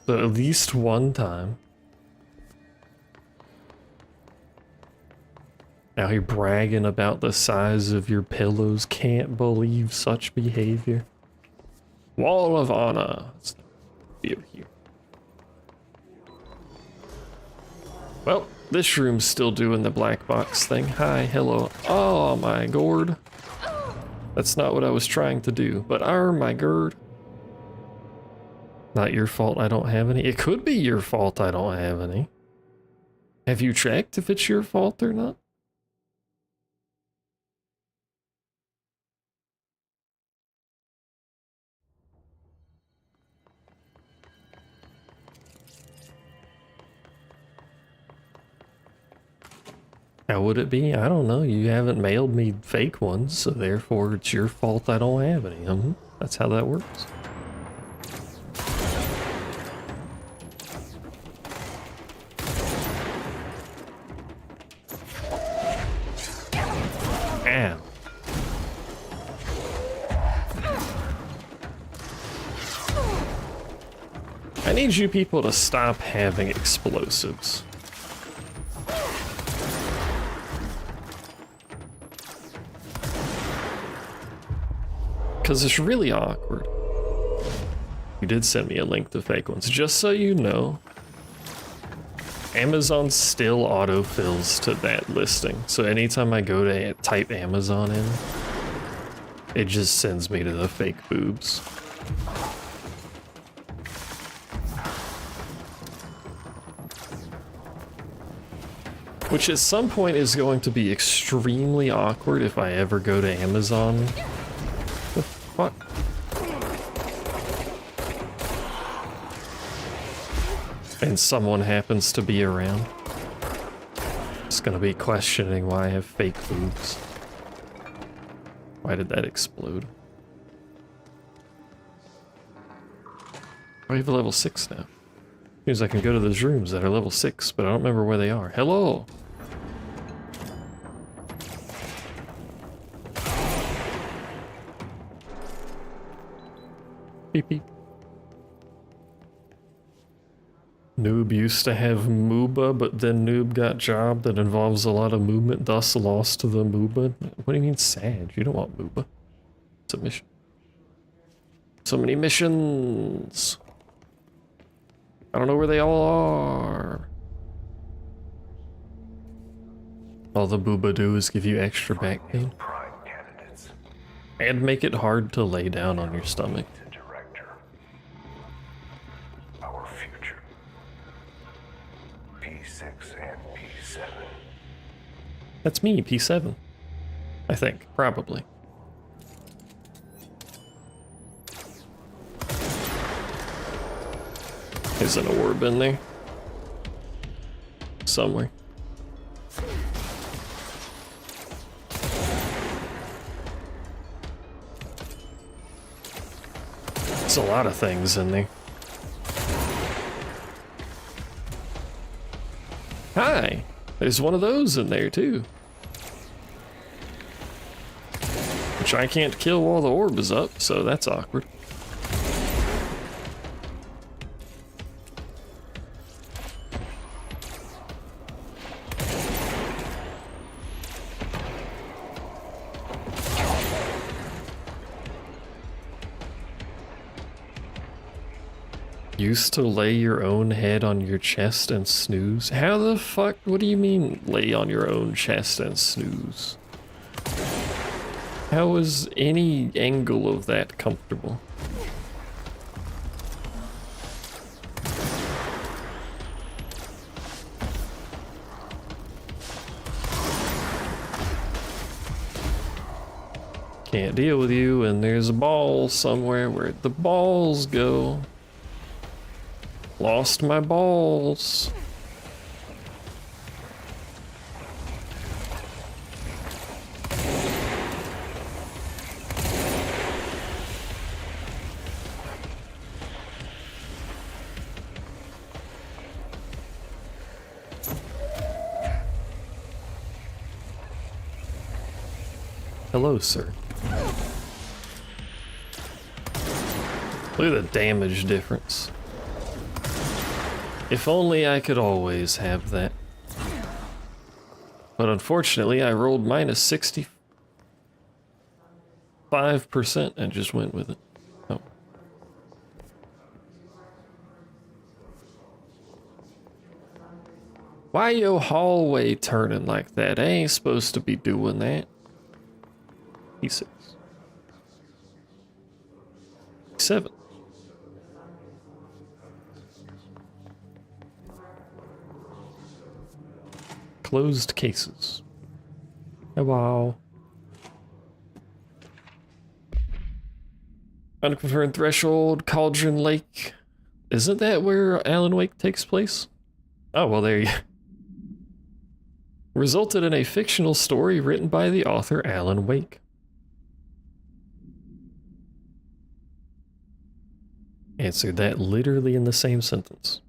But at least one time. Now you're bragging about the size of your pillows. Can't believe such behavior. Wall of Honor. Let's be over here. Well, this room's still doing the black box thing. Hi, hello. Oh my gourd. That's not what I was trying to do, but oh my gourd. Not your fault I don't have any. It could be your fault I don't have any. Have you checked if it's your fault or not? How would it be? I don't know. You haven't mailed me fake ones, so therefore it's your fault I don't have any. That's how that works. Ow. I need you people to stop having explosives. Because it's really awkward. You did send me a link to fake ones. Just so you know, Amazon still autofills to that listing. So anytime I go to type Amazon in, it just sends me to the fake boobs. Which at some point is going to be extremely awkward if I ever go to Amazon. The fuck? And someone happens to be around. It's gonna be questioning why I have fake boobs. Why did that explode? I have a level 6 now. Means I can go to those rooms that are level 6, but I don't remember where they are. Hello! Beep beep. Noob used to have Mooba, but then Noob got job that involves a lot of movement, thus lost to the Mooba. What do you mean sad? You don't want Mooba. It's a mission. So many missions! I don't know where they all are. All the booba do is give you extra back pain. And make it hard to lay down on your stomach. Our future. P6 and P7. That's me, P7. I think, probably. There's an orb in there. Somewhere. There's a lot of things in there. Hi! There's one of those in there too. Which I can't kill while the orb is up, so that's awkward. Used to lay your own head on your chest and snooze? How the fuck? What do you mean lay on your own chest and snooze? How is any angle of that comfortable? Can't deal with you, and there's a ball somewhere. Where'd the balls go? Lost my balls. Hello, sir. Look at the damage difference. If only I could always have that. But unfortunately, I rolled minus 65% and just went with it. Oh. Why your hallway turning like that? I ain't supposed to be doing that. P6. 7. Closed cases. Oh, wow. Unconfirmed Threshold, Cauldron Lake. Isn't that where Alan Wake takes place? Oh, well, there you go. Resulted in a fictional story written by the author Alan Wake. Answered that literally in the same sentence.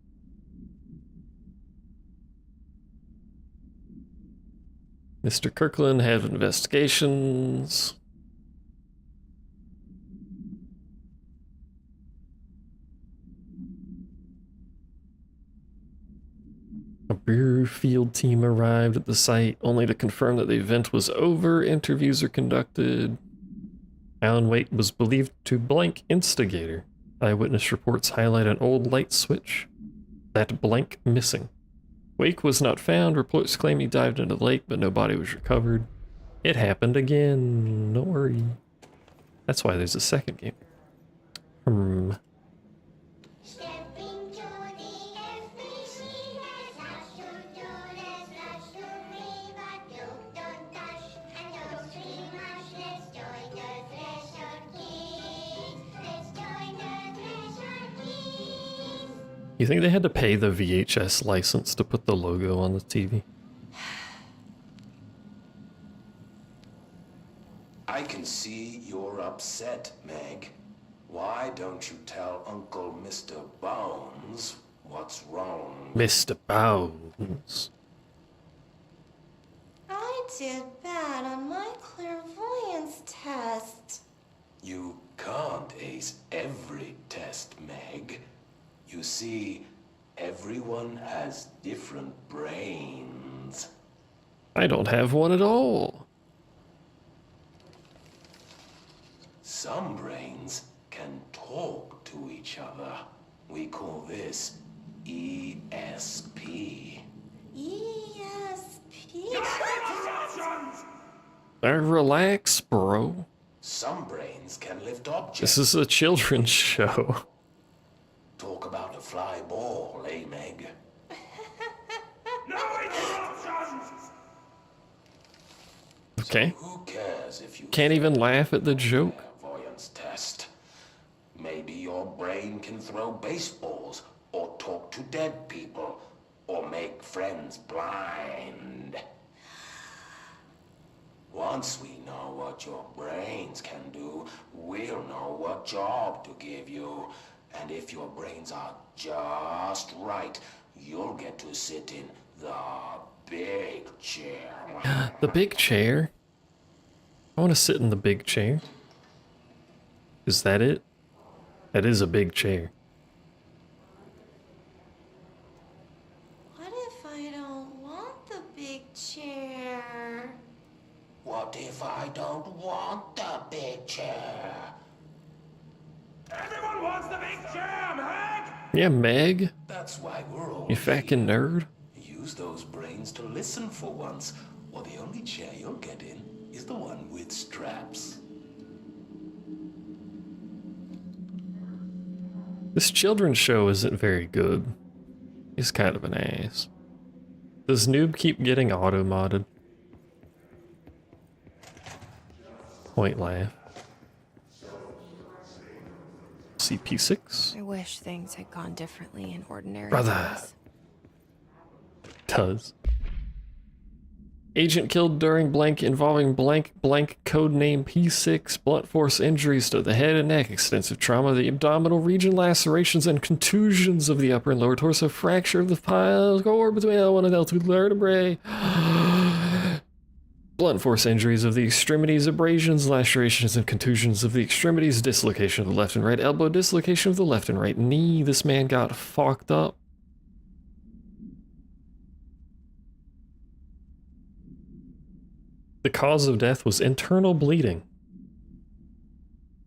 Mr. Kirkland had investigations. A beer field team arrived at the site only to confirm that the event was over. Interviews are conducted. Alan Wake was believed to blank instigator. Eyewitness reports highlight an old light switch. That blank missing. Wake was not found. Reports claim he dived into the lake, but no body was recovered. It happened again. Don't worry. That's why there's a second game. You think they had to pay the VHS license to put the logo on the TV? I can see you're upset, Meg. Why don't you tell Uncle Mr. Bones what's wrong? Mr. Bones. I did bad on my clairvoyance test. You can't ace every test, Meg. You see, everyone has different brains. I don't have one at all. Some brains can talk to each other. We call this ESP. ESP? Relax, bro. Some brains can lift objects. This is a children's show. Talk about a fly ball, eh, Meg? Okay. So who cares if you can't even laugh at the joke? Clairvoyance test. Maybe your brain can throw baseballs, or talk to dead people, or make friends blind. Once we know what your brains can do, we'll know what job to give you. And if your brains are just right, you'll get to sit in the big chair. The big chair? I want to sit in the big chair. Is that it? That is a big chair. What if I don't want the big chair? What if I don't want the big chair? Everyone wants the big chair, Meg! Yeah, Meg. That's why we're all You fucking nerd. Use those brains to listen for once, or the only chair you'll get in is the one with straps. This children's show isn't very good. He's kind of an ass. Does Noob keep getting auto-modded? Point laugh. CP6? I wish things had gone differently in ordinary Brother. days. Does. Agent killed during blank involving blank codename P6, blunt force injuries to the head and neck, extensive trauma of the abdominal region, lacerations and contusions of the upper and lower torso, fracture of the spinal cord between L1 and L2 vertebrae, blunt force injuries of the extremities, abrasions, lacerations and contusions of the extremities, dislocation of the left and right elbow, dislocation of the left and right knee. This man got fucked up. The cause of death was internal bleeding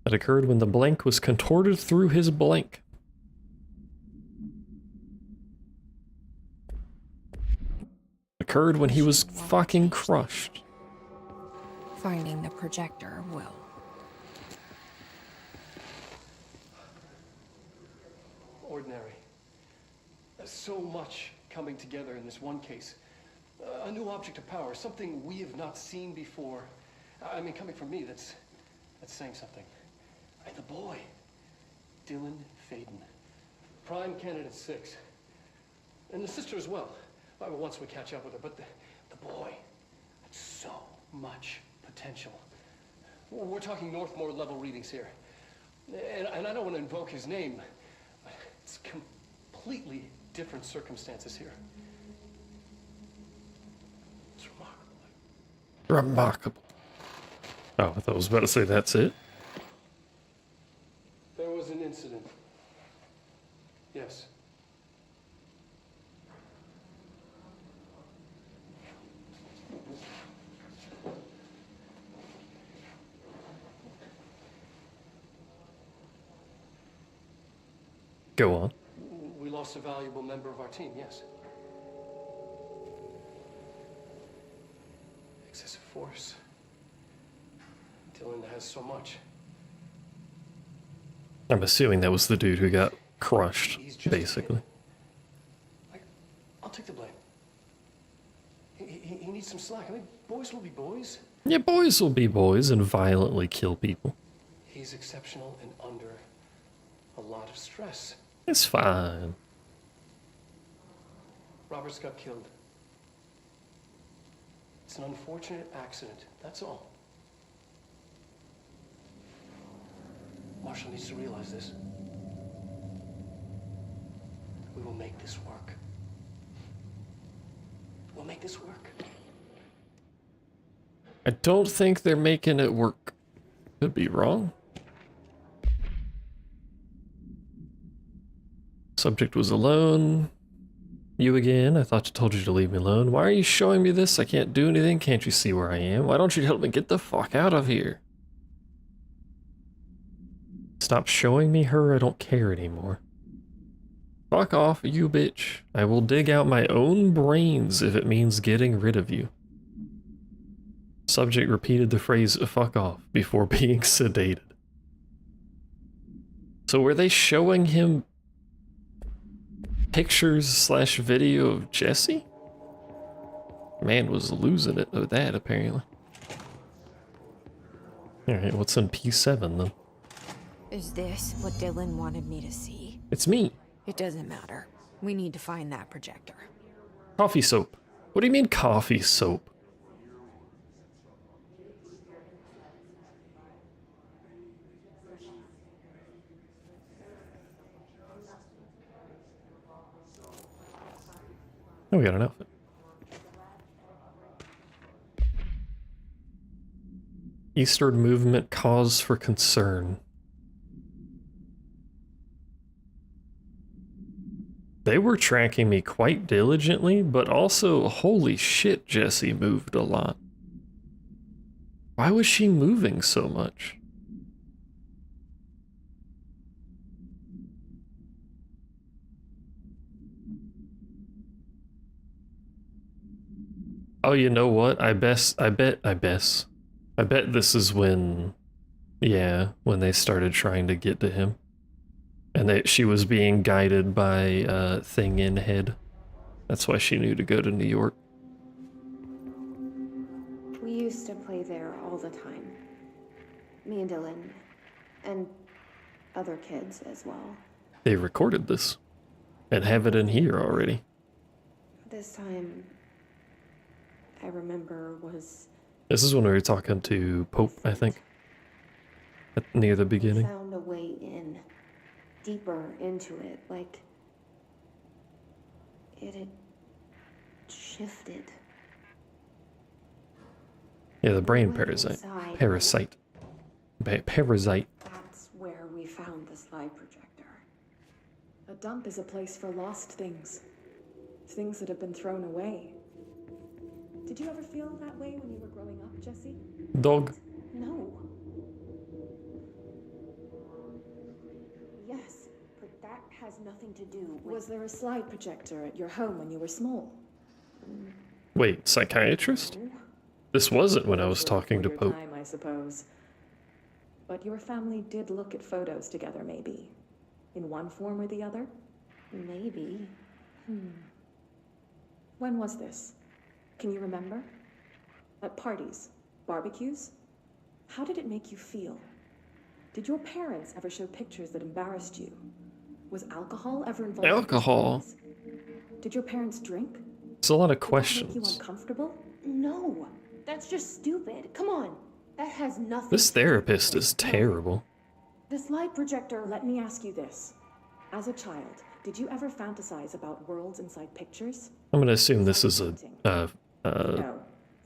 that occurred when the blank was contorted through his blank. Occurred when he was fucking crushed. Finding the projector will. Ordinary. So much coming together in this one case. A new object of power, something we have not seen before. I mean, coming from me, that's saying something. And the boy, Dylan Faden, prime candidate 6. And the sister as well, once we catch up with her. But the boy, so much potential. We're talking Northmore level readings here. And I don't want to invoke his name, but it's completely different circumstances here. It's remarkable. Remarkable. Oh, I thought I was about to say that's it. There was an incident. Yes. Go on. We lost a valuable member of our team, yes. Excessive force. Dylan has so much. I'm assuming that was the dude who got crushed, basically. I'll take the blame. He needs some slack. I mean, boys will be boys. Yeah, boys will be boys and violently kill people. He's exceptional and under a lot of stress. It's fine. Roberts got killed. It's an unfortunate accident, that's all. Marshall needs to realize this. We will make this work. We'll make this work. I don't think they're making it work. Could be wrong. Subject was alone. You again? I thought I told you to leave me alone. Why are you showing me this? I can't do anything. Can't you see where I am? Why don't you help me get the fuck out of here? Stop showing me her. I don't care anymore. Fuck off, you bitch. I will dig out my own brains if it means getting rid of you. Subject repeated the phrase, fuck off, before being sedated. So were they showing him pictures slash video of Jesse? Man was losing it with that, apparently. Alright, what's in P7 then? Is this what Dylan wanted me to see? It's me. It doesn't matter. We need to find that projector. Coffee soap. What do you mean coffee soap? Oh, we got an outfit. Eastward movement cause for concern. They were tracking me quite diligently, but also, holy shit, Jessie moved a lot. Why was she moving so much? Oh, you know what? I bet this is when, yeah, when they started trying to get to him. And she was being guided by Thing in Head. That's why she knew to go to New York. We used to play there all the time. Me and Dylan. And other kids as well. They recorded this. And have it in here already. This time, I remember was... This is when we were talking to Pope, I think. Near the beginning. Found a way in. Deeper into it, like it had shifted. Yeah, the brain parasite. Parasite. Parasite. That's where we found the slide projector. A dump is a place for lost things. Things that have been thrown away. Did you ever feel that way when you were growing up, Jesse? Dog. No. Yes, but that has nothing to do with... Was there a slide projector at your home when you were small? Wait, psychiatrist? This wasn't when I was talking to Pope. Time, I suppose. But your family did look at photos together, maybe. In one form or the other? Maybe. When was this? Can you remember? At parties? Barbecues? How did it make you feel? Did your parents ever show pictures that embarrassed you? Was alcohol ever involved? Alcohol? Did your parents drink? It's a lot of Did that questions. make you uncomfortable? No, that's just stupid. Come on, that has nothing... This therapist is terrible. The slide projector, let me ask you this. As a child, did you ever fantasize about worlds inside pictures? I'm gonna assume this is a No.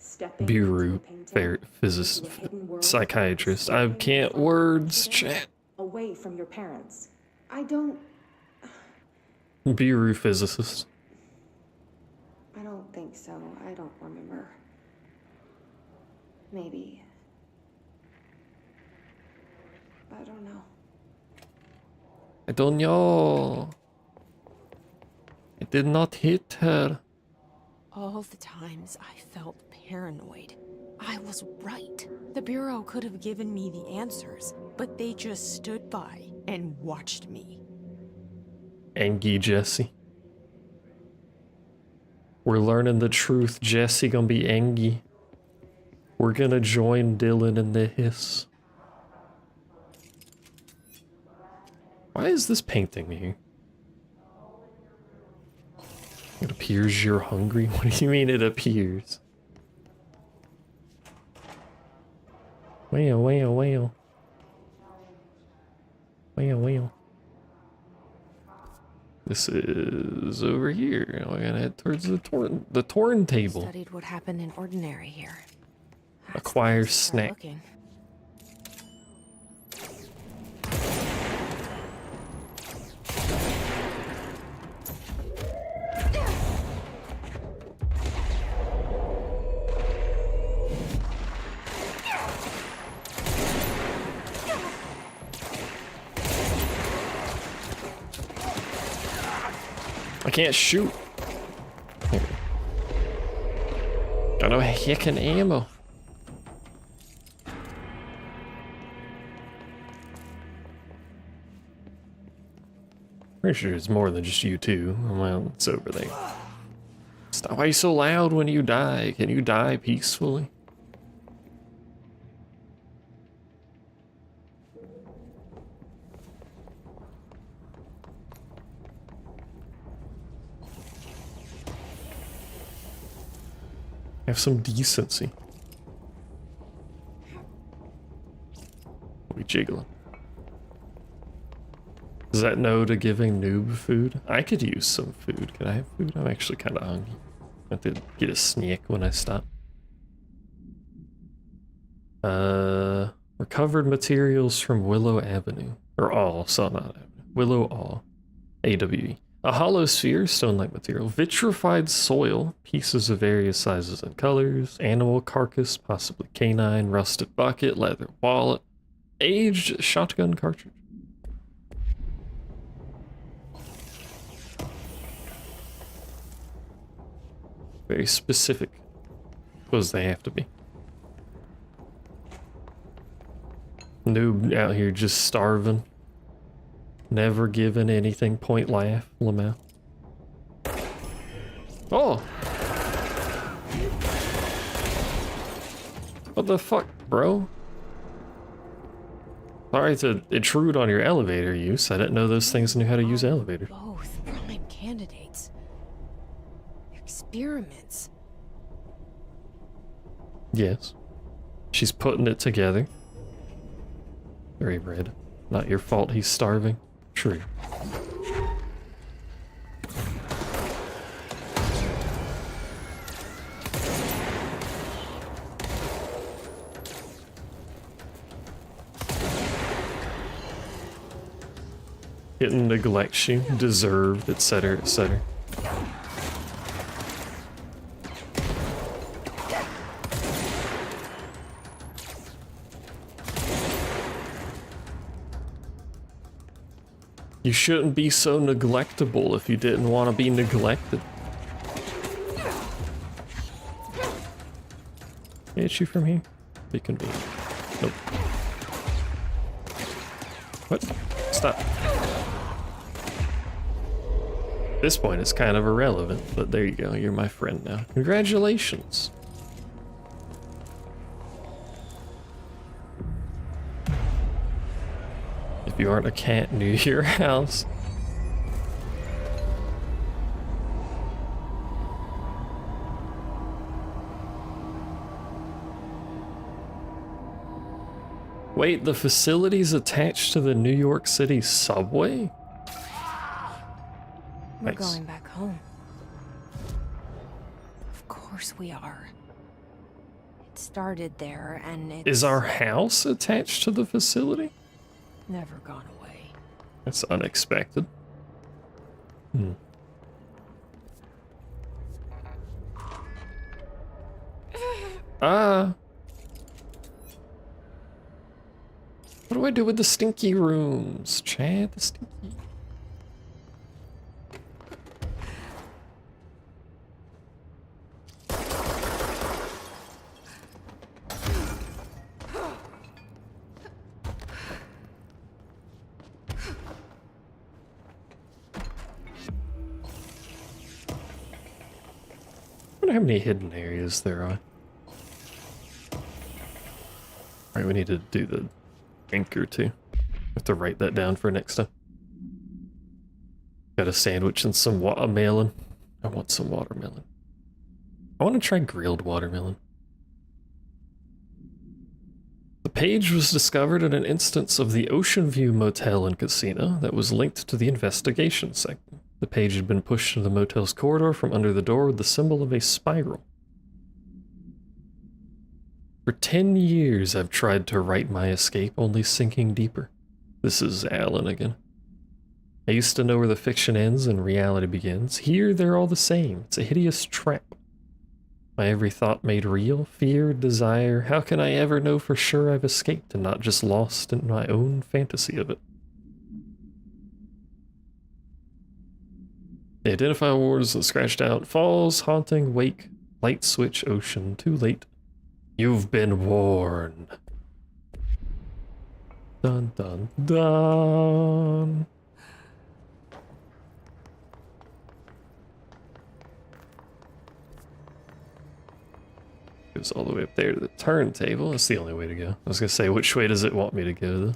stepping Bureau, into a painting, physicist, into a hidden world, psychiatrist. I can't words, chat. away from your parents. I don't Bureau physicist. think so. I don't remember. Maybe. I don't know. I don't know. I did not hit her. All the times I felt paranoid, I was right. The Bureau could have given me the answers, but they just stood by and watched me. Angie Jesse. We're learning the truth. Jesse gonna be Angie. We're gonna join Dylan in the hiss. Why is this painting here? It appears you're hungry? What do you mean it appears? Well. Well. This is over here. We're gonna head towards the torn table. Studied what happened in Ordinary here. Acquire snack. Looking. I can't shoot. Got no heckin' ammo. Pretty sure it's more than just you two. Well, it's over there. Stop. Why are you so loud when you die? Can you die peacefully? Have some decency. We jiggling. Does that no to giving noob food? I could use some food. Could I have food? I'm actually kind of hungry. I have to get a snack when I stop. Recovered materials from Willow Avenue. Or All, so not Avenue. Willow All. AWE. A hollow sphere, stone-like material, vitrified soil, pieces of various sizes and colors, animal carcass, possibly canine, rusted bucket, leather wallet, aged shotgun cartridge. Very specific. Suppose they have to be. Noob out here just starving. Never given anything. Point laugh, Lamau. Oh! What the fuck, bro? Sorry to intrude on your elevator use. I didn't know those things knew how to use elevators. Both prime candidates. Experiments. Yes. She's putting it together. Very red. Not your fault he's starving. True. Didn't neglect you, deserved, etc., etc. You shouldn't be so neglectable if you didn't want to be neglected. Hit you from here? Be convenient. Nope. What? Stop. At this point, it's kind of irrelevant, but there you go. You're my friend now. Congratulations. If you aren't a cat near your house. Wait, the facility's attached to the New York City subway? We're Nice. going back home. Of course we are. It started there, and it's Is our house attached to the facility? never gone away. That's unexpected. Hmm. What do I do with the stinky rooms? Chad, the stinky. I wonder how many hidden areas there are. Alright, we need to do the anchor too. Have to write that down for next time. Got a sandwich and some watermelon. I want some watermelon. I want to try grilled watermelon. The page was discovered in an instance of the Ocean View Motel and Casino that was linked to the investigation segment. The page had been pushed into the motel's corridor from under the door with the symbol of a spiral. For 10 years I've tried to write my escape, only sinking deeper. This is Alan again. I used to know where the fiction ends and reality begins. Here they're all the same. It's a hideous trap. My every thought made real, fear, desire. How can I ever know for sure I've escaped and not just lost in my own fantasy of it? The identifier words scratched out. Falls, haunting, wake, light switch, ocean. Too late. You've been warned. Dun dun dun. Goes all the way up there to the turntable. That's the only way to go. I was gonna say, which way does it want me to go though?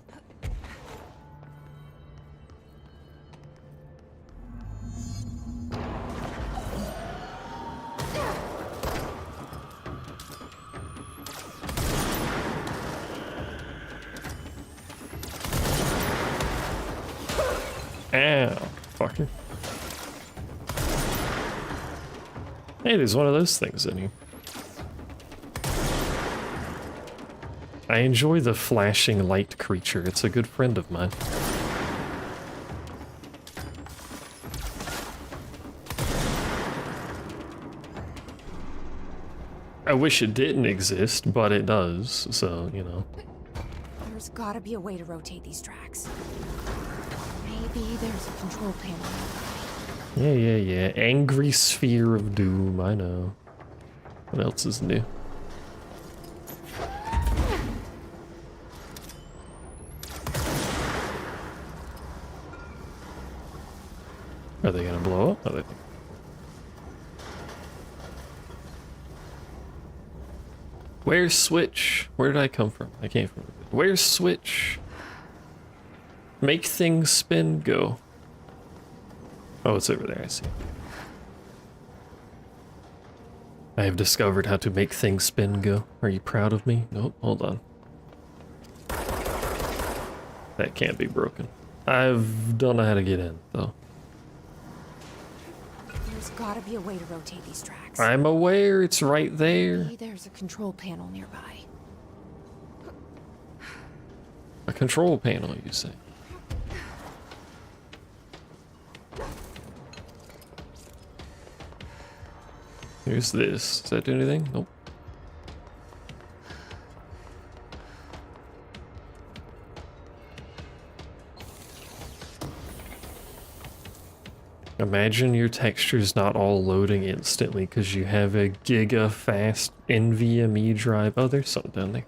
Ow, fucker. Hey, there's one of those things in here. I enjoy the flashing light creature. It's a good friend of mine. I wish it didn't exist, but it does, so, you know. There's gotta be a way to rotate these tracks. Maybe there's a control panel. Yeah. Angry sphere of doom, I know. What else is new? Are they gonna blow up? Are they? Where's Switch? Where did I come from? I came from. Where's Switch? Make things spin, go. Oh, it's over there, I see. I have discovered how to make things spin, go. Are you proud of me? Nope, hold on. That can't be broken. Don't know how to get in, though. There's gotta be a way to rotate these tracks. I'm aware, it's right there. Maybe there's a control panel nearby. A control panel, you say? Here's this. Does that do anything? Nope. Imagine your texture's not all loading instantly because you have a giga fast NVMe drive. Oh, there's something down there.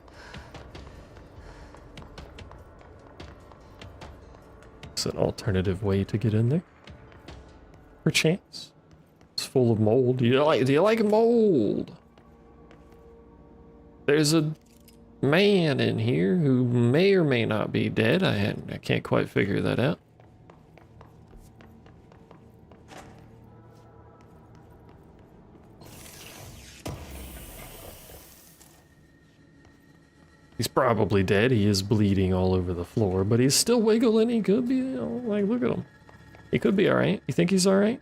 It's an alternative way to get in there. Perchance. It's full of mold. Do you like mold? There's a man in here who may or may not be dead. I can't quite figure that out. He's probably dead. He is bleeding all over the floor, but he's still wiggling. He could be, like, look at him. He could be alright. You think he's alright?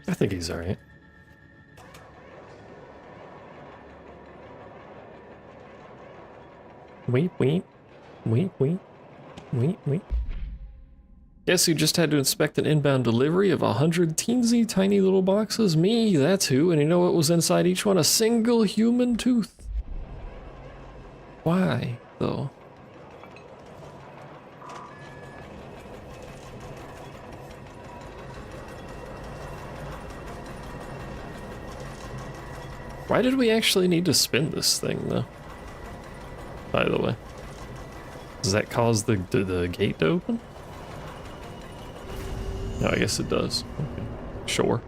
I think he's alright. Wait, wait. Wait, wait. Wait, wait. Guess who just had to inspect an inbound delivery of 100 teensy tiny little boxes? Me, that's who. And you know what was inside each one? A single human tooth. Why, though? Why did we actually need to spin this thing, though? By the way. Does that cause the gate to open? No, I guess it does. Okay. Sure.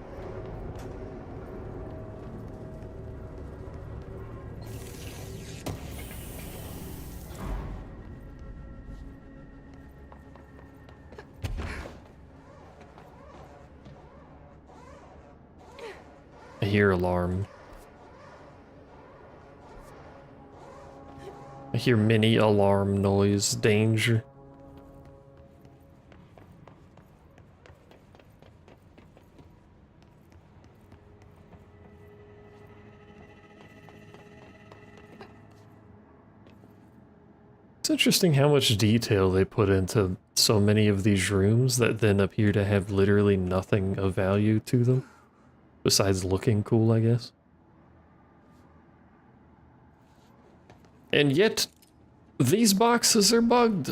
I hear alarm. I hear mini alarm noise. Danger. It's interesting how much detail they put into so many of these rooms that then appear to have literally nothing of value to them. Besides looking cool, I guess. And yet, these boxes are bugged.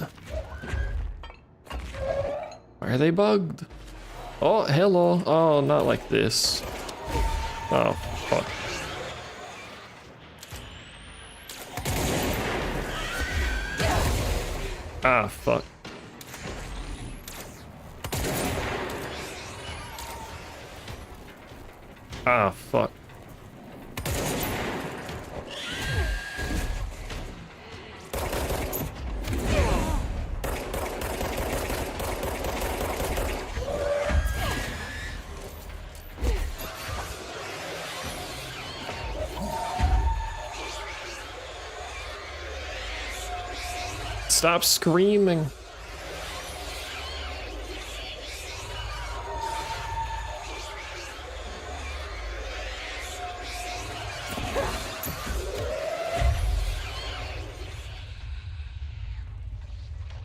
Why are they bugged? Oh, hello. Oh, not like this. Oh, fuck. Ah, fuck. Ah, fuck. Stop screaming.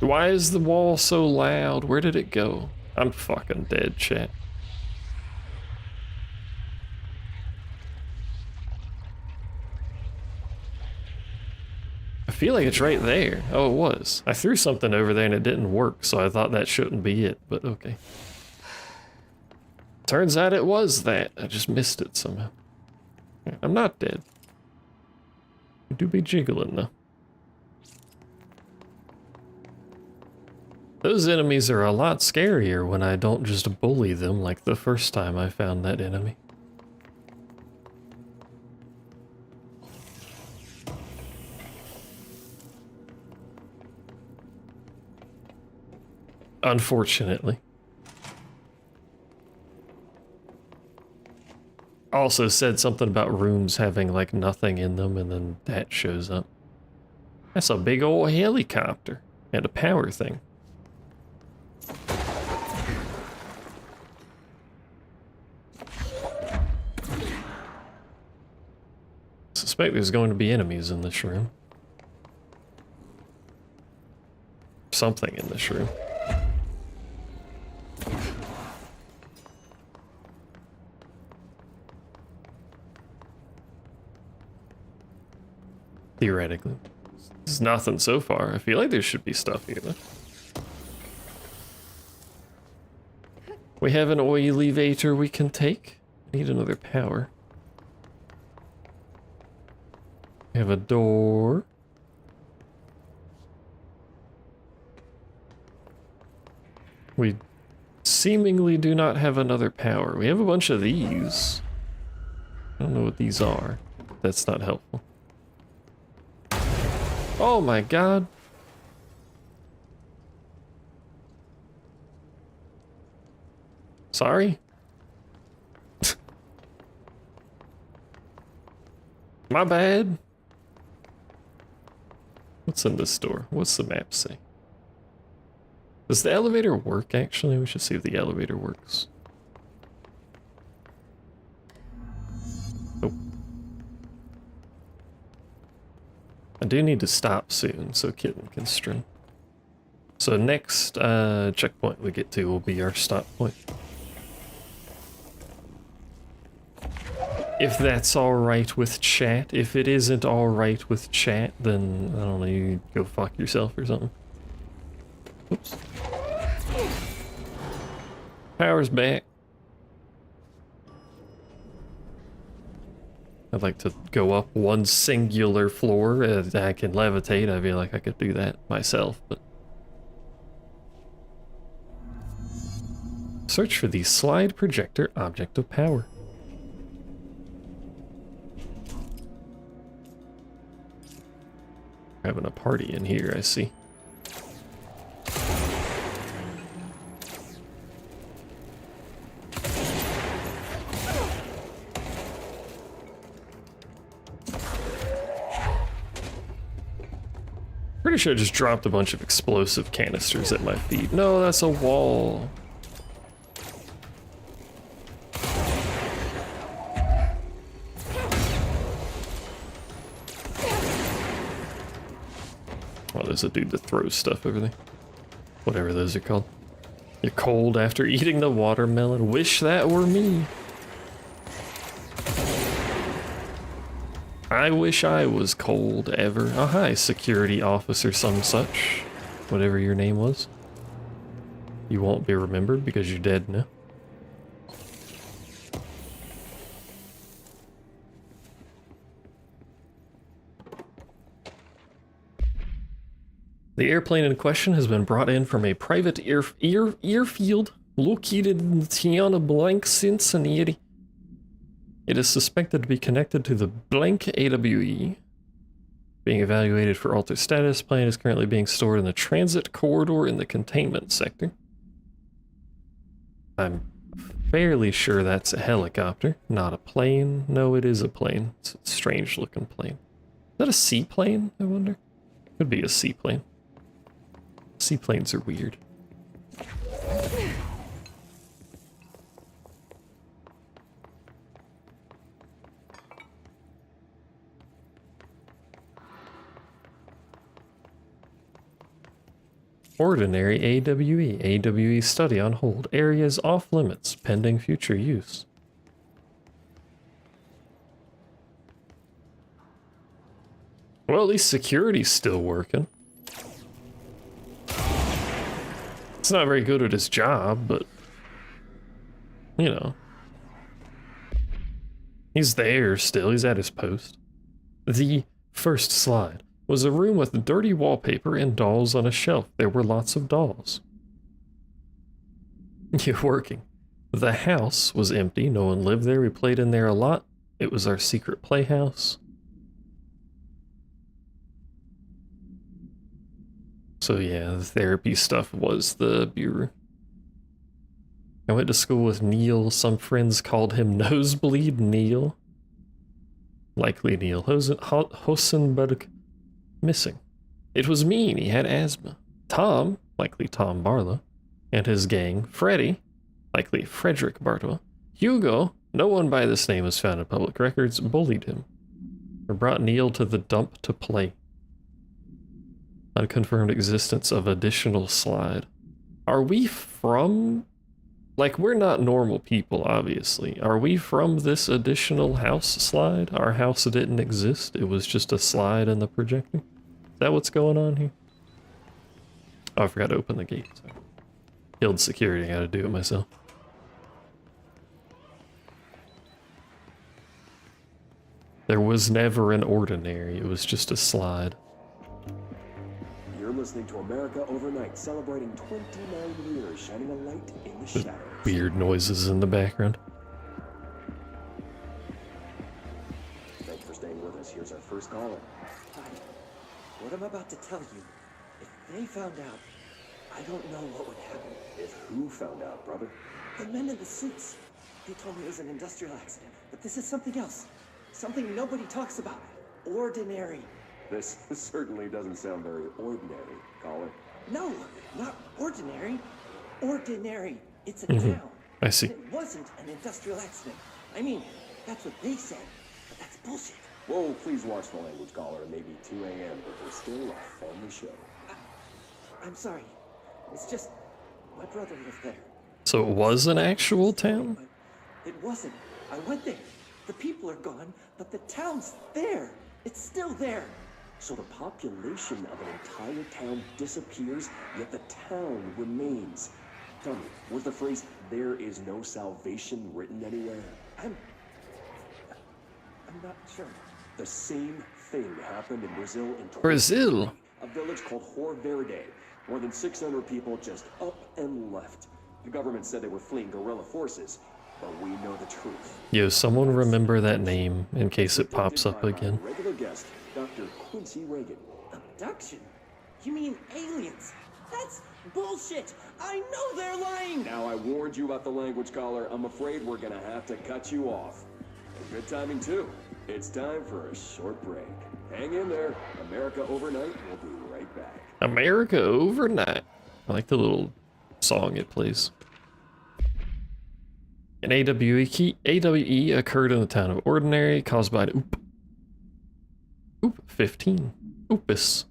Why is the wall so loud? Where did it go? I'm fucking dead, chat. I feel like it's right there. Oh, it was. I threw something over there and it didn't work, so I thought that shouldn't be it, but okay. Turns out it was that. I just missed it somehow. I'm not dead. I do be jiggling, though. Those enemies are a lot scarier when I don't just bully them like the first time I found that enemy. Unfortunately. Also said something about rooms having like nothing in them, and then that shows up. That's a big old helicopter and a power thing. Suspect there's going to be enemies in this room. Something in this room. Theoretically. There's nothing so far. I feel like there should be stuff here, though. We have an elevator we can take. Need another power. We have a door. We seemingly do not have another power. We have a bunch of these. I don't know what these are. That's not helpful. Oh my god. Sorry? My bad. What's in this door? What's the map say? Does the elevator work, actually? We should see if the elevator works. Oh. I do need to stop soon so Kitten can stream. So next checkpoint we get to will be our stop point. If that's alright with chat. If it isn't alright with chat, then I don't know, you go fuck yourself or something. Oops. Power's back. I'd like to go up one singular floor. I can levitate. I feel like I could do that myself, but... Search for the slide projector object of power. We're having a party in here, I see. Pretty sure I just dropped a bunch of explosive canisters at my feet. No, that's a wall. Oh, there's a dude that throws stuff over there. Whatever those are called. You're cold after eating the watermelon. Wish that were me. I wish I was cold ever. Oh, hi, security officer some such. Whatever your name was. You won't be remembered because you're dead now. The airplane in question has been brought in from a private airfield located in the Tiana Blank Cincinnati. It is suspected to be connected to the blank AWE. Being evaluated for altered status, plane is currently being stored in the transit corridor in the containment sector. I'm fairly sure that's a helicopter, not a plane. No, it is a plane. It's a strange looking plane. Is that a seaplane, I wonder? Could be a seaplane. Seaplanes are weird. Ordinary AWE. AWE study on hold. Areas off limits, pending future use. Well, at least security's still working. It's not very good at his job, but... you know. He's there still, he's at his post. The first slide was a room with dirty wallpaper and dolls on a shelf. There were lots of dolls. You're working. The house was empty, no one lived there, we played in there a lot. It was our secret playhouse. So yeah, the therapy stuff was the bureau. I went to school with Neil. Some friends called him Nosebleed Neil. Likely Neil Hosenberg missing. It was mean, he had asthma. Tom, likely Tom Barlow, and his gang. Freddy, likely Frederick Bartois. Hugo, no one by this name was found in public records, bullied him. Or brought Neil to the dump to play. Unconfirmed existence of additional slide. Are we from... like, we're not normal people, obviously. Are we from this additional house slide? Our house didn't exist. It was just a slide in the projector. Is that what's going on here? Oh, I forgot to open the gate. Sorry. Killed security. I gotta do it myself. There was never an ordinary. It was just a slide. You're listening to America Overnight, celebrating 29 years, shining a light in the shadows. Weird noises in the background. Thanks for staying with us. Here's our first caller. Hi. What I'm about to tell you, if they found out, I don't know what would happen. If who found out, brother? The men in the suits. They told me it was an industrial accident, but this is something else. Something nobody talks about. Ordinary. This certainly doesn't sound very ordinary, caller. No, not ordinary. Ordinary. It's a town. I see. And it wasn't an industrial accident. I mean, that's what they said, but that's bullshit. Whoa, please watch the language caller. It may be 2 a.m., but we're still a family show. I'm sorry. It's just my brother lived there. So it was an actual town? It wasn't. I went there. The people are gone, but the town's there. It's still there. So the population of an entire town disappears, yet the town remains. Tell me, was the phrase, "there is no salvation," written anywhere? I'm not sure. The same thing happened in Brazil in Brazil? a village called Hor Verde. More than 600 people just up and left. The government said they were fleeing guerrilla forces, but we know the truth. Yo, someone remember that name in case it pops up again. Regular guest, Dr. Quincy Reagan. Abduction? You mean aliens? That's bullshit! I know they're lying! Now I warned you about the language caller. I'm afraid we're gonna have to cut you off. And good timing too. It's time for a short break. Hang in there. America Overnight will be right back. America Overnight. I like the little song it plays. An AWE occurred in the town of Ordinary, caused by an Oop 15. Opus.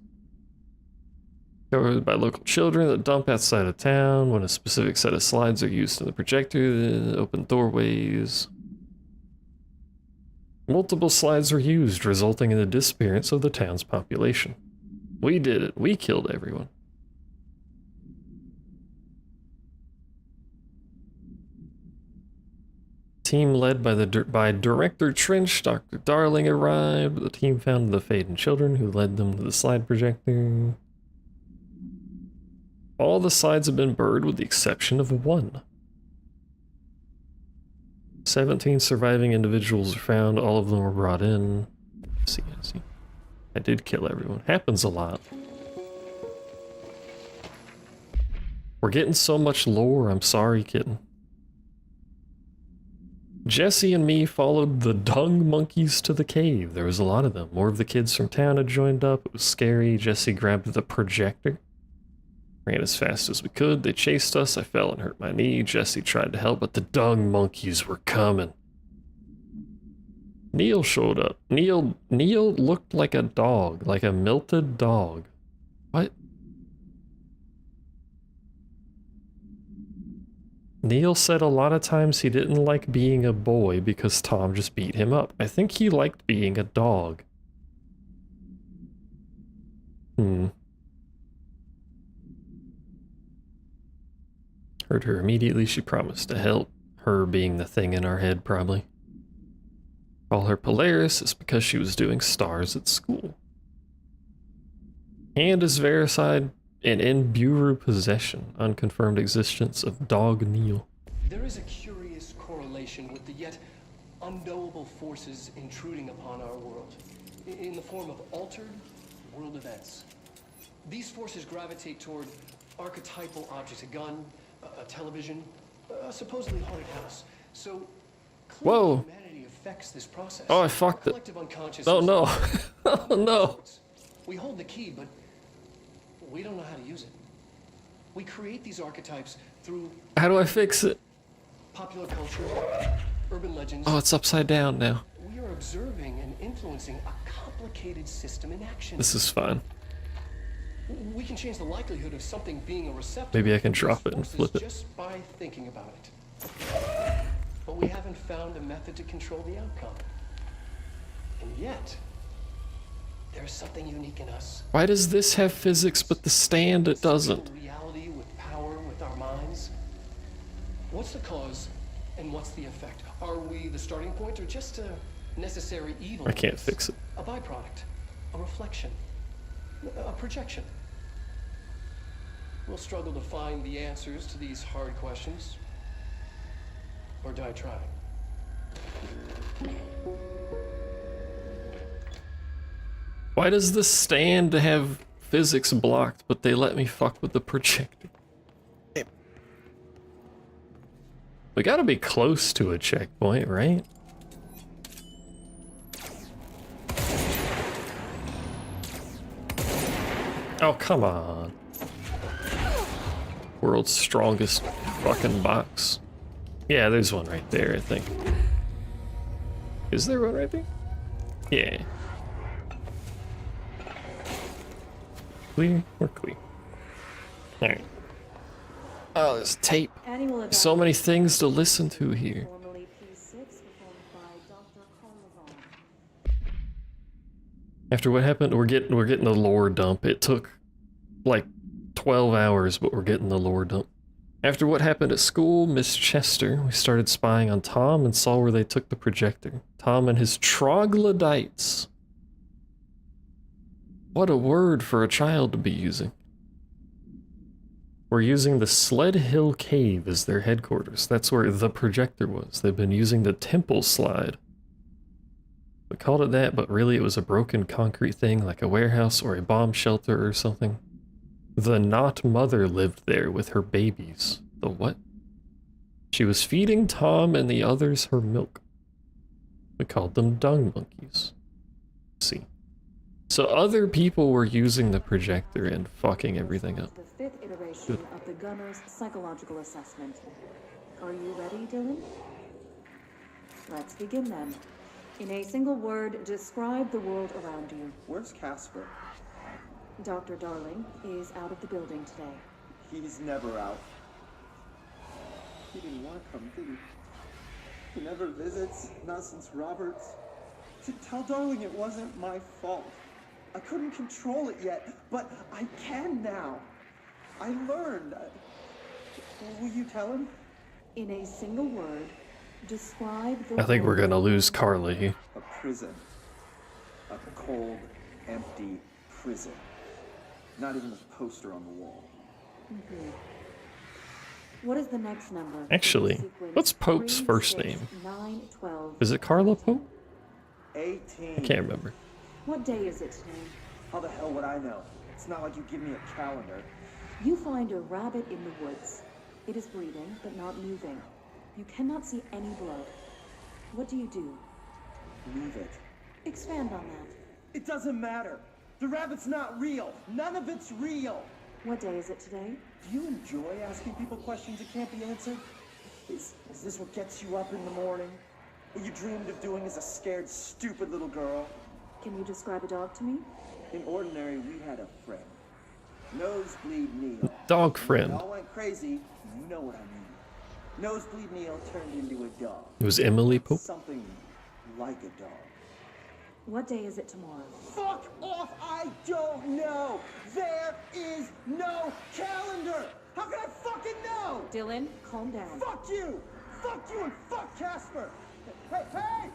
Covered by local children that dump outside of town when a specific set of slides are used in the projector, open doorways. Multiple slides were used, resulting in the disappearance of the town's population. We did it. We killed everyone. Team led by Director Trench, Dr. Darling arrived. The team found the Faden children who led them to the slide projector. All the slides have been burned with the exception of one. 17 surviving individuals are found. All of them were brought in. I see. I did kill everyone. Happens a lot. We're getting so much lore. I'm sorry, kitten. Jesse and me followed the dung monkeys to the cave. There was a lot of them. More of the kids from town had joined up. It was scary. Jesse grabbed the projector. Ran as fast as we could. They chased us. I fell and hurt my knee. Jesse tried to help, but the dung monkeys were coming. Neil showed up. Neil looked like a dog, like a milted dog. What? Neil said a lot of times he didn't like being a boy because Tom just beat him up. I think he liked being a dog. Heard her immediately. She promised to help. Her being the thing in our head, probably. Call her Polaris is because she was doing stars at school. And is verified and in Bureau possession. Unconfirmed existence of Dog Neil. There is a curious correlation with the yet unknowable forces intruding upon our world, in the form of altered world events. These forces gravitate toward archetypal objects, a gun, a television, a supposedly haunted house. So whoa! Humanity affects this process. Oh, I fucked it. Collective unconscious. Oh no! Oh no! We hold the key, but we don't know how to use it. We create these archetypes through. How do I fix it? Popular culture, urban legends. Oh, it's upside down now. We are observing and influencing a complicated system in action. This is fine. We can change the likelihood of something being a receptacle. Maybe I can drop it and flip it. Just by thinking about it. But we haven't found a method to control the outcome. And yet, there's something unique in us. Why does this have physics but the stand it doesn't? Reality with power with our minds. What's the cause and what's the effect? Are we the starting point or just a necessary evil? I can't fix it. A byproduct, a reflection, a projection. We'll struggle to find the answers to these hard questions, or die trying. Why does the stand have physics blocked, but they let me fuck with the projector? We gotta be close to a checkpoint, right? Oh, come on. World's strongest fucking box. Yeah, there's one right there, I think. Is there one right there? Yeah. Clear? We're clear. Alright. Oh, there's tape. So many things to listen to here. After what happened, we're getting the lore dump. It took like 12 hours, but we're getting the lore dump. After what happened at school, Miss Chester, we started spying on Tom and saw where they took the projector. Tom and his troglodytes. What a word for a child to be using. We're using the Sled Hill Cave as their headquarters. That's where the projector was. They've been using the temple slide. We called it that, but really it was a broken concrete thing like a warehouse or a bomb shelter or something. The not mother lived there with her babies. The what? She was feeding Tom and the others her milk. We called them dung monkeys. See. So other people were using the projector and fucking everything up. The fifth iteration of the Gunner's psychological assessment. Are you ready, Dylan? Let's begin then. In a single word, describe the world around you. Where's Casper? Dr. Darling is out of the building today. He's never out. He didn't want to come, did he? He never visits, not since Roberts. Tell Darling it wasn't my fault. I couldn't control it yet, but I can now. I learned. Will you tell him? In a single word, describe the I think we're world. gonna lose Carla here. A prison. A cold, empty prison. Not even a poster on the wall. Mhm. What is the next number? Actually, what's Pope's first name? 9, 12. Is it Carla Pope? 18. I can't remember. What day is it today? How the hell would I know? It's not like you give me a calendar. You find a rabbit in the woods. It is breathing, but not moving. You cannot see any blood. What do you do? Leave it. Expand on that. It doesn't matter. The rabbit's not real. None of it's real. What day is it today? Do you enjoy asking people questions that can't be answered? Is this what gets you up in the morning? What you dreamed of doing as a scared, stupid little girl? Can you describe a dog to me? In ordinary, we had a friend. Nosebleed Neil. Dog friend. When it all went crazy, you know what I mean. Nosebleed Neil turned into a dog. It was Emily Pope? Something like a dog. What day is it tomorrow? Fuck off! I don't know! There is no calendar! How can I fucking know? Dylan, calm down. Fuck you! Fuck you and fuck Casper! Hey!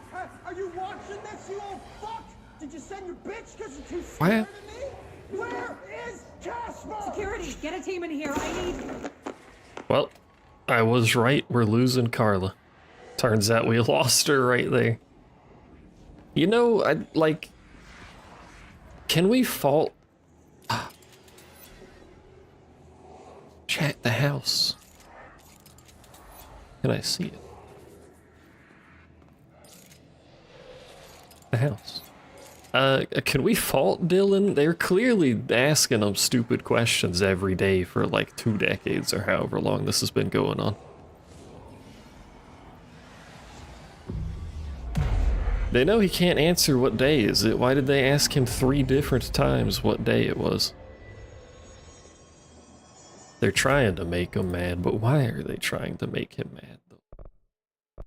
Are you watching this, you old fuck? Did you send your bitch because you're too scared of me? Where is Casper? Security, get a team in here. I need... Well, I was right. We're losing Carla. Turns out we lost her right there. You know, can we fault... Chat the house. Can I see it? The house. Can we fault Dylan? They're clearly asking him stupid questions every day for like 2 decades or however long this has been going on. They know he can't answer what day is it. Why did they ask him 3 different times what day it was? They're trying to make him mad, but why are they trying to make him mad though?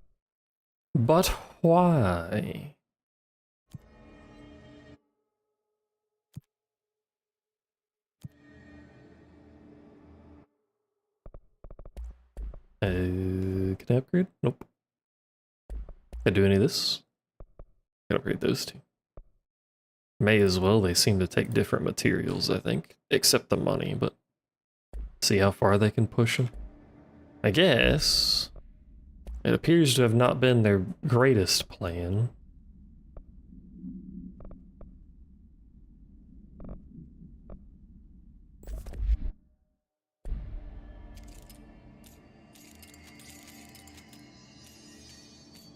But why? Can I upgrade? Nope. Can I do any of this? Can upgrade those 2. May as well, they seem to take different materials, I think. Except the money, but... See how far they can push them? I guess... It appears to have not been their greatest plan.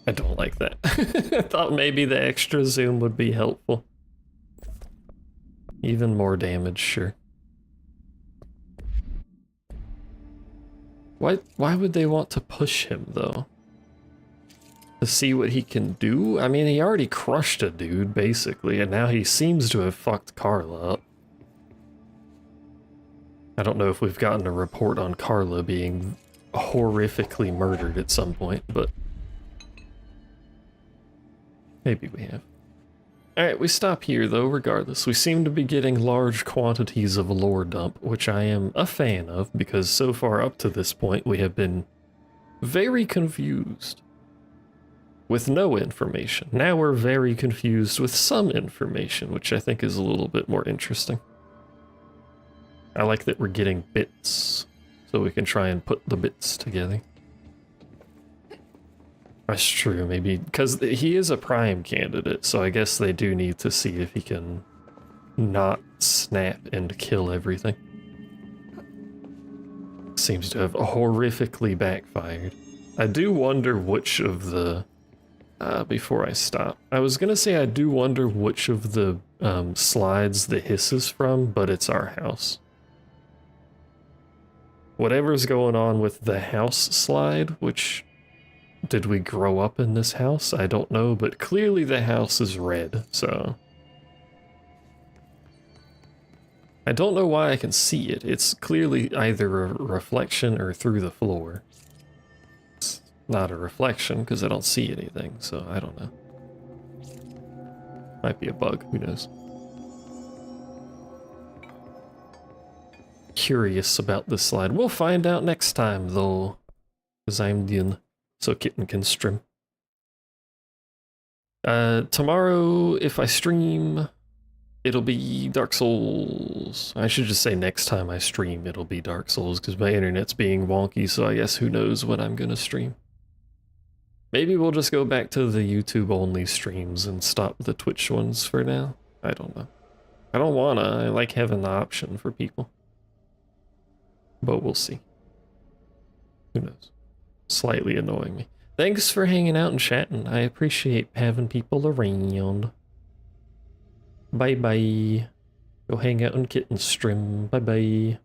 I don't like that. I thought maybe the extra zoom would be helpful. Even more damage, sure. Why would they want to push him, though? to see what he can do. I mean, he already crushed a dude, basically, and now he seems to have fucked Carla up. I don't know if we've gotten a report on Carla being horrifically murdered at some point, but maybe we have. Alright, we stop here though, regardless. We seem to be getting large quantities of lore dump, which I am a fan of, because so far up to this point we have been very confused with no information. Now we're very confused with some information, which I think is a little bit more interesting. I like that we're getting bits, so we can try and put the bits together. That's true, maybe, because he is a prime candidate, so I guess they do need to see if he can not snap and kill everything. Seems to have horrifically backfired. I do wonder which of the... before I stop, I was gonna say I do wonder which of the slides the hiss is from, but it's our house. Whatever's going on with the house slide, which... Did we grow up in this house? I don't know, but clearly the house is red, so... I don't know why I can see it. It's clearly either a reflection or through the floor. It's not a reflection, because I don't see anything, so I don't know. Might be a bug, who knows. Curious about this slide. We'll find out next time, though, because I'm done. So Kitten can stream. Tomorrow, if I stream, it'll be Dark Souls. I should just say next time I stream, it'll be Dark Souls, because my internet's being wonky, so I guess who knows what I'm gonna stream. Maybe we'll just go back to the YouTube-only streams and stop the Twitch ones for now. I don't know. I don't wanna. I like having the option for people. But we'll see. Who knows? Slightly annoying me. Thanks for hanging out and chatting. I appreciate having people around. Bye bye. Go hang out on Kitten's stream. Bye bye.